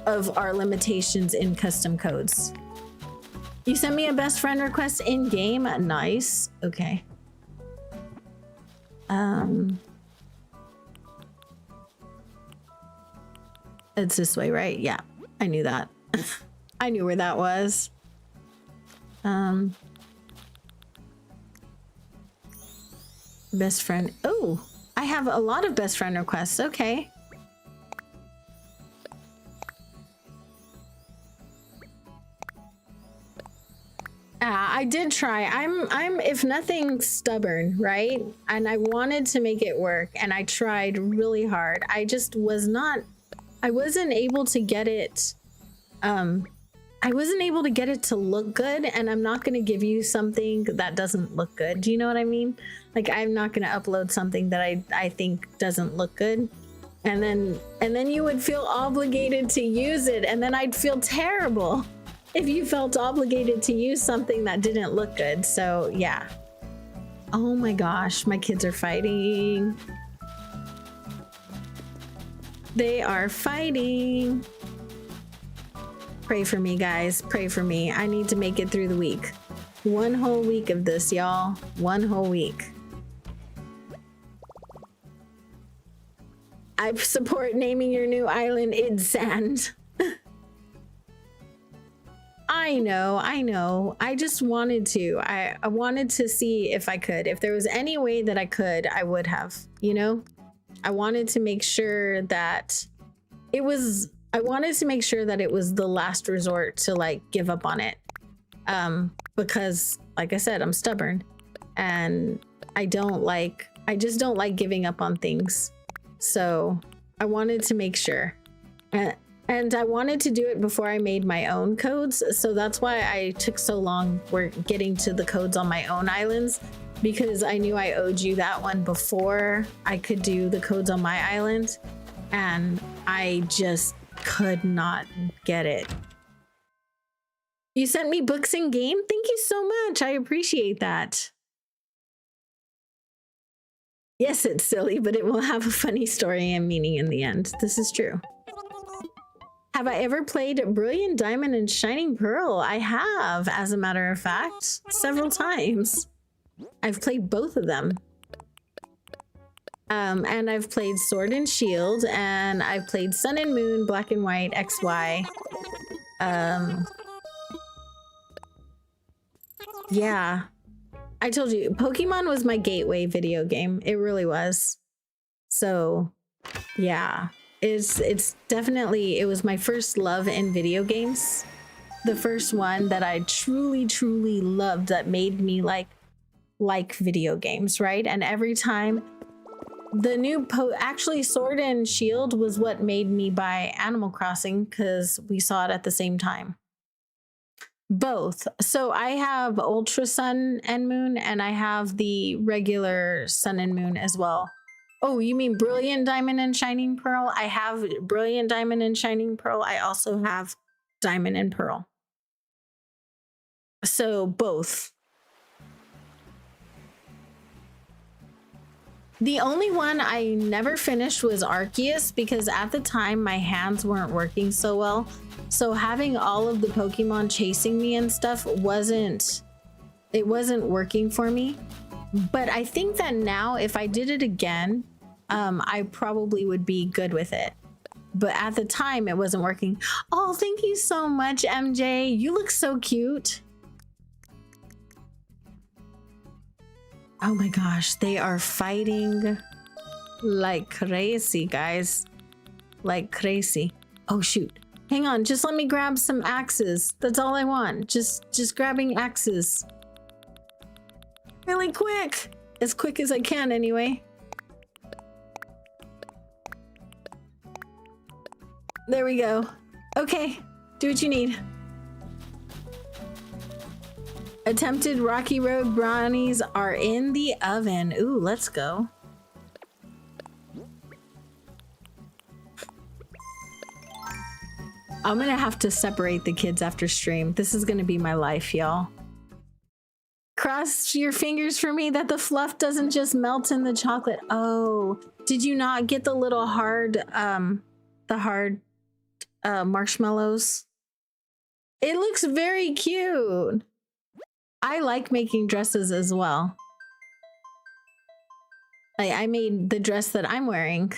our limitations in custom codes. You sent me a best friend request in game. Nice. Okay. It's this way, right? Yeah, I knew that. I knew where that was. Best friend. Oh, I have a lot of best friend requests. Okay. I did try. I'm if nothing stubborn, right? And I wanted to make it work and I tried really hard. I just I wasn't able to get it to look good, and I'm not going to give you something that doesn't look good. Do you know what I mean? Like, I'm not going to upload something that I think doesn't look good. And then you would feel obligated to use it, and then I'd feel terrible if you felt obligated to use something that didn't look good. So yeah. Oh my gosh, my kids are fighting. They are fighting. Pray for me, guys. Pray for me. I need to make it through the week. 1 whole week of this, y'all. 1 whole week. I support naming your new island Idsand. I know. I just wanted to. I wanted to see if I could. If there was any way that I could, I would have, you know? I wanted to make sure that it was the last resort to like give up on it. Because like I said, I'm stubborn and I just don't like giving up on things. So I wanted to make sure. And I wanted to do it before I made my own codes. So that's why I took so long getting to the codes on my own islands, because I knew I owed you that one before I could do the codes on my island. And I just could not get it. You sent me books in game? Thank you so much. I appreciate that. Yes, it's silly, but it will have a funny story and meaning in the end. This is true. Have I ever played Brilliant Diamond and Shining Pearl? I have, as a matter of fact, several times. I've played both of them. And I've played Sword and Shield, and I've played Sun and Moon, Black and White, XY. Yeah. I told you, Pokemon was my gateway video game. It really was. So, yeah. It's definitely, it was my first love in video games. The first one that I truly, truly loved that made me like video games, right? And every time the new actually Sword and Shield was what made me buy Animal Crossing because we saw it at the same time. Both. So I have Ultra Sun and Moon, and I have the regular Sun and Moon as well. Oh, you mean Brilliant Diamond and Shining Pearl? I have Brilliant Diamond and Shining Pearl. I also have Diamond and Pearl. So both. The only one I never finished was Arceus because at the time my hands weren't working so well. So having all of the Pokemon chasing me and stuff wasn't working for me. But I think that now if I did it again, I probably would be good with it. But at the time it wasn't working. Oh, thank you so much, MJ. You look so cute. Oh my gosh, they are fighting like crazy, guys. Like crazy. Oh shoot. Hang on, just let me grab some axes. That's all I want. Just grabbing axes. Really quick. As quick as I can anyway. There we go. Okay, do what you need. Attempted Rocky Road brownies are in the oven. Ooh, let's go. I'm gonna have to separate the kids after stream. This is gonna be my life, y'all. Cross your fingers for me that the fluff doesn't just melt in the chocolate. Oh, did you not get the little hard, marshmallows? It looks very cute. I like making dresses as well. I made the dress that I'm wearing.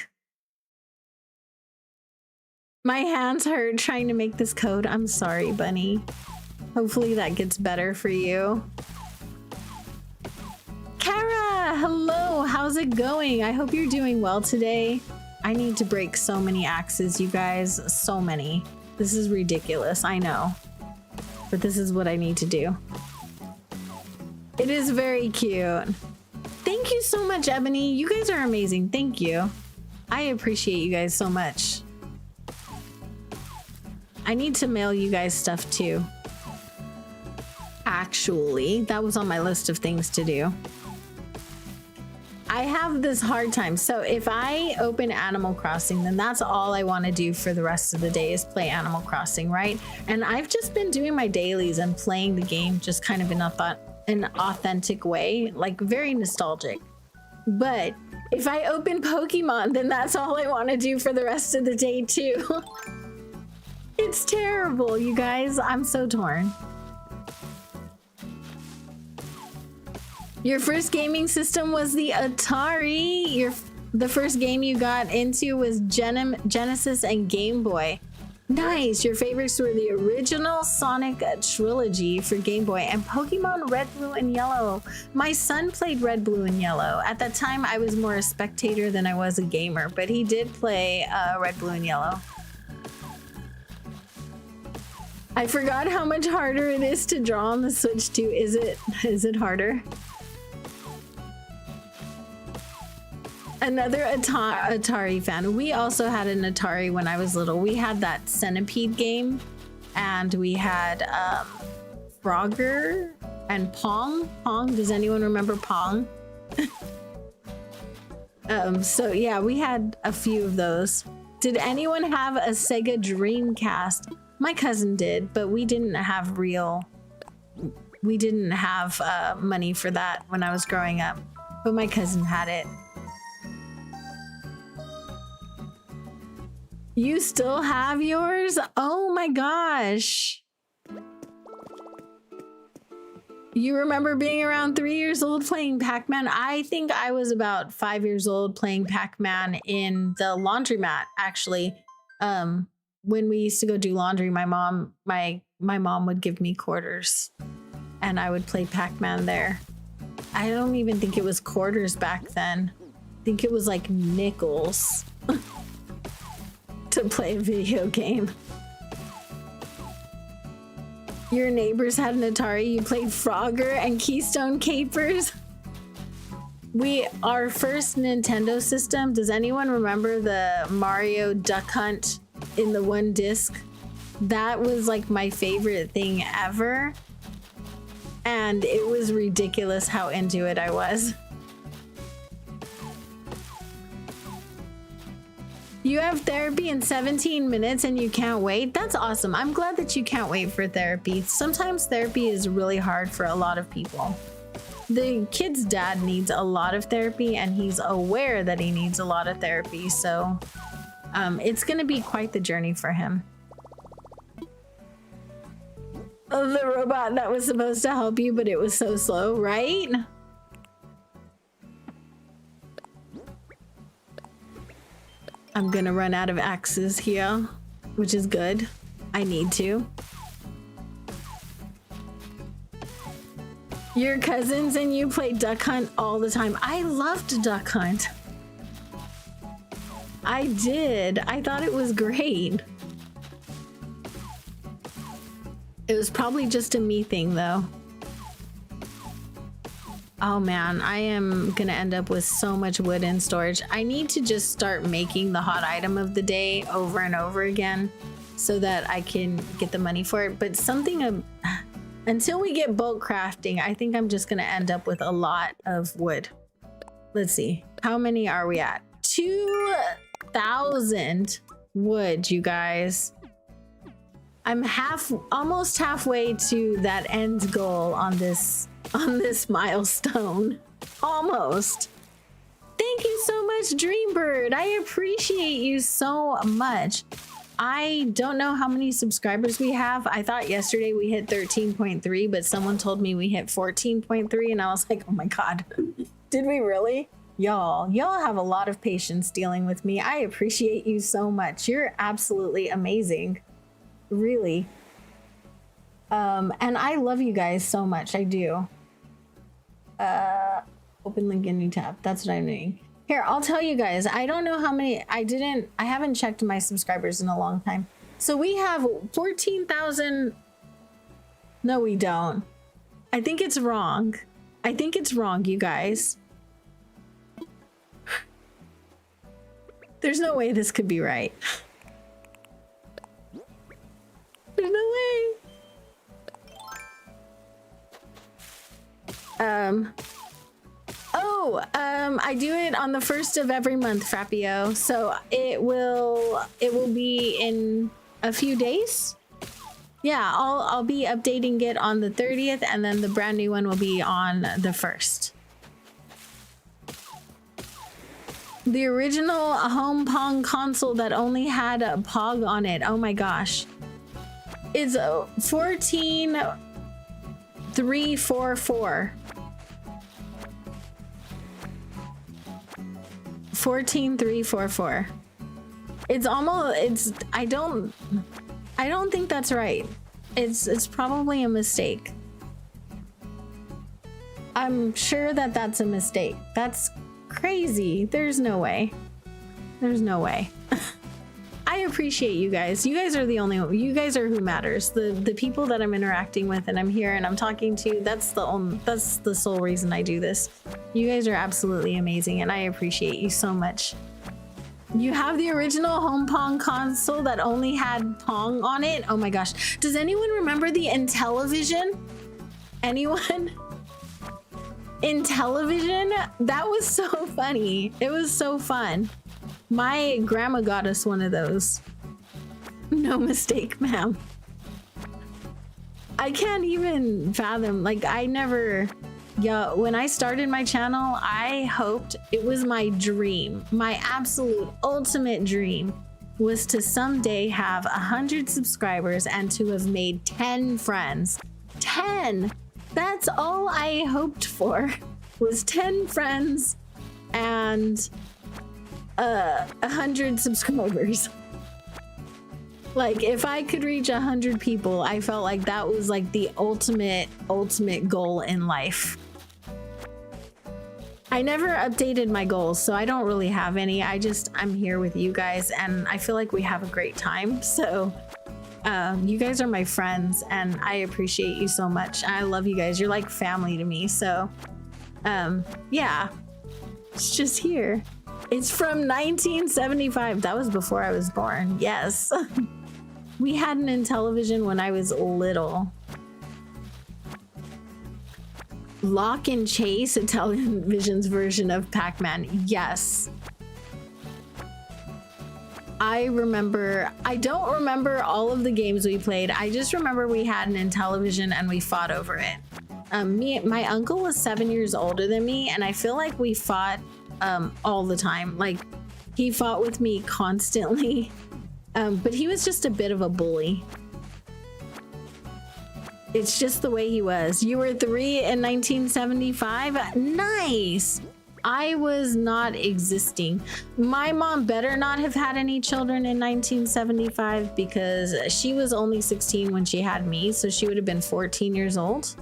My hands hurt trying to make this code. I'm sorry, bunny. Hopefully that gets better for you. Kara, hello. How's it going? I hope you're doing well today. I need to break so many axes, you guys. So many. This is ridiculous, I know. But this is what I need to do. It is very cute. Thank you so much, Ebony. You guys are amazing. Thank you. I appreciate you guys so much. I need to mail you guys stuff too. Actually, that was on my list of things to do. I have this hard time. So if I open Animal Crossing, then that's all I want to do for the rest of the day is play Animal Crossing, right? And I've just been doing my dailies and playing the game just kind of in an authentic way, like very nostalgic. But if I open Pokemon, then that's all I want to do for the rest of the day too. It's terrible, you guys. I'm so torn. Your first gaming system was the Atari. The first game you got into was Genesis and Game Boy. Nice. Your favorites were the original Sonic trilogy for Game Boy and Pokemon Red, Blue, and Yellow. My son played Red, Blue, and Yellow. At that time, I was more a spectator than I was a gamer, but he did play Red, Blue, and Yellow. I forgot how much harder it is to draw on the Switch too. Is it harder? Another Atari fan. We also had an Atari when I was little. We had that Centipede game, and we had Frogger and Pong. Pong. Does anyone remember Pong? So yeah, we had a few of those. Did anyone have a Sega Dreamcast? My cousin did, but we didn't have money for that when I was growing up. But my cousin had it. You still have yours? Oh my gosh. You remember being around 3 years old playing Pac-Man? I think I was about 5 years old playing Pac-Man in the laundromat, actually. When we used to go do laundry, my mom would give me quarters and I would play Pac-Man there. I don't even think it was quarters back then. I think it was like nickels to play a video game. Your neighbors had an Atari, you played Frogger and Keystone Capers. Our first Nintendo system, does anyone remember the Mario Duck Hunt in the one disc? That was like my favorite thing ever. And it was ridiculous how into it I was. You have therapy in 17 minutes and you can't wait? That's awesome. I'm glad that you can't wait for therapy. Sometimes therapy is really hard for a lot of people. The kid's dad needs a lot of therapy and he's aware that he needs a lot of therapy. So it's going to be quite the journey for him. Oh, the robot that was supposed to help you, but it was so slow, right? I'm gonna run out of axes here, which is good. I need to. Your cousins and you play Duck Hunt all the time. I loved Duck Hunt. I did. I thought it was great. It was probably just a me thing though. Oh man, I am gonna end up with so much wood in storage. I need to just start making the hot item of the day over and over again so that I can get the money for it. But until we get bulk crafting, I think I'm just gonna end up with a lot of wood. Let's see, how many are we at? 2,000 wood, you guys. I'm almost halfway to that end goal on this milestone. Almost. Thank you so much, Dreambird. I appreciate you so much. I don't know how many subscribers we have. I thought yesterday we hit 13.3, but someone told me we hit 14.3 and I was like, oh my God, did we really? Y'all have a lot of patience dealing with me. I appreciate you so much. You're absolutely amazing. Really. And I love you guys so much. I do. Open link in new tab. That's what I'm doing. Here, I'll tell you guys. I don't know how many. I haven't checked my subscribers in a long time. So we have 14,000. No, we don't. I think it's wrong. I think it's wrong, you guys. There's no way this could be right. There's no way. I do it on the 1st of every month, Frappio. So it will be in a few days. Yeah, I'll be updating it on the 30th and then the brand new one will be on the 1st. The original home Pong console that only had a Pog on it. Oh my gosh. It's 14344. 14344. I don't think that's right. It's probably a mistake. I'm sure that that's a mistake. That's crazy. There's no way. There's no way. I appreciate you guys. You guys are the only one. You guys are who matters. The people that I'm interacting with and I'm here and I'm talking to, that's the sole reason I do this. You guys are absolutely amazing and I appreciate you so much. You have the original home Pong console that only had Pong on it? Oh my gosh. Does anyone remember the Intellivision? Anyone? Intellivision? That was so funny. It was so fun. My grandma got us one of those. No mistake, ma'am. I can't even fathom, like when I started my channel, I hoped, it was my dream, my absolute ultimate dream was to someday have 100 subscribers and to have made 10 friends. 10! That's all I hoped for, was 10 friends and 100 subscribers. Like, if I could reach 100 people, I felt like that was like the ultimate goal in life. I never updated my goals, so I don't really have any. I'm here with you guys, and I feel like we have a great time. So you guys are my friends, and I appreciate you so much. I love you guys. You're like family to me. So yeah, it's just here. It's from 1975. That was before I was born. Yes. We had an Intellivision when I was little. Lock and Chase, Intellivision's version of Pac-Man. Yes. I don't remember all of the games we played. I just remember we had an Intellivision and we fought over it. My uncle was 7 years older than me, and I feel like we fought all the time. Like, he fought with me constantly. But he was just a bit of a bully. It's just the way he was. You were 3 in 1975? Nice! I was not existing. My mom better not have had any children in 1975 because she was only 16 when she had me, so she would have been 14 years old.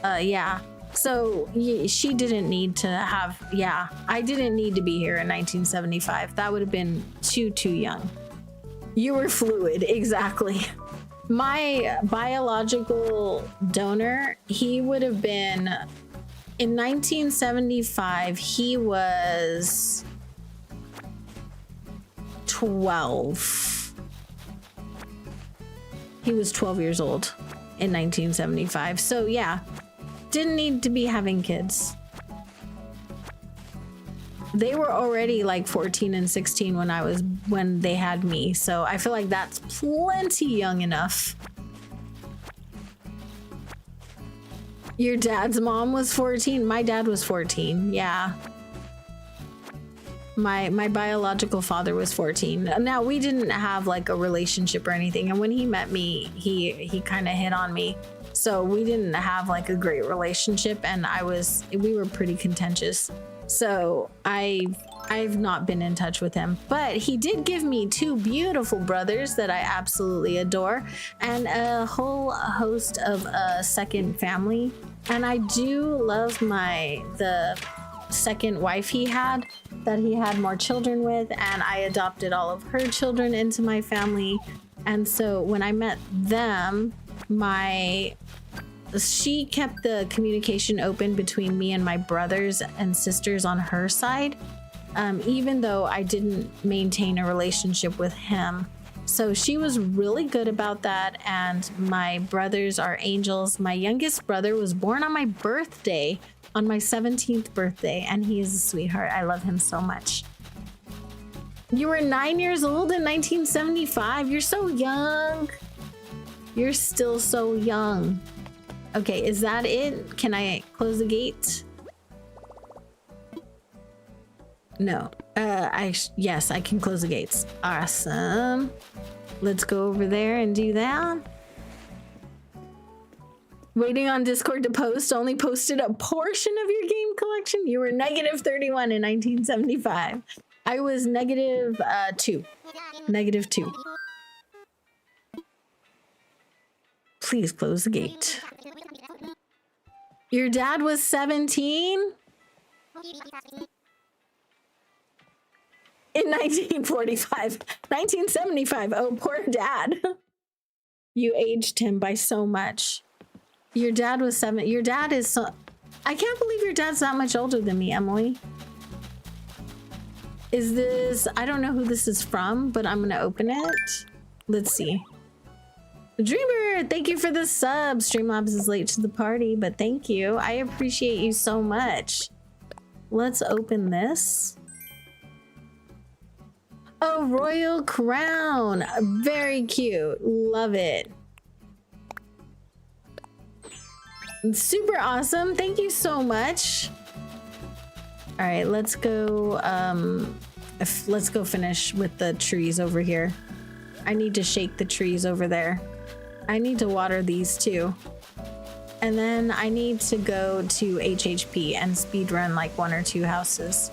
Yeah. So she didn't need to have, yeah, I didn't need to be here in 1975. That would have been too young. You were fluid, exactly. My biological donor, he would have been, in 1975, he was 12. He was 12 years old in 1975. So yeah, didn't need to be having kids. They were already like 14 and 16 when they had me. So I feel like that's plenty young enough. Your dad's mom was 14. My dad was 14. Yeah. My biological father was 14. Now, we didn't have like a relationship or anything. And when he met me, he kind of hit on me. So we didn't have like a great relationship, and we were pretty contentious. So I've not been in touch with him, but he did give me 2 beautiful brothers that I absolutely adore, and a whole host of a second family. And I do love the second wife he had, that he had more children with, and I adopted all of her children into my family. And so when I met them, she kept the communication open between me and my brothers and sisters on her side, even though I didn't maintain a relationship with him. So she was really good about that, and my brothers are angels. My youngest brother was born on my birthday, on my 17th birthday, and he is a sweetheart. I love him so much. You were 9 years old in 1975. You're so young. You're still so young. Okay, is that it? Can I close the gate? No. Yes, I can close the gates. Awesome. Let's go over there and do that. Waiting on Discord to post. Only posted a portion of your game collection. You were negative 31 in 1975. I was negative 2. Negative 2. Please close the gate. Your dad was 17? In 1945. 1975. Oh, poor dad. You aged him by so much. Your dad was 7. Your dad is so... I can't believe your dad's that much older than me, Emily. Is this... I don't know who this is from, but I'm gonna open it. Let's see. Dreamer, thank you for the sub. Streamlabs is late to the party, but thank you. I appreciate you so much. Let's open this. A royal crown. Very cute. Love it. Super awesome. Thank you so much. All right, let's go finish with the trees over here. I need to shake the trees over there. I need to water these too. And then I need to go to HHP and speed run like 1 or 2 houses.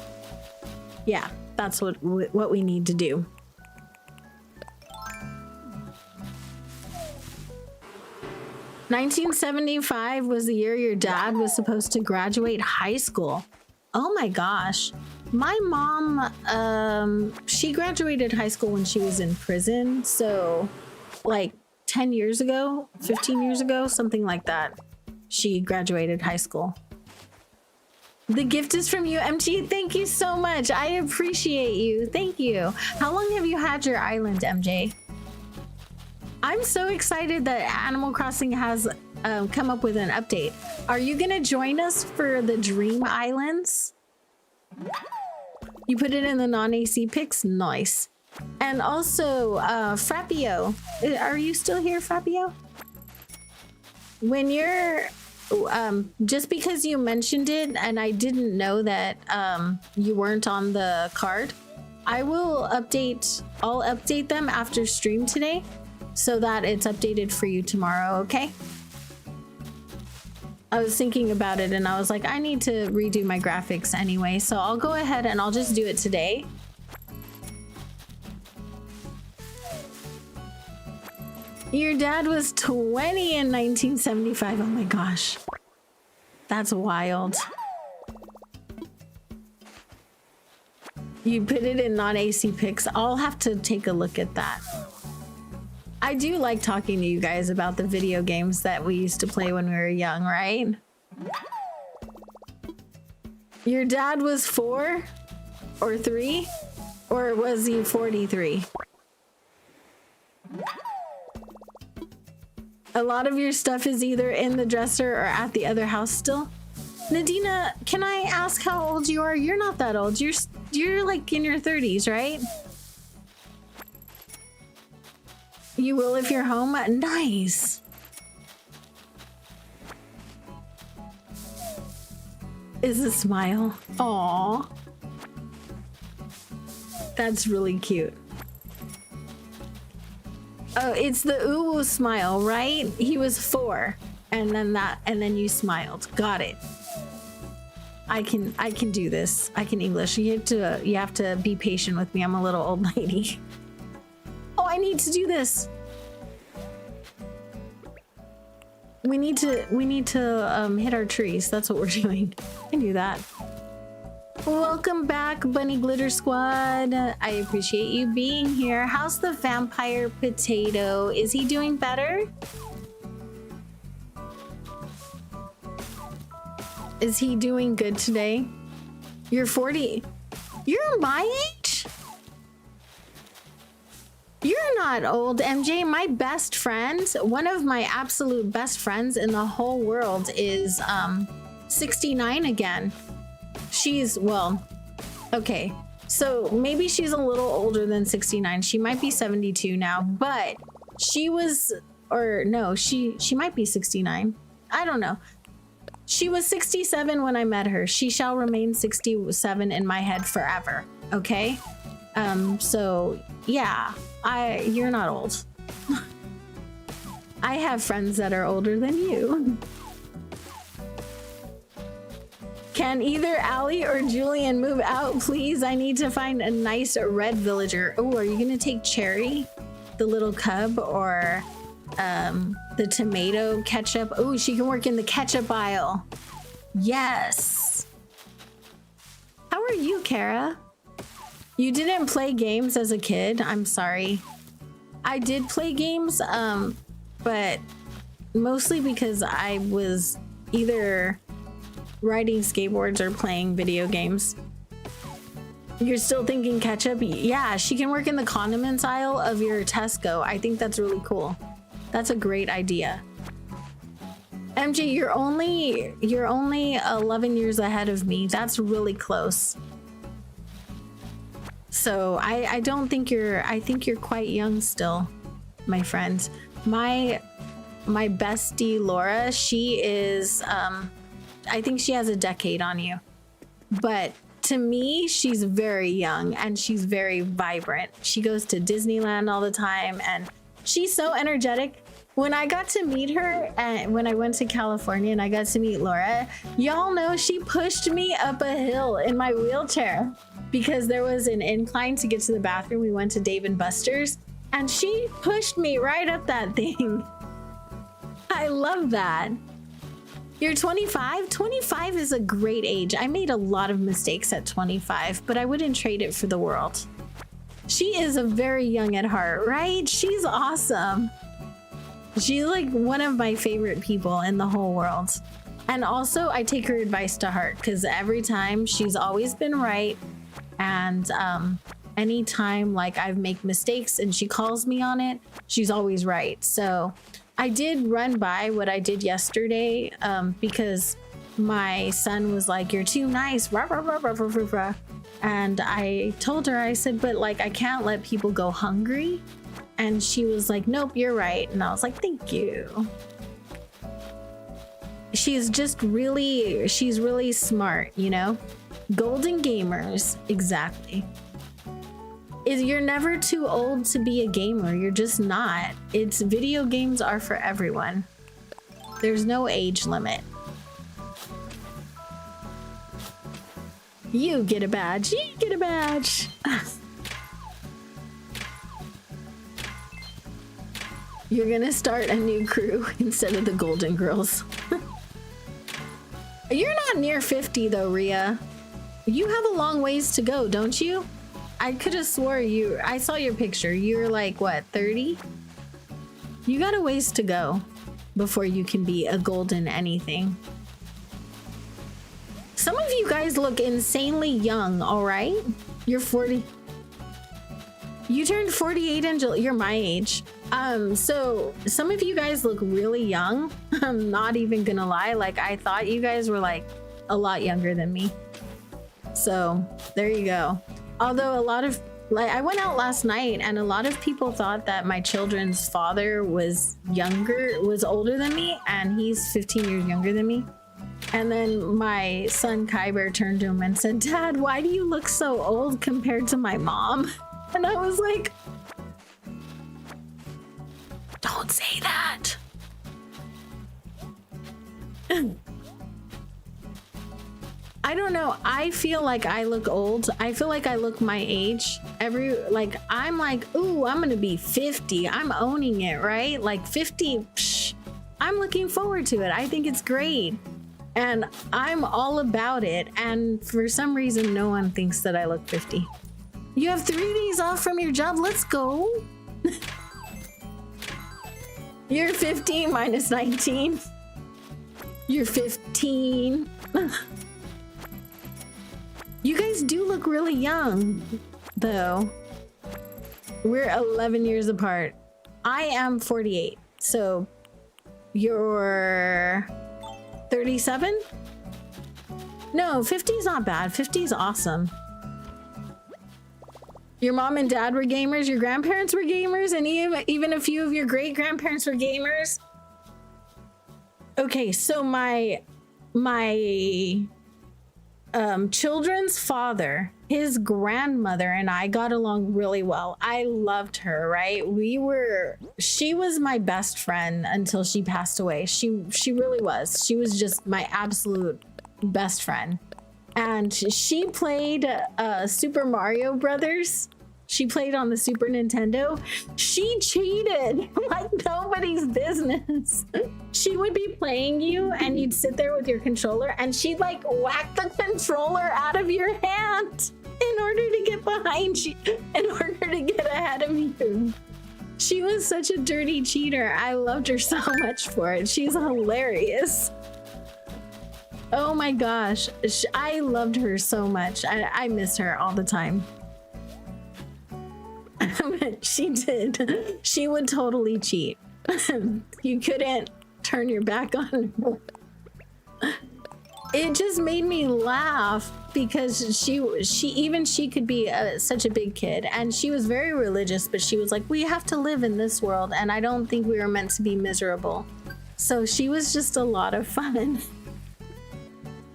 Yeah, that's what we need to do. "1975 was the year your dad was supposed to graduate high school." Oh my gosh. My mom, she graduated high school when she was in prison. So like 10 years ago, 15 years ago, something like that. She graduated high school. The gift is from you, MG. Thank you so much. I appreciate you. Thank you. How long have you had your island, MJ? I'm so excited that Animal Crossing has come up with an update. Are you gonna join us for the Dream Islands? You put it in the non-AC picks? Nice. And also, Frappio. Are you still here, Frappio? When you're... just because you mentioned it and I didn't know that you weren't on the card, I'll update them after stream today so that it's updated for you tomorrow, okay? I was thinking about it and I was like, I need to redo my graphics anyway, so I'll go ahead and I'll just do it today. Your dad was 20 in 1975. Oh my gosh. That's wild. You put it in non-AC picks. I'll have to take a look at that. I do like talking to you guys about the video games that we used to play when we were young, right? Your dad was 4 or 3? Or was he 43? A lot of your stuff is either in the dresser or at the other house still. Nadina, can I ask how old you are? You're not that old. You're like in your 30s, right? You will if you're home? Nice. Is a smile. Aww. That's really cute. Oh, it's the ooh smile, right? He was 4, and then you smiled. Got it. I can do this. I can English. You have to be patient with me. I'm a little old lady. Oh, I need to do this. We need to hit our trees. That's what we're doing. I can do that. Welcome back, Bunny Glitter Squad. I appreciate you being here. How's the vampire potato? Is he doing better? Is he doing good today? You're 40. You're my age? You're not old, MJ. My best friend, one of my absolute best friends in the whole world is 69 again. She's, well, okay, so maybe she's a little older than 69. She might be 72 now, but she was, or no, she might be 69. I don't know. She was 67 when I met her. She shall remain 67 in my head forever, okay? So yeah, you're not old. I have friends that are older than you. Can either Allie or Julian move out, please? I need to find a nice red villager. Oh, are you gonna take Cherry, the little cub, or the tomato ketchup? Oh, she can work in the ketchup aisle. Yes. How are you, Kara? You didn't play games as a kid? I'm sorry. I did play games, but mostly because I was either riding skateboards or playing video games. You're still thinking ketchup? Yeah, she can work in the condiments aisle of your Tesco. I think that's really cool. That's a great idea. MJ, you're only 11 years ahead of me. That's really close. So I don't think I think you're quite young still, my friend. My bestie Laura, she is I think she has a decade on you, but to me, she's very young and she's very vibrant. She goes to Disneyland all the time and she's so energetic. When I got to meet her and when I went to California and I got to meet Laura, y'all know she pushed me up a hill in my wheelchair because there was an incline to get to the bathroom. We went to Dave and Buster's and she pushed me right up that thing. I love that. You're 25? 25 is a great age. I made a lot of mistakes at 25, but I wouldn't trade it for the world. She is a very young at heart, right? She's awesome. She's like one of my favorite people in the whole world. And also I take her advice to heart because every time she's always been right. And anytime like I make mistakes and she calls me on it, she's always right. So I did run by what I did yesterday because my son was like, "You're too nice." Rah, rah, rah, rah, rah, rah, rah. And I told her, I said, "But like I can't let people go hungry." And she was like, "Nope, you're right." And I was like, "Thank you." She's really smart, you know? Golden gamers, exactly. You're never too old to be a gamer. You're just not. Video games are for everyone. There's no age limit. You get a badge. You get a badge. You're gonna start a new crew instead of the Golden Girls. You're not near 50 though, Rhea. You have a long ways to go, don't you? I could have swore I saw your picture. You're like, what, 30? You got a ways to go before you can be a golden anything. Some of you guys look insanely young, all right? You're 40. You turned 48 in July. You're my age. So some of you guys look really young. I'm not even gonna lie. Like I thought you guys were like a lot younger than me. So there you go. Although a lot of I went out last night and a lot of people thought that my children's father was older than me, and he's 15 years younger than me. And then my son Kyber turned to him and said, "Dad, why do you look so old compared to my mom?" And I was like, "Don't say that." I don't know. I feel like I look old. I feel like I look my age. I'm like, ooh, I'm gonna be 50. I'm owning it, right? Like 50, psh, I'm looking forward to it. I think it's great. And I'm all about it. And for some reason, no one thinks that I look 50. You have 3 days off from your job. Let's go. You're 15 minus 19. You're 15. You guys do look really young, though. We're 11 years apart. I am 48, so you're 37? No, 50 is not bad. 50 is awesome. Your mom and dad were gamers, your grandparents were gamers, and even a few of your great-grandparents were gamers. Okay, so my children's father, his grandmother and I got along really well. I loved her, right? She was my best friend until she passed away. She really was. She was just my absolute best friend. And she played Super Mario Brothers. She played on the Super Nintendo. She cheated like nobody's business. She would be playing you and you'd sit there with your controller and she'd like whack the controller out of your hand in order to get behind you, in order to get ahead of you. She was such a dirty cheater. I loved her so much for it. She's hilarious. Oh my gosh. I loved her so much. I miss her all the time. She did. She would totally cheat. You couldn't turn your back on her. It just made me laugh because she could be such a big kid, and she was very religious, but she was like, we have to live in this world and I don't think we were meant to be miserable. So she was just a lot of fun.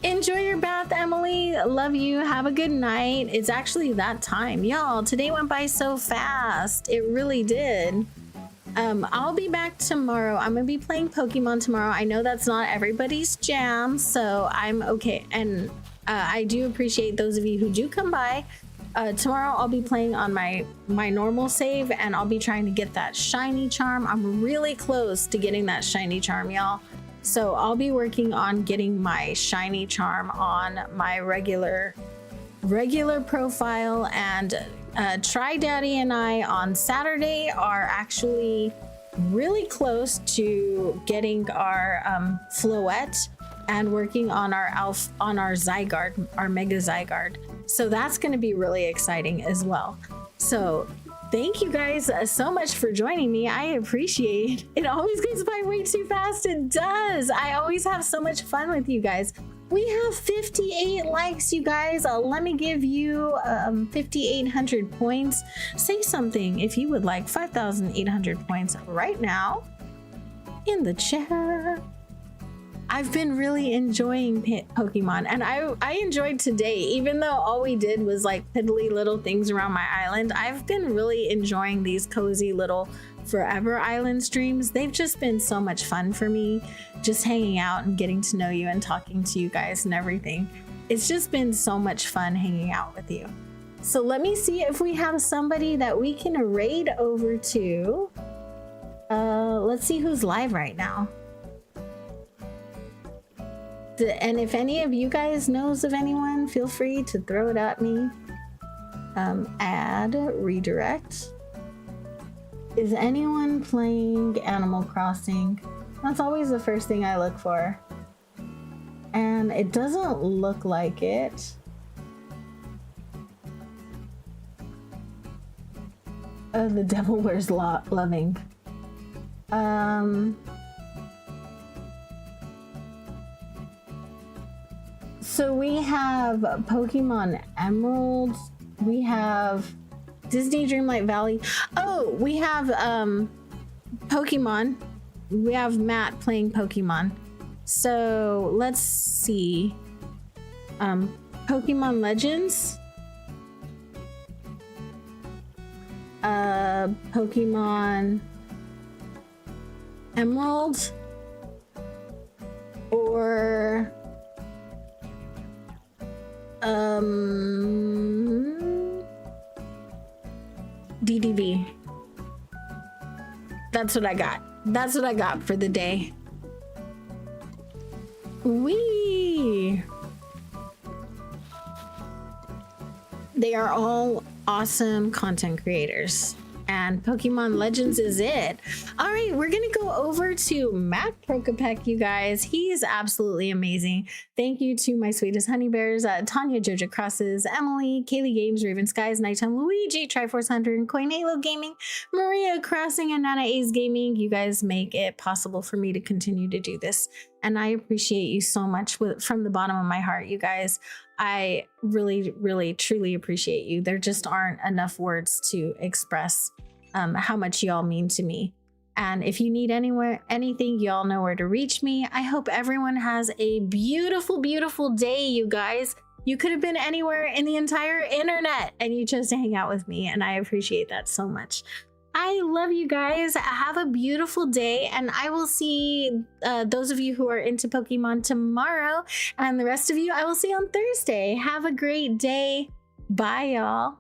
Enjoy your bath, Emily. Love you. Have a good night. It's actually that time. Y'all, today went by so fast. It really did. I'll be back tomorrow. I'm gonna be playing Pokemon tomorrow. I know that's not everybody's jam, so I'm okay. And I do appreciate those of you who do come by. Tomorrow I'll be playing on my normal save, and I'll be trying to get that shiny charm. I'm really close to getting that shiny charm, y'all. So I'll be working on getting my shiny charm on my regular profile, and Try Daddy and I on Saturday are actually really close to getting our Floette and working on our Zygarde, our Mega Zygarde. So that's going to be really exciting as well. So thank you guys so much for joining me. I appreciate it. It always goes by way too fast. It does. I always have so much fun with you guys. We have 58 likes, you guys. Let me give you 5,800 points. Say something if you would like 5,800 points right now in the chat. I've been really enjoying Pokemon, and I enjoyed today, even though all we did was like piddly little things around my island. I've been really enjoying these cozy little Forever Island streams. They've just been so much fun for me, just hanging out and getting to know you and talking to you guys and everything. It's just been so much fun hanging out with you. So let me see if we have somebody that we can raid over to. Let's see who's live right now. And if any of you guys knows of anyone, feel free to throw it at me. Add redirect. Is anyone playing Animal Crossing? That's always the first thing I look for. And it doesn't look like it. Oh, the devil wears loving. So we have Pokemon Emerald. We have Disney Dreamlight Valley. Oh, we have Pokemon. We have Matt playing Pokemon. So let's see. Pokemon Legends. Pokemon Emerald. Or DDV. That's what I got. That's what I got for the day. Wee! They are all awesome content creators, and Pokemon Legends is it. All right, we're gonna go over to Matt Prokopek, you guys. He's absolutely amazing. Thank you to my sweetest honey bears, Tanya Joja Crosses, Emily, Kaylee Games, Raven Skies, Nighttime Luigi, Triforce Hunter, and Coin Halo Gaming, Maria Crossing, and Nana A's Gaming. You guys make it possible for me to continue to do this, and I appreciate you so much from the bottom of my heart, you guys. I really, really, truly appreciate you. There just aren't enough words to express how much y'all mean to me. And if you need anything, y'all know where to reach me. I hope everyone has a beautiful, beautiful day, you guys. You could have been anywhere in the entire internet and you chose to hang out with me, and I appreciate that so much. I love you guys. Have a beautiful day, and I will see those of you who are into Pokemon tomorrow, and the rest of you I will see on Thursday. Have a great day. Bye, y'all.